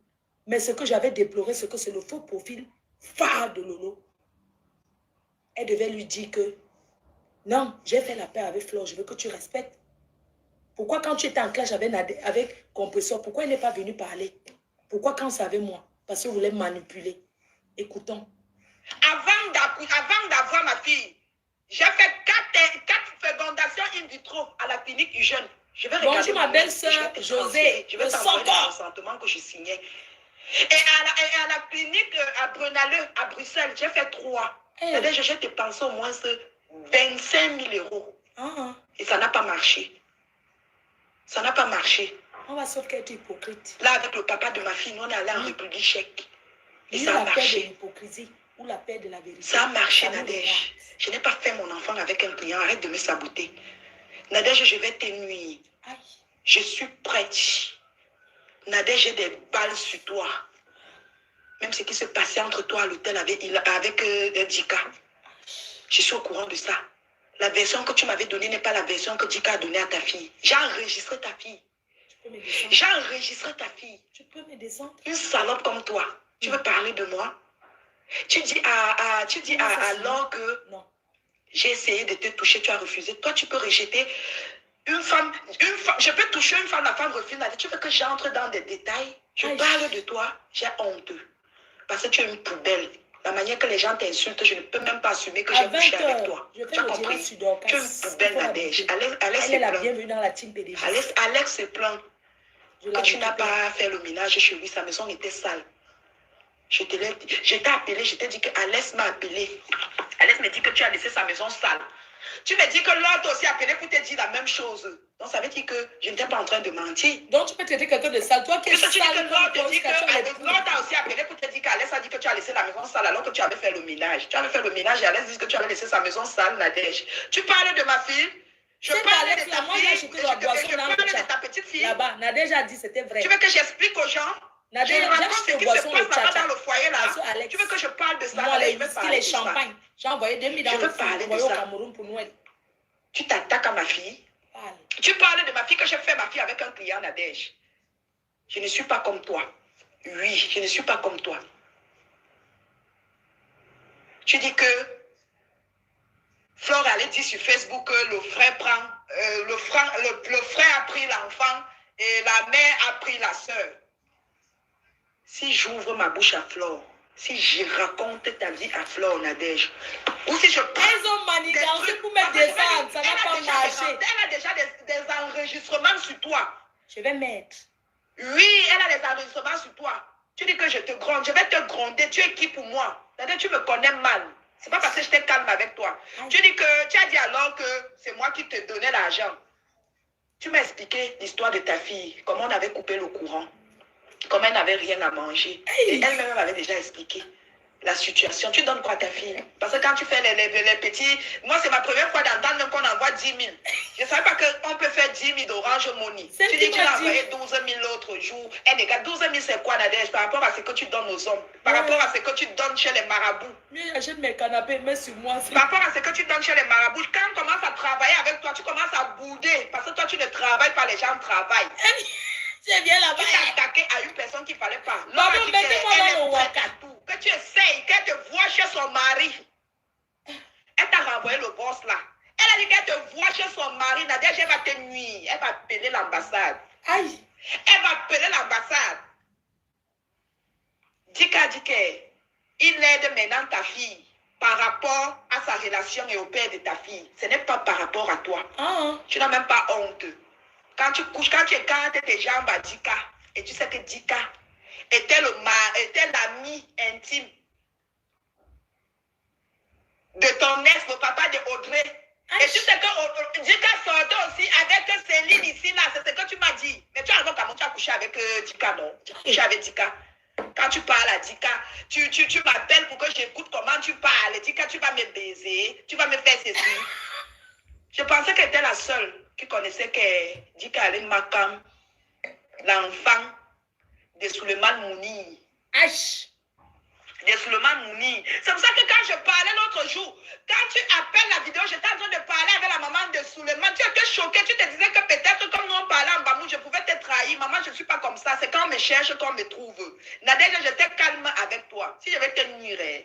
A: Mais ce que j'avais déploré, c'est que c'est le faux profil phare de Lolo. Elle devait lui dire que non, j'ai fait la paix avec Flore, je veux que tu respectes. Pourquoi quand tu étais en clash avec Compresseur, pourquoi il n'est pas venu parler? Pourquoi quand c'est avec moi? Parce qu'il voulait manipuler. Écoutons.
F: Avant d'avoir ma fille, j'ai fait 4 fécondations in vitro à la clinique du jeune. Je vais regarder.
A: Bonjour ma belle-sœur José.
F: Je vais t'envoyer le consentement que je signais. Et à la clinique à Brunaleux, à Bruxelles, j'ai fait 3. C'est-à-dire que j'ai dépensé au moins 25 000 euros. Et ça n'a pas marché. Ça n'a pas marché.
A: On va sauf qu'elle est hypocrite.
F: Là, avec le papa de ma fille, nous, on est allé en République tchèque. Et ça a
A: la paix de
F: marché.
A: l'hypocrisie ou la paix de la vérité.
F: Ça a marché, Nadège. Je n'ai pas fait mon enfant avec un client. Arrête de me saboter. Nadège, je vais t'ennuyer. Je suis prête. Nadège, j'ai des balles sur toi. Même ce qui se passait entre toi à l'hôtel avec Dika. Je suis au courant de ça. La version que tu m'avais donnée n'est pas la version que Dika a donnée à ta fille. J'ai enregistré ta fille. J'ai enregistré ta fille.
A: Tu peux me descendre?
F: Une salope comme toi. Tu veux parler de moi? Tu dis à Laure que j'ai essayé de te toucher, tu as refusé. Toi, tu peux rejeter une femme. Je peux toucher une femme, la femme refuse. Tu veux que j'entre dans des détails? Je parle de toi, j'ai honte. Parce que tu es une poubelle. La manière que les gens t'insultent, je ne peux même pas assumer que j'ai couché avec toi. Tu as compris? Tu es une poubelle, Nadège. Alex
A: elle est la bienvenue dans la team PDG.
F: Alex se plaint que tu n'as pas fait le ménage chez lui. Sa maison était sale. Je t'ai appelé, je t'ai dit que Alex m'a appelé. Alex me dit que tu as laissé sa maison sale. Tu me dis que l'autre aussi a appelé pour te dire la même chose. Donc ça veut dire que je n'étais pas en train de mentir.
A: Donc tu peux traiter quelqu'un de sale. Toi qui es sale.
F: Tu dis que l'autre a aussi appelé pour te dire qu'Alex a dit que tu as laissé la maison sale alors que tu avais fait le ménage. Tu avais fait le ménage et Alex dit que tu avais laissé sa maison sale, Nadège. Tu parles de ma fille? Je parle de ta fille. Je parle de ta petite fille.
A: Là-bas, Nadège a dit c'était vrai.
F: Tu veux que j'explique aux gens?
A: Nadège,
F: je raconte ce qui se passe là-bas dans le foyer là. Tu veux que je parle de ça?
A: Moi, les whisky, les champagnes. J'ai envoyé 2000 dans le foyer au Cameroun pour Noël.
F: Tu t'attaques à ma fille? Tu parles de ma fille que j'ai fait ma fille avec un client, Nadège. Je ne suis pas comme toi. Oui, je ne suis pas comme toi. Tu dis que Flore allait dire sur Facebook que le frère a pris l'enfant et la mère a pris la sœur. Si j'ouvre ma bouche à Flore, si je raconte ta vie à Flore, Nadège, ou si je prends...
A: Elles ont manigancé pour me descendre, ça n'a pas marché.
F: Elle a déjà des enregistrements sur toi.
A: Je vais mettre.
F: Oui, elle a des enregistrements sur toi. Tu dis que je te gronde, je vais te gronder. Tu es qui pour moi? C'est-à-dire tu me connais mal. C'est pas parce que j'étais calme avec toi. Tu dis que tu as dit alors que c'est moi qui te donnais l'argent. Tu m'as expliqué l'histoire de ta fille, comment on avait coupé le courant, comment elle n'avait rien à manger. Et elle-même avait déjà expliqué. la situation. Tu donnes quoi à ta fille? Parce que quand tu fais les petits... Moi, c'est ma première fois d'entendre qu'on envoie 10 000. Je ne savais pas qu'on peut faire 10 000 d'Orange Money. Tu dis que tu as envoyé 12 000 l'autre jour. Eh les gars, 12 000 c'est quoi, Nadège? Par rapport à ce que tu donnes aux hommes. Par rapport à ce que tu donnes chez les marabouts.
A: Mais j'achète mes canapés, mets sur moi.
F: Par rapport à ce que tu donnes chez les marabouts. Quand on commence à travailler avec toi, tu commences à bouder. Parce que toi, tu ne travailles pas, les gens travaillent.
A: C'est bien là-bas.
F: Tu t'es attaqué à une personne qu'il ne fallait pas.
A: Maman, mettez-moi dans le
F: waka. Que tu essayes, qu'elle te voit chez son mari. Elle t'a renvoyé le boss là. Elle a dit qu'elle te voit chez son mari. Nadège, elle va te nuire. Elle va appeler l'ambassade.
A: Aïe.
F: Elle va appeler l'ambassade. Dika dit qu'il aide maintenant ta fille par rapport à sa relation et au père de ta fille. Ce n'est pas par rapport à toi. Tu n'as même pas honte. Quand tu couches, quand tu écartes tes jambes à Dika, et tu sais que Dika était l'ami intime de ton ex, le papa de Audrey. Et tu sais que Dika sortait aussi avec Céline ici, là. C'est ce que tu m'as dit. Mais tu as comment tu as couché avec Dika, non? Tu as couché avec Dika. Quand tu parles à Dika, tu m'appelles pour que j'écoute comment tu parles. Dika, tu vas me baiser, tu vas me faire ceci. Je pensais qu'elle était la seule qui connaissait que Dika allait Makam, l'enfant de Suleiman Mouni. De Suleiman Mouni. C'est pour ça que quand je parlais l'autre jour, quand tu appelles la vidéo, j'étais en train de parler avec la maman de Suleiman. Tu étais choquée, tu te disais que peut-être comme nous on parlait en Bamou, je pouvais te trahir. Maman, je ne suis pas comme ça. C'est quand on me cherche qu'on me trouve. Nadège, j'étais calme avec toi. Si je vais te nuire,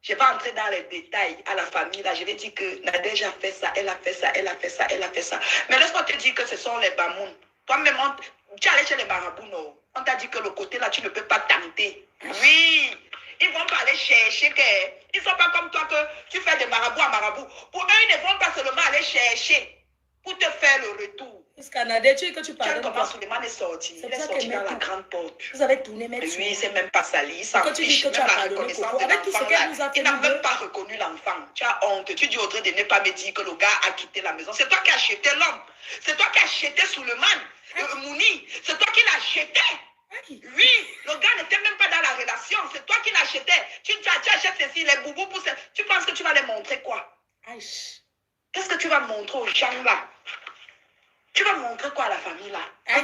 F: je vais entrer dans les détails à la famille. Là, je vais dire que Nadège a fait ça, elle a fait ça, elle a fait ça, elle a fait ça. Mais laisse-moi te dire que ce sont les Bamouns. Toi-même, tu es allé chez les marabouts, non? On t'a dit que le côté là, tu ne peux pas tenter. Oui, ils vont pas aller chercher. Ils ne sont pas comme toi que tu fais de marabout à marabout. Pour eux, ils ne vont pas seulement aller chercher pour te faire le retour.
A: Parce Canada, tu sais que tu parles.
F: Tu vois comment Suleiman est sorti. Il est sorti dans la grande porte.
A: Vous avez tourné, mais
F: lui, c'est même pas sali.
A: Quand tu dis que tu as pardonné Coco, avec tout ce qu'elle nous a fait,
F: il n'a même pas reconnu l'enfant. Tu as honte. Tu dis Audrey de ne pas me dire que le gars a quitté la maison. C'est toi qui as acheté l'homme. C'est toi qui as acheté Suleiman. Mouni. C'est toi qui l'as acheté. Oui, le gars n'était même pas dans la relation. C'est toi qui l'achetais. Tu achètes ceci, les boubous pour ça. Tu penses que tu vas les montrer quoi? Qu'est-ce que tu vas montrer aux gens là? Tu vas montrer quoi à la famille là? Quand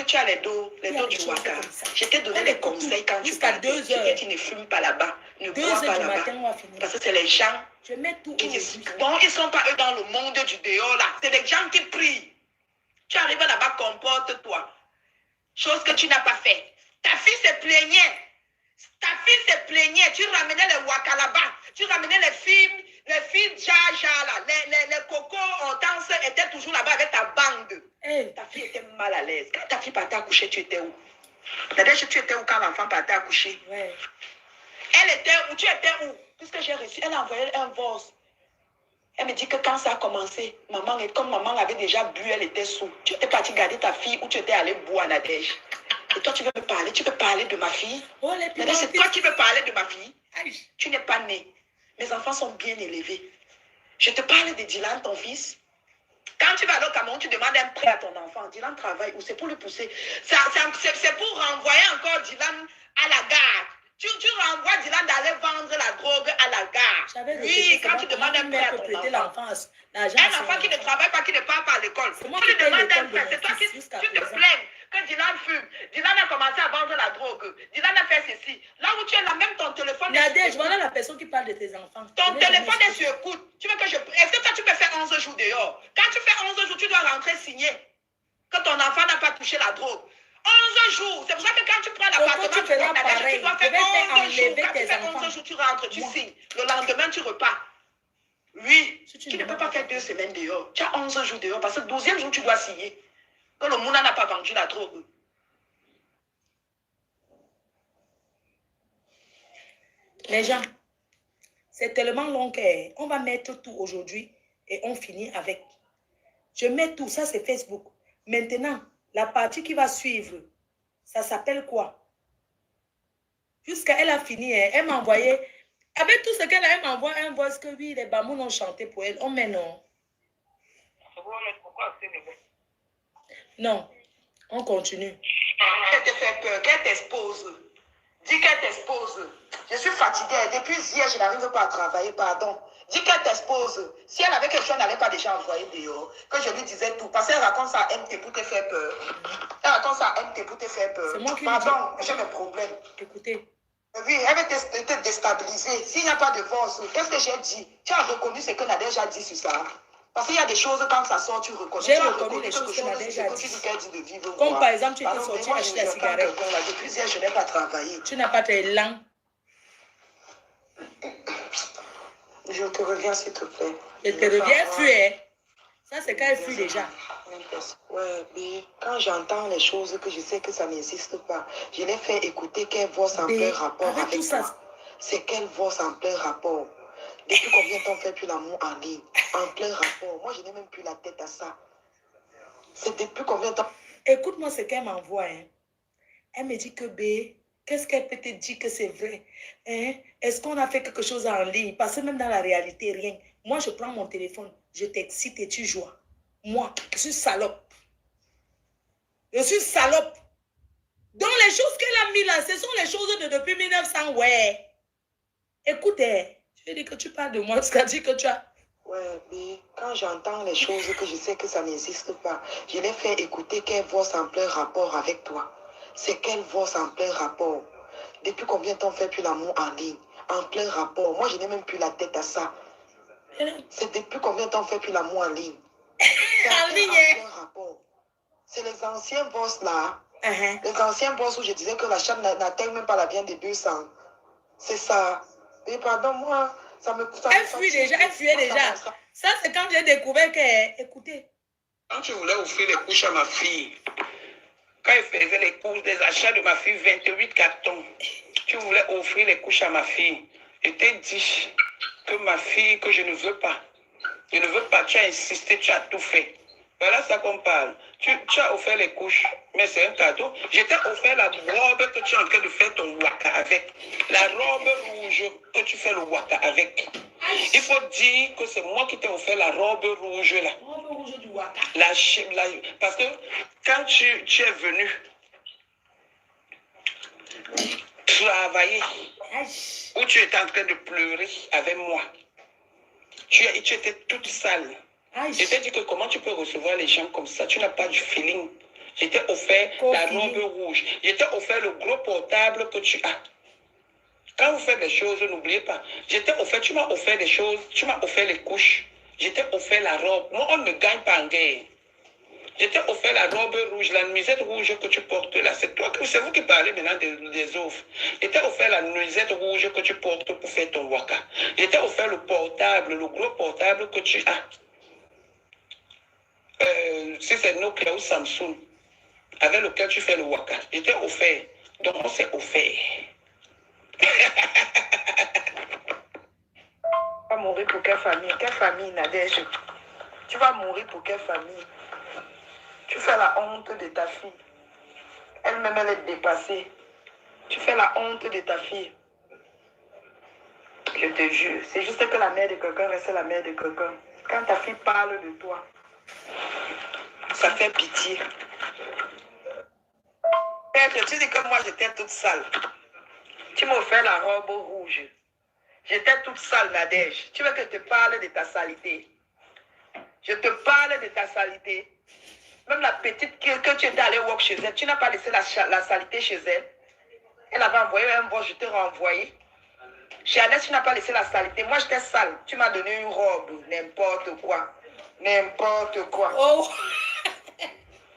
F: tu as les dos du waka. Je t'ai donné les conseils quand tu parles. Tu ne fumes pas là-bas. Ne bois pas là-bas. Parce que c'est les gens qui ne... Bon, ils ne sont pas eux dans le monde du dehors là. C'est les gens qui prient. Tu arrives là-bas, comporte-toi. Chose que tu n'as pas fait. Ta fille se plaignait. Ta fille se plaignait. Tu ramenais les waka là-bas. Tu ramenais les filles Jaja là. Les cocos en danse étaient toujours là-bas avec ta bande. Ta fille était mal à l'aise. Quand ta fille partait accoucher, tu étais où? D'ailleurs, tu étais où quand l'enfant partait accoucher? Elle était où? Tu étais où? Puisque j'ai reçu, elle a envoyé un voice. Elle me dit que quand ça a commencé, comme maman avait déjà bu, elle était sous. Tu étais parti garder ta fille ou tu étais allé boire à Nadège. Et toi, tu veux me parler? Tu veux parler de ma fille? C'est toi qui veux parler de ma fille? Tu n'es pas né. Mes enfants sont bien élevés. Je te parle de Dylan, ton fils. Quand tu vas aller au Cameroun, tu demandes un prêt à ton enfant. Dylan travaille ou c'est pour le pousser? C'est pour renvoyer encore Dylan à la gare. Tu renvoies Dylan d'aller vendre la drogue à la gare. Oui, quand tu demandes un prêt à ton enfant. Un enfant qui ne travaille pas, qui ne part pas à l'école. Tu lui demandes un prêt. C'est toi qui tu te plains que Dylan fume. Dylan a commencé à vendre la drogue. Dylan a fait ceci. Là où tu es là, même ton téléphone est sur écoute.
A: Voilà la personne qui parle de tes enfants.
F: Ton téléphone est sur écoute. Tu veux que est-ce que toi, tu peux faire 11 jours dehors? Quand tu fais 11 jours, tu dois rentrer signer que ton enfant n'a pas touché la drogue. 11 jours. C'est pour ça que quand tu prends l'appartement, tu dois faire 11 jours. Quand tu fais 11 jours, tu rentres, tu signes. Le lendemain, tu repars. Oui. Tu ne peux pas faire 2 semaines dehors. Tu as 11 jours dehors parce que le 12e jour, tu dois signer que le Mouna n'a pas vendu la drogue.
A: Les gens, c'est tellement long qu'on va mettre tout aujourd'hui et on finit avec. Je mets tout, ça c'est Facebook. Maintenant, la partie qui va suivre, ça s'appelle quoi? Jusqu'à elle a fini, elle m'a envoyé, avec tout ce qu'elle a, elle m'envoie un voice que oui, les Bamouns ont chanté pour elle. On met non. Non, on continue.
F: Elle te fait peur, qu'elle t'expose. Dis qu'elle t'expose. Je suis fatiguée. Depuis hier, je n'arrive pas à travailler, pardon. Dis qu'elle t'expose. Si elle avait quelque chose, elle n'allait pas déjà envoyer dehors. Que je lui disais tout. Parce qu'elle raconte ça à MT pour te faire peur. Elle raconte ça à MT pour te faire peur.
A: C'est moi qui
F: pardon, j'ai des problèmes.
A: Écoutez.
F: Oui, elle va te déstabiliser. S'il n'y a pas de divorce, qu'est-ce que j'ai dit? Tu as reconnu ce que Nadège a dit sur ça? Parce qu'il y a des choses, quand ça sort, tu reconnais.
A: J'ai reconnu les choses que Nadège a dit. Comme par exemple, tu étais sorti acheter la cigarette.
F: Depuis hier, je n'ai pas travaillé.
A: Tu n'as pas tes langues.
F: Je te reviens, s'il te plaît.
A: Je te reviens, fuis. Ça, c'est quand elle fuit déjà.
F: Ouais, mais quand j'entends les choses que je sais que ça n'existe pas, je l'ai fait écouter qu'elle voit en plein rapport avec toi. C'est qu'elle voit en plein rapport. Depuis combien de temps on fait plus l'amour en ligne? En plein rapport. Moi, je n'ai même plus la tête à ça. C'est depuis combien de temps?
A: Écoute-moi ce qu'elle m'envoie. Hein. Elle me dit que B, qu'est-ce qu'elle peut te dire que c'est vrai? Hein? Est-ce qu'on a fait quelque chose en ligne? Parce que même dans la réalité, rien. Moi, je prends mon téléphone, je t'excite et tu joues. Moi, je suis salope. Je suis salope. Donc, les choses qu'elle a mis là, ce sont les choses de depuis 1900. Ouais. Écoutez. Je dis que tu parles de moi, parce qu'elle dit que tu as...
F: Ouais, mais quand j'entends les choses que je sais que ça n'existe pas, je l'ai fait écouter qu'elle voit en plein rapport avec toi. C'est qu'elle voit en plein rapport. Depuis combien de temps on fait plus l'amour en ligne? En plein rapport. Moi, je n'ai même plus la tête à ça. C'est depuis combien de temps on fait plus l'amour en ligne?
A: En ligne,
F: plein rapport. C'est les anciens boss là. Les anciens boss où je disais que la chatte n'atteint même pas la viande de 200. C'est ça. Et pardon, moi, ça me...
A: Elle fuit déjà, elle fuyait déjà. Ça, c'est quand j'ai découvert que... Écoutez.
E: Quand tu voulais offrir les couches à ma fille, quand elle faisait les courses des achats de ma fille, 28 cartons, tu voulais offrir les couches à ma fille. Je t'ai dit que ma fille, que je ne veux pas. Je ne veux pas, tu as insisté, tu as tout fait. Voilà ça qu'on parle. Tu as offert les couches, mais c'est un cadeau. Je t'ai offert la robe que tu es en train de faire ton waka avec. La robe rouge que tu fais le waka avec. Il faut dire que c'est moi qui t'ai offert la robe rouge là.
A: Robe rouge du waka.
E: Parce que quand tu es venu travailler, où tu étais en train de pleurer avec moi, tu étais toute sale. Je t'ai dit que comment tu peux recevoir les gens comme ça? Tu n'as pas du feeling. Je t'ai offert la robe rouge. Je t'ai offert le gros portable que tu as. Quand vous faites des choses, n'oubliez pas. Je t'ai offert, tu m'as offert des choses, tu m'as offert les couches. Je t'ai offert la robe. Moi, on ne gagne pas en guerre. Je t'ai offert la robe rouge, la nuisette rouge que tu portes là. C'est vous qui parlez maintenant des offres. Je t'ai offert la nuisette rouge que tu portes pour faire ton waka. Je t'ai offert le portable, le gros portable que tu as. Si c'est Nokia ou Samsung, avec lequel tu fais le waka, il t'est offert. Donc, on s'est offert.
F: Tu vas mourir pour quelle famille? Quelle famille, Nadège? Tu vas mourir pour quelle famille? Tu fais la honte de ta fille. Elle-même, elle est dépassée. Tu fais la honte de ta fille. Je te jure. C'est juste que la mère de quelqu'un reste la mère de quelqu'un. Quand ta fille parle de toi, ça fait pitié. Peut-être, tu dis que moi j'étais toute sale. Tu m'as offert la robe rouge. J'étais toute sale, Nadège. Tu veux que je te parle de ta saleté? Je te parle de ta saleté. Même la petite que tu étais allé walk chez elle, tu n'as pas laissé la saleté chez elle. Elle avait envoyé un bon, je t'ai renvoyé. Chez Alès, tu n'as pas laissé la saleté. Moi, j'étais sale. Tu m'as donné une robe, n'importe quoi. N'importe quoi.
A: Oh.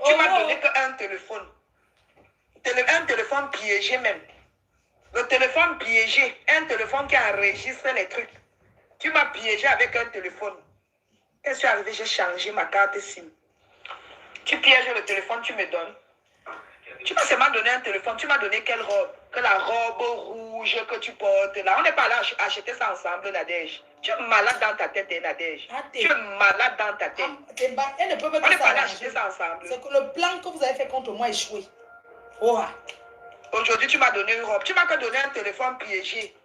F: Tu m'as donné qu'un téléphone. Un téléphone piégé même. Le téléphone piégé. Un téléphone qui enregistre les trucs. Tu m'as piégé avec un téléphone. Qu'est-ce qui est arrivé? J'ai changé ma carte SIM. Tu pièges le téléphone, tu me donnes. Tu m'as seulement donné un téléphone. Tu m'as donné quelle robe? Que la robe rouge que tu portes là. On n'est pas là à acheter ça ensemble, Nadège. Tu es malade dans ta tête, Nadège. Tu es malade dans ta tête.
A: Elle ne peut pas
F: on n'est pas là à acheter ça ensemble.
A: C'est que le plan que vous avez fait contre moi a échoué. Oh.
F: Aujourd'hui, tu m'as donné une robe. Tu m'as que donné un téléphone piégé.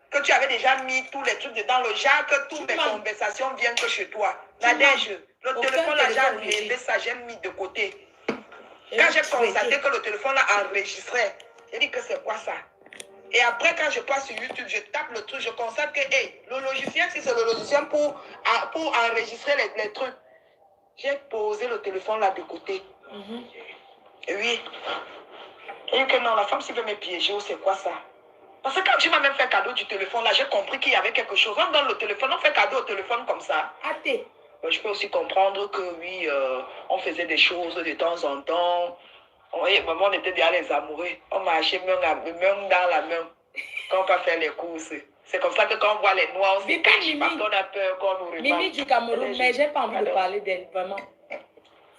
F: Que tu avais déjà mis tous les trucs dedans. Le genre que toutes mes conversations viennent que chez toi. Nadège, le téléphone là, j'ai enlevé ça, j'ai mis de côté. Quand j'ai constaté que le téléphone là enregistrait, j'ai dit que c'est quoi ça? Et après, quand je passe sur YouTube, je tape le truc, je constate que hey, le logiciel, si c'est le logiciel pour enregistrer les trucs. J'ai posé le téléphone là de côté. Oui. Et que non, la femme, s'il veut me piéger, ou c'est quoi ça? Parce que quand tu m'as même fait cadeau du téléphone, là, j'ai compris qu'il y avait quelque chose. On donne le téléphone, on fait cadeau au téléphone comme ça.
A: Athée.
F: Je peux aussi comprendre que oui, on faisait des choses de temps en temps. Oui, maman, on était déjà les amoureux. On marchait main dans la main quand on va faire les courses. C'est comme ça que quand on voit les noirs, on se cache parce qu'on a peur qu'on nous remarque.
A: Mimi du Cameroun, mais j'ai pas envie de parler d'elle, vraiment.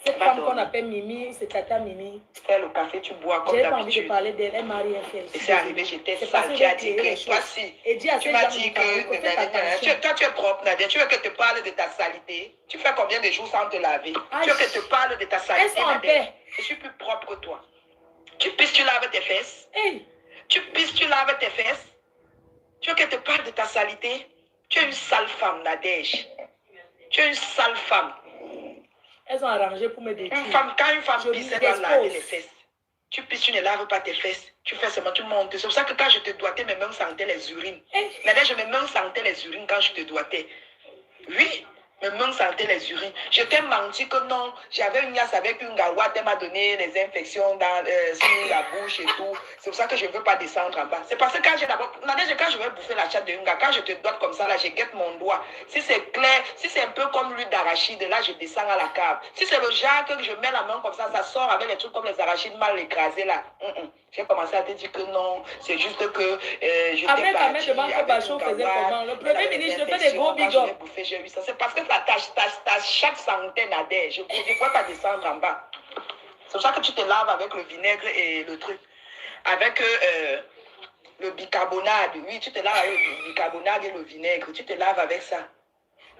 A: Cette femme qu'on appelle Mimi, c'est Tata Mimi.
F: Fais le café, tu bois comme
A: d'habitude. J'ai pas envie de
F: d'habitude.
A: parler d'elle, elle m'a rien fait.
F: Et c'est arrivé, j'étais
A: C'est parce
F: sale.
A: que
F: Tu as
A: j'ai
F: dit
A: créé les
F: que toi,
A: choses.
F: si.
A: Et dis à
F: Tu
A: ces
F: m'as
A: gens
F: dit
A: du Cameroun que faites attention.
F: toi, tu es propre, Nadia. Tu veux que te parle de ta saleté? Tu fais combien de jours sans te laver? Tu veux que te parle de ta saleté?
A: Elles sont en
F: Nadia?
A: paix.
F: Je suis plus propre que toi. Tu pisses, tu laves tes fesses.
A: Hey.
F: Tu pisses, tu laves tes fesses. Tu veux que te parle de ta saleté? Tu es une sale femme, Nadège. Tu es une sale femme.
A: Elles ont arrangé pour me détruire.
F: Quand une femme pisse, elle doit laver les fesses. Tu pisses, tu ne laves pas tes fesses. Tu fais seulement, tu montes. C'est pour ça que quand je te doigtais, mes mains sentaient les urines. Nadège, mes mains sentaient les urines quand je te doigtais. Oui. Mes mains sentaient les urines. Je t'ai menti que non, j'avais une yasse avec une gawate, elle m'a donné les infections sur la bouche et tout. C'est pour ça que je ne veux pas descendre en bas. C'est parce que quand j'ai d'abord, quand je vais bouffer la chatte de une gars, quand je te doite comme ça, là, je guette mon doigt. Si c'est clair, si c'est un peu comme l'huile d'arachide, là, je descends à la cave. Si c'est le genre que je mets la main comme ça sort avec les trucs comme les arachides mal écrasés, là. J'ai commencé à te dire que non, c'est juste que je
A: après,
F: t'ai
A: quand même,
F: parti
A: demande que Bachon faisait comment. Le premier ministre, je fais des gros bigots.
F: C'est parce que ta chaque centaine à des. Je ne peux pas descendre en bas. C'est pour ça que tu te laves avec le vinaigre et le truc. Avec le bicarbonate. Oui, tu te laves avec le bicarbonate et le vinaigre. Tu te laves avec ça.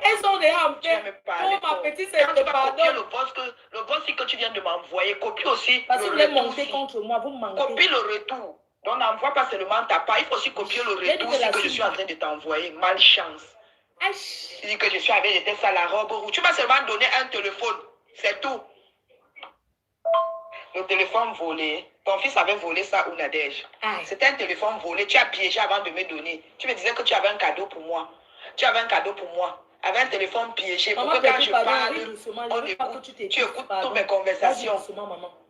A: Elles sont déjà en paix.
F: Oh,
A: ma petite, c'est le pardon.
F: Le boss que tu viens de m'envoyer, copie aussi.
A: Parce que vous voulez monter contre moi, vous me manquez.
F: Copie le retour. Donc n'envoie pas seulement ta part. Il faut aussi copier le retour que je suis en train de t'envoyer. Malchance. Tu dis que je suis avec, j'étais ça la robe rouge. Tu m'as seulement donné un téléphone. C'est tout. Le téléphone volé. Ton fils avait volé ça ou Nadège. C'était un téléphone volé. Tu as piégé avant de me donner. Tu me disais que tu avais un cadeau pour moi. Tu avais un cadeau pour moi. Avec un téléphone piégé. Pour que quand je parle, tu écoutes toutes mes conversations.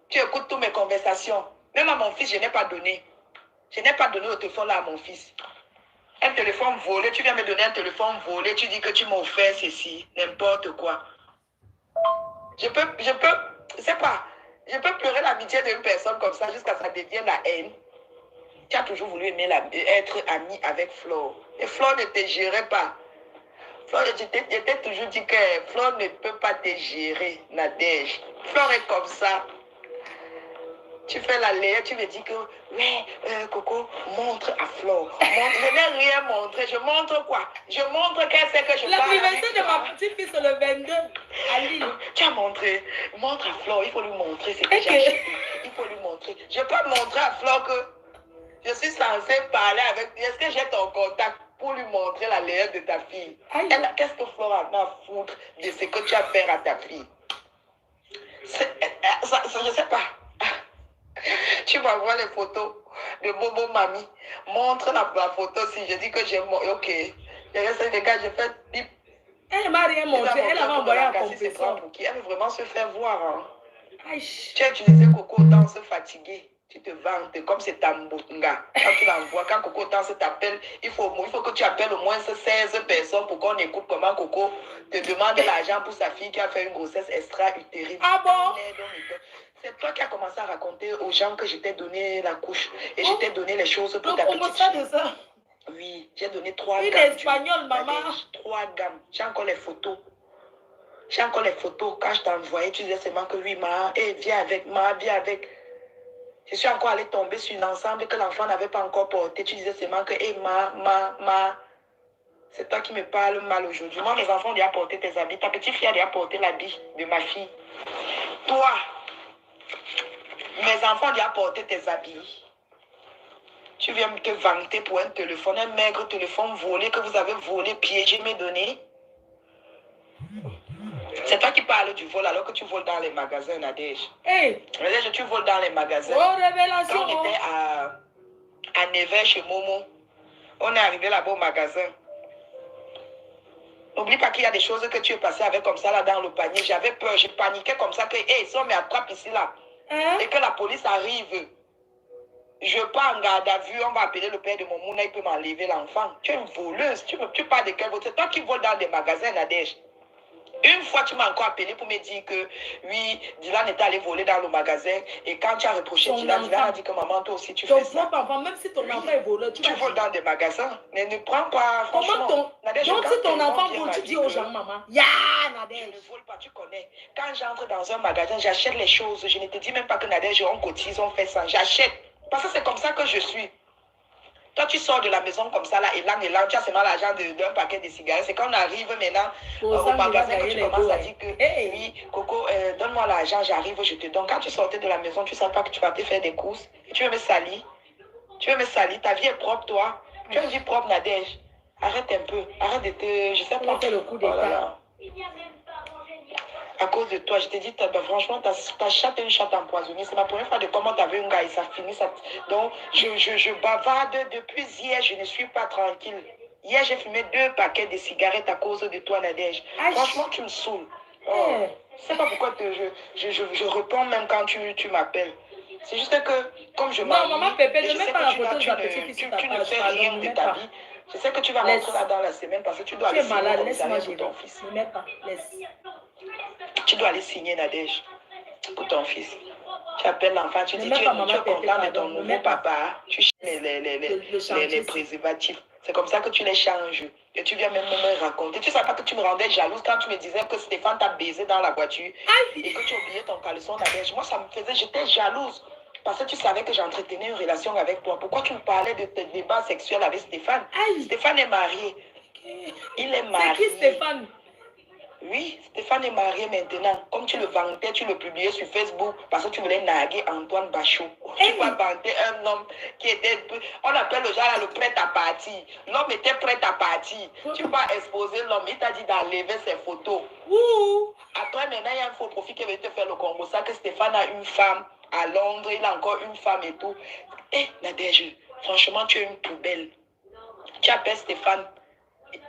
F: Tu écoutes toutes mes conversations. Même à mon fils, je n'ai pas donné. Je n'ai pas donné le téléphone là à mon fils. Un téléphone volé, tu viens me donner un téléphone volé, tu dis que tu m'as offert ceci, n'importe quoi. Je sais pas, je peux pleurer l'amitié d'une personne comme ça jusqu'à ce que ça devienne la haine. Tu as toujours voulu être ami avec Flore. Et Flore ne te gérait pas. Flore, je t'ai toujours dit que Flore ne peut pas te gérer, Nadège. Flore est comme ça. Tu fais la laie, tu me dis que, ouais, Coco, montre à Flore. Je n'ai rien montré. Je montre quoi? Je montre qu'elle sait que je parle.
A: L'anniversaire de ma petite fille, c'est le 22 à Lille.
F: Tu as montré. Montre à Flore, il faut lui montrer ce que j'ai acheté. Il faut lui montrer. Je peux montrer à Flore que je suis censée parler avec. Est-ce que j'ai ton contact pour lui montrer la laie de ta fille? Qu'est-ce que Flore a à foutre de ce que tu as fait à ta fille? Je ne sais pas. Tu m'envoies les photos de Bobo Mamie. Montre la photo si je dis que j'ai montré. Ok. Je reste les gars, je fais bip.
A: Elle ne m'a rien montré. Elle avait envoyé un confession.
F: Elle veut vraiment se faire voir.
A: Hein.
F: Tu as utilisé Coco autant se fatiguer. Tu te vantes comme c'est Tambunga. Quand tu l'envoies, quand Coco autant se t'appelle, il faut que tu appelles au moins 16 personnes pour qu'on écoute comment Coco te demande l'argent pour sa fille qui a fait une grossesse extra-utérine.
A: Ah bon?
F: C'est toi qui as commencé à raconter aux gens que je t'ai donné la couche et je t'ai donné les choses pour ta
A: petite fille. De ça.
F: Oui, j'ai donné 3 gammes.
A: Il est espagnol, maman.
F: 3 gammes. J'ai encore les photos. Quand je t'ai envoyé, tu disais seulement que oui, viens avec. Je suis encore allée tomber sur l'ensemble que l'enfant n'avait pas encore porté. Tu disais seulement que, c'est toi qui me parles mal aujourd'hui. Moi, mes enfants ont déjà porté tes habits. Ta petite fille a déjà porté l'habit de ma fille. Toi, mes enfants ont déjà porté tes habits. Tu viens me te vanter pour un téléphone, un maigre téléphone volé que vous avez volé, piégé, me donné. C'est toi qui parles du vol alors que tu voles dans les magasins, Nadège.
A: Hey.
F: Nadège, tu voles dans les magasins.
A: Oh, révélation.
F: Quand on était à Nevers chez Momo. On est arrivé là-bas au magasin. N'oublie pas qu'il y a des choses que tu es passé avec comme ça là dans le panier. J'avais peur, je paniquais comme ça que, hey, si on m'attrape ici là, et que la police arrive, je pars en garde à vue, on va appeler le père de mon mouna, il peut m'enlever l'enfant. Tu es une voleuse, tu parles de quel vote? C'est toi qui voles dans des magasins, Nadège. Une fois, tu m'as encore appelé pour me dire que, oui, Dylan était allé voler dans le magasin. Et quand tu as reproché Dylan, Dylan a dit que maman, toi aussi, tu fais ça.
A: Ton propre enfant, même si ton enfant est voleur,
F: tu voles dans des magasins. Mais ne prends pas, franchement. Nadège,
A: donc, si ton enfant vole, tu dis aux gens, maman, ya, Nadège.
F: Je ne vole pas, tu connais. Quand j'entre dans un magasin, j'achète les choses. Je ne te dis même pas que Nadège, on cotise, on fait ça. J'achète. Parce que c'est comme ça que je suis. Toi, tu sors de la maison comme ça, là, et là, tu as seulement l'argent d'un paquet de cigarettes. C'est quand on arrive maintenant au magasin que tu commences à dire que, oui, Coco, donne-moi l'argent, j'arrive, je te donne. Quand tu sortais de la maison, tu ne savais pas que tu vas te faire des courses. Et tu veux me salir. Tu veux me salir. Ta vie est propre, toi. Tu as une vie propre, Nadège. Arrête un peu. Arrête de te... Je sais pas.
A: Le coup d'état.
F: À cause de toi, je t'ai dit, franchement, ta chatte est une chatte empoisonnée. C'est ma première fois de comment tu avais un gars et ça finit. Ça... Donc, je bavarde depuis hier, je ne suis pas tranquille. Hier, j'ai fumé 2 paquets de cigarettes à cause de toi, Nadège. Franchement, tu me saoules. Oh, je ne sais pas pourquoi je réponds même quand tu m'appelles. C'est juste que, comme je m'ennuie,
A: non, maman Pépé,
F: je sais que tu ne fais rien de ta vie. Je sais que tu vas rentrer là dans la semaine parce que tu dois aller signer commissariat pour ton fils.
A: Ne mets pas, laisse.
F: Tu dois aller signer, Nadège, pour ton fils. Tu appelles l'enfant, tu dis, tu es content de ton nouveau papa, tu changes les préservatifs. C'est comme ça que tu les changes. Et tu viens même me raconter. Tu ne sais pas que tu me rendais jalouse quand tu me disais que Stéphane t'a baisé dans la voiture et que tu oubliais ton caleçon, Nadège. Moi, ça me faisait, j'étais jalouse. Parce que tu savais que j'entretenais une relation avec toi. Pourquoi tu me parlais de tes débats sexuels avec Stéphane? Stéphane est marié. Il est marié.
A: C'est qui Stéphane?
F: Oui, Stéphane est marié maintenant. Comme tu le vantais, tu le publiais sur Facebook parce que tu voulais narguer Antoine Bachot. Tu vas vanter un homme qui était... On appelle le genre là, le prêt à partir. L'homme était prêt à partir. Tu vas exposer l'homme. Il t'a dit d'enlever ses photos. Après, maintenant, il y a un faux profil qui veut te faire le Congo. Ça que Stéphane a une femme à Londres. Il a encore une femme et tout. Nadège, franchement, tu es une poubelle. Tu appelles Stéphane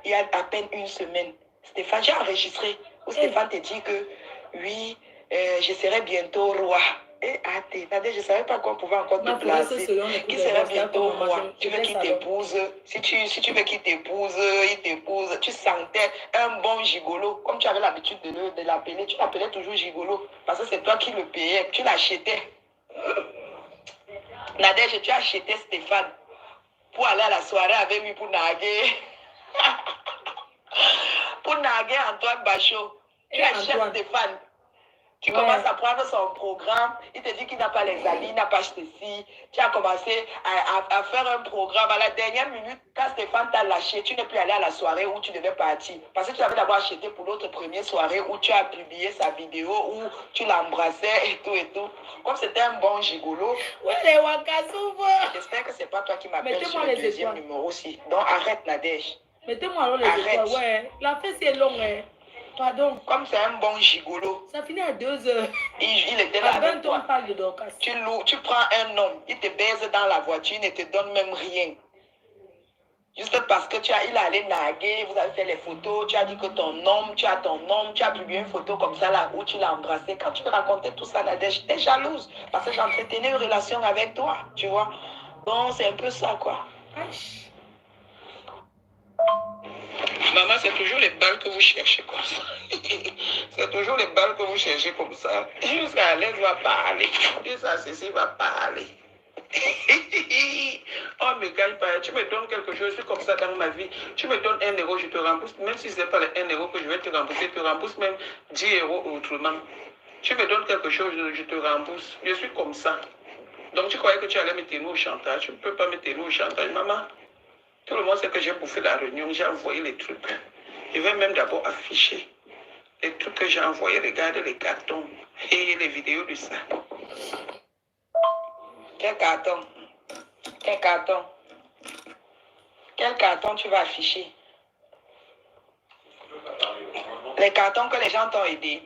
F: il y a à peine une semaine. Stéphane, j'ai enregistré où Stéphane te dit que oui, je serai bientôt roi. Nadège, je ne savais pas qu'on pouvait encore te placer. Qui serait bientôt roi? Tu veux qu'il t'épouse? Si tu veux qu'il t'épouse, il t'épouse. Tu sentais un bon gigolo. Comme tu avais l'habitude de l'appeler, tu l'appelais toujours gigolo. Parce que c'est toi qui le payais, tu l'achetais. Nadège, tu as acheté Stéphane pour aller à la soirée avec lui pour narguer. Pour narguer Antoine Bachot. Tu achètes Stéphane. Tu commences à prendre son programme. Il te dit qu'il n'a pas les amis, il n'a pas ceci. Tu as commencé à faire un programme. À la dernière minute, quand Stéphane t'a lâché, tu n'es plus allé à la soirée où tu devais partir. Parce que tu avais d'abord acheté pour l'autre première soirée où tu as publié sa vidéo, où tu l'embrassais et tout et tout. Comme c'était un bon gigolo. J'espère que ce n'est pas toi qui m'appelles sur le deuxième numéro aussi. Donc arrête, Nadège.
A: Mettez-moi alors les étoiles. Ouais, la fesse est longue. Pardon.
F: Comme c'est un bon gigolo.
A: Ça finit à 2h.
F: Il était là avec toi.
A: Tu
F: prends un homme, il te baise dans la voiture, il ne te donne même rien. Juste parce que il allait narguer, vous avez fait les photos, tu as dit que tu as publié une photo comme ça là où tu l'as embrassé. Quand tu te racontais tout ça, Nadège, j'étais jalouse parce que j'entretenais une relation avec toi, tu vois. Donc c'est un peu ça quoi. Maman, c'est toujours les balles que vous cherchez comme ça. C'est toujours les balles que vous cherchez comme ça. Jusqu'à l'aise va parler. Jusqu'à ceci va parler. Oh, mais gagne pas. Tu me donnes quelque chose, je suis comme ça dans ma vie. Tu me donnes 1 euro, je te rembourse. Même si ce n'est pas les 1 euro que je vais te rembourser, je te rembourse même 10 euros autrement. Tu me donnes quelque chose, je te rembourse. Je suis comme ça. Donc tu croyais que tu allais me tenir au chantage. Tu ne peux pas me tenir au chantage, maman. Tout le monde sait que j'ai bouffé la réunion, j'ai envoyé les trucs. Je vais même d'abord afficher les trucs que j'ai envoyés. Regardez les cartons et les vidéos de ça. Quel carton? Quel carton? Quel carton tu vas afficher? Les cartons que les gens t'ont aidé.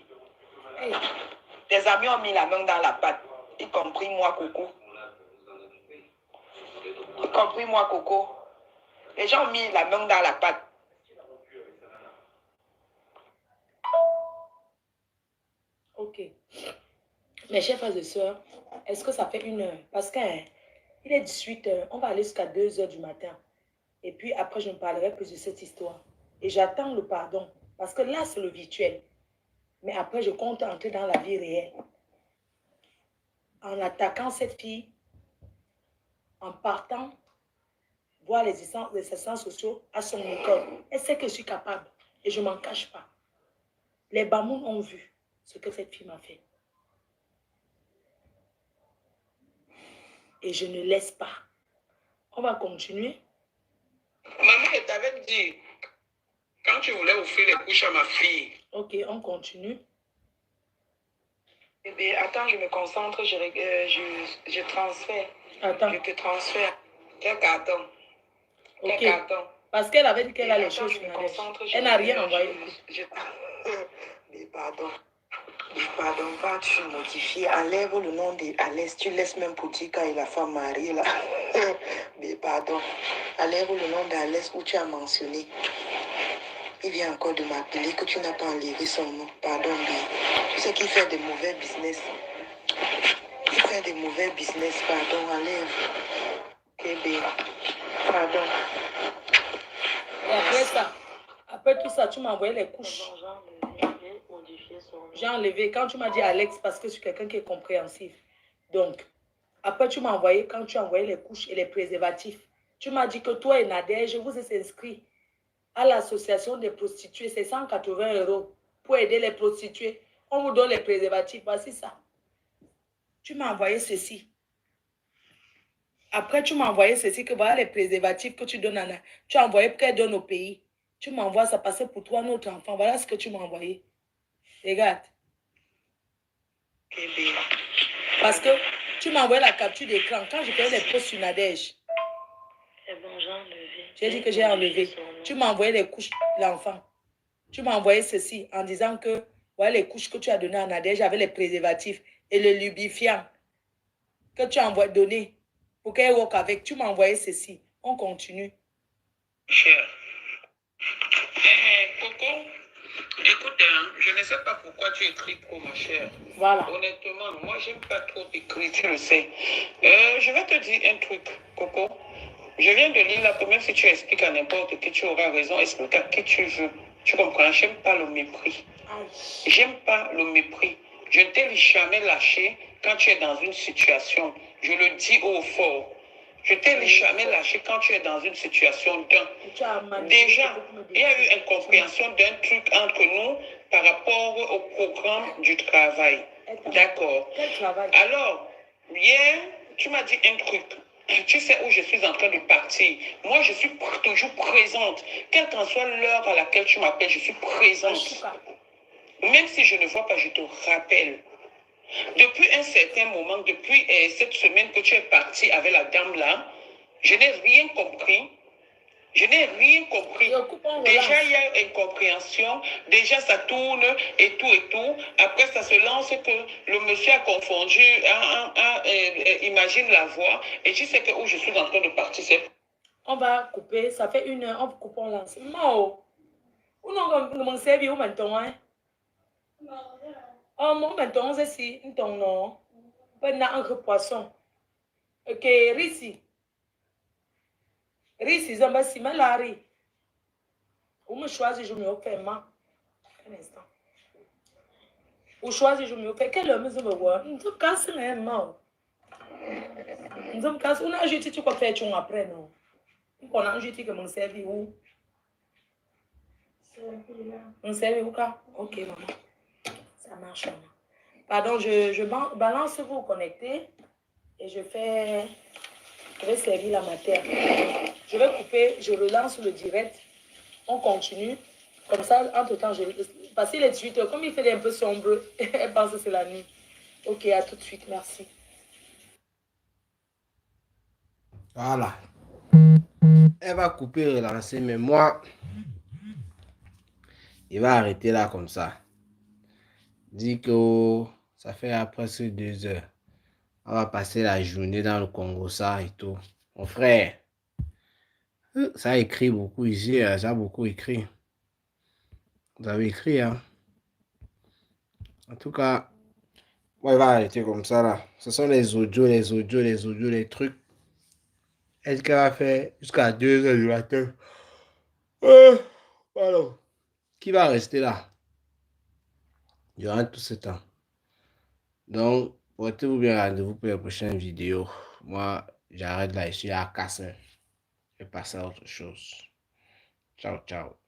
F: Tes amis ont mis la main dans la pâte, y compris moi, Coucou. Compris-moi, Coco. Les gens ont mis la main dans la pâte.
A: Ok. Mes chers frères et sœurs, est-ce que ça fait 1 heure? Parce qu'il est 18 heures, on va aller jusqu'à 2 heures du matin. Et puis après, je ne parlerai plus de cette histoire. Et j'attends le pardon. Parce que là, c'est le virtuel. Mais après, je compte entrer dans la vie réelle. En attaquant cette fille, en partant voir les assistants sociaux à son école. Elle sait que je suis capable. Et je ne m'en cache pas. Les Bamoun ont vu ce que cette fille m'a fait. Et je ne laisse pas. On va continuer.
E: Maman, je t'avais dit, quand tu voulais offrir les couches à ma fille.
A: Ok, on continue.
F: Bébé, attends, je me concentre, je transfère.
A: Attends.
F: Je te transfère. Quel carton?
A: Ok.
F: Quel carton?
A: Parce qu'elle avait dit qu'elle a les
F: Attends,
A: choses
F: je me
A: sur la
F: concentre.
A: Elle n'a rien envoyé.
F: Mais pardon. Mais pardon, va tu modifier. Enlève le nom d'Alès. Tu laisses même pour dire quand il a femme mariée là. Mais pardon. Enlève le nom d'Alès où tu as mentionné. Il vient encore de m'appeler que tu n'as pas enlevé son nom. Pardon, mais tu sais qu'il fait des mauvais business. Il fait des mauvais business. Pardon, enlève. Bébé. Pardon.
A: Et après ça, après tout ça, tu m'as envoyé les couches. J'ai enlevé. Quand tu m'as dit Alex, parce que je suis quelqu'un qui est compréhensif. Donc, après tu m'as envoyé, quand tu as envoyé les couches et les préservatifs, tu m'as dit que toi et Nadège, vous êtes inscrits à l'association des prostituées. C'est 180 € pour aider les prostituées. On vous donne les préservatifs. Voici ça. Tu m'as envoyé ceci. Après, tu m'as envoyé ceci, que voilà les préservatifs que tu donnes à Nadège. Tu as envoyé pour qu'elle donne au pays. Tu m'envoies ça passer pour toi, notre enfant. Voilà ce que tu m'as envoyé. Regarde. Parce que tu m'as envoyé la capture d'écran. Quand je faisais des posts sur Nadège, j'ai dit que j'ai enlevé. Tu m'as envoyé les couches de l'enfant. Tu m'as envoyé ceci en disant que voilà les couches que tu as données à Nadège avec les préservatifs et le lubrifiant que tu as donné pour qu'elle walk avec. Tu m'as envoyé ceci. On continue.
E: Cher. Coco, écoute, je ne sais pas pourquoi tu écris trop, ma chère.
A: Voilà.
E: Honnêtement, moi, j'aime pas trop écrire, tu le sais. Je vais te dire un truc, Coco. Je viens de lire là que même si tu expliques à n'importe qui, tu auras raison, explique à qui tu veux. Tu comprends? J'aime pas le mépris. J'aime pas le mépris. Je ne t'ai jamais lâché quand tu es dans une situation. Je le dis haut fort. Je t'ai jamais lâché quand tu es dans une situation d'un. Déjà, il y a eu incompréhension d'un truc entre nous par rapport au programme du travail. D'accord. Alors, hier, tu m'as dit un truc. Tu sais où je suis en train de partir. Moi, je suis toujours présente. Quelle qu'en soit l'heure à laquelle tu m'appelles, je suis présente. Même si je ne vois pas, je te rappelle. Depuis un certain moment, depuis cette semaine que tu es parti avec la dame là, je n'ai rien compris. Je n'ai rien compris. Déjà, il y a incompréhension. Déjà, ça tourne et tout et tout. Après, ça se lance que le monsieur a confondu, imagine la voix. Et tu sais que où je suis en train de partir.
A: On va couper. Ça fait 1 heure. On coupe, on lance. Mao. Où non, servi où maintenant, hein? Oh, mon maintenant, c'est si. Non. On a un poisson. Ok, Rissi. Rissi, Zamba, si, Malari. Où me choisis, je me fais ma. Un instant. Où choisis, je me fais. Quelle heure me voit? Nous sommes cassés, hein, non. Nous sommes cassés. On a jeté, tu peux faire, tu après, non. On a jeté que mon servi où? Mon servi où, quoi? Ok, maman. Ça marche, maman. Pardon, je balance, vous connectez et je vais servir la matière. Je vais couper, je relance le direct. On continue. Comme ça, entre-temps, parce qu'il est 18 h, comme il fait un peu sombre, elle pense que c'est la nuit. Ok, à tout de suite, merci.
D: Voilà. Elle va couper, relancer, mais moi, il va arrêter là comme ça. Dit que ça fait presque 2 heures. On va passer la journée dans le Congo, ça et tout. Mon frère, ça a écrit beaucoup ici, ça a beaucoup écrit. Vous avez écrit, hein. En tout cas, moi, il va arrêter comme ça, là. Ce sont les audios, les trucs. Est-ce qu'elle va faire jusqu'à 2 heures du matin? Pardon. Qui va rester là durant tout ce temps? Donc, portez-vous bien rendez-vous pour les prochaines vidéos. Moi, j'arrête là, je suis à Cassin. Je vais passer à autre chose. Ciao, ciao.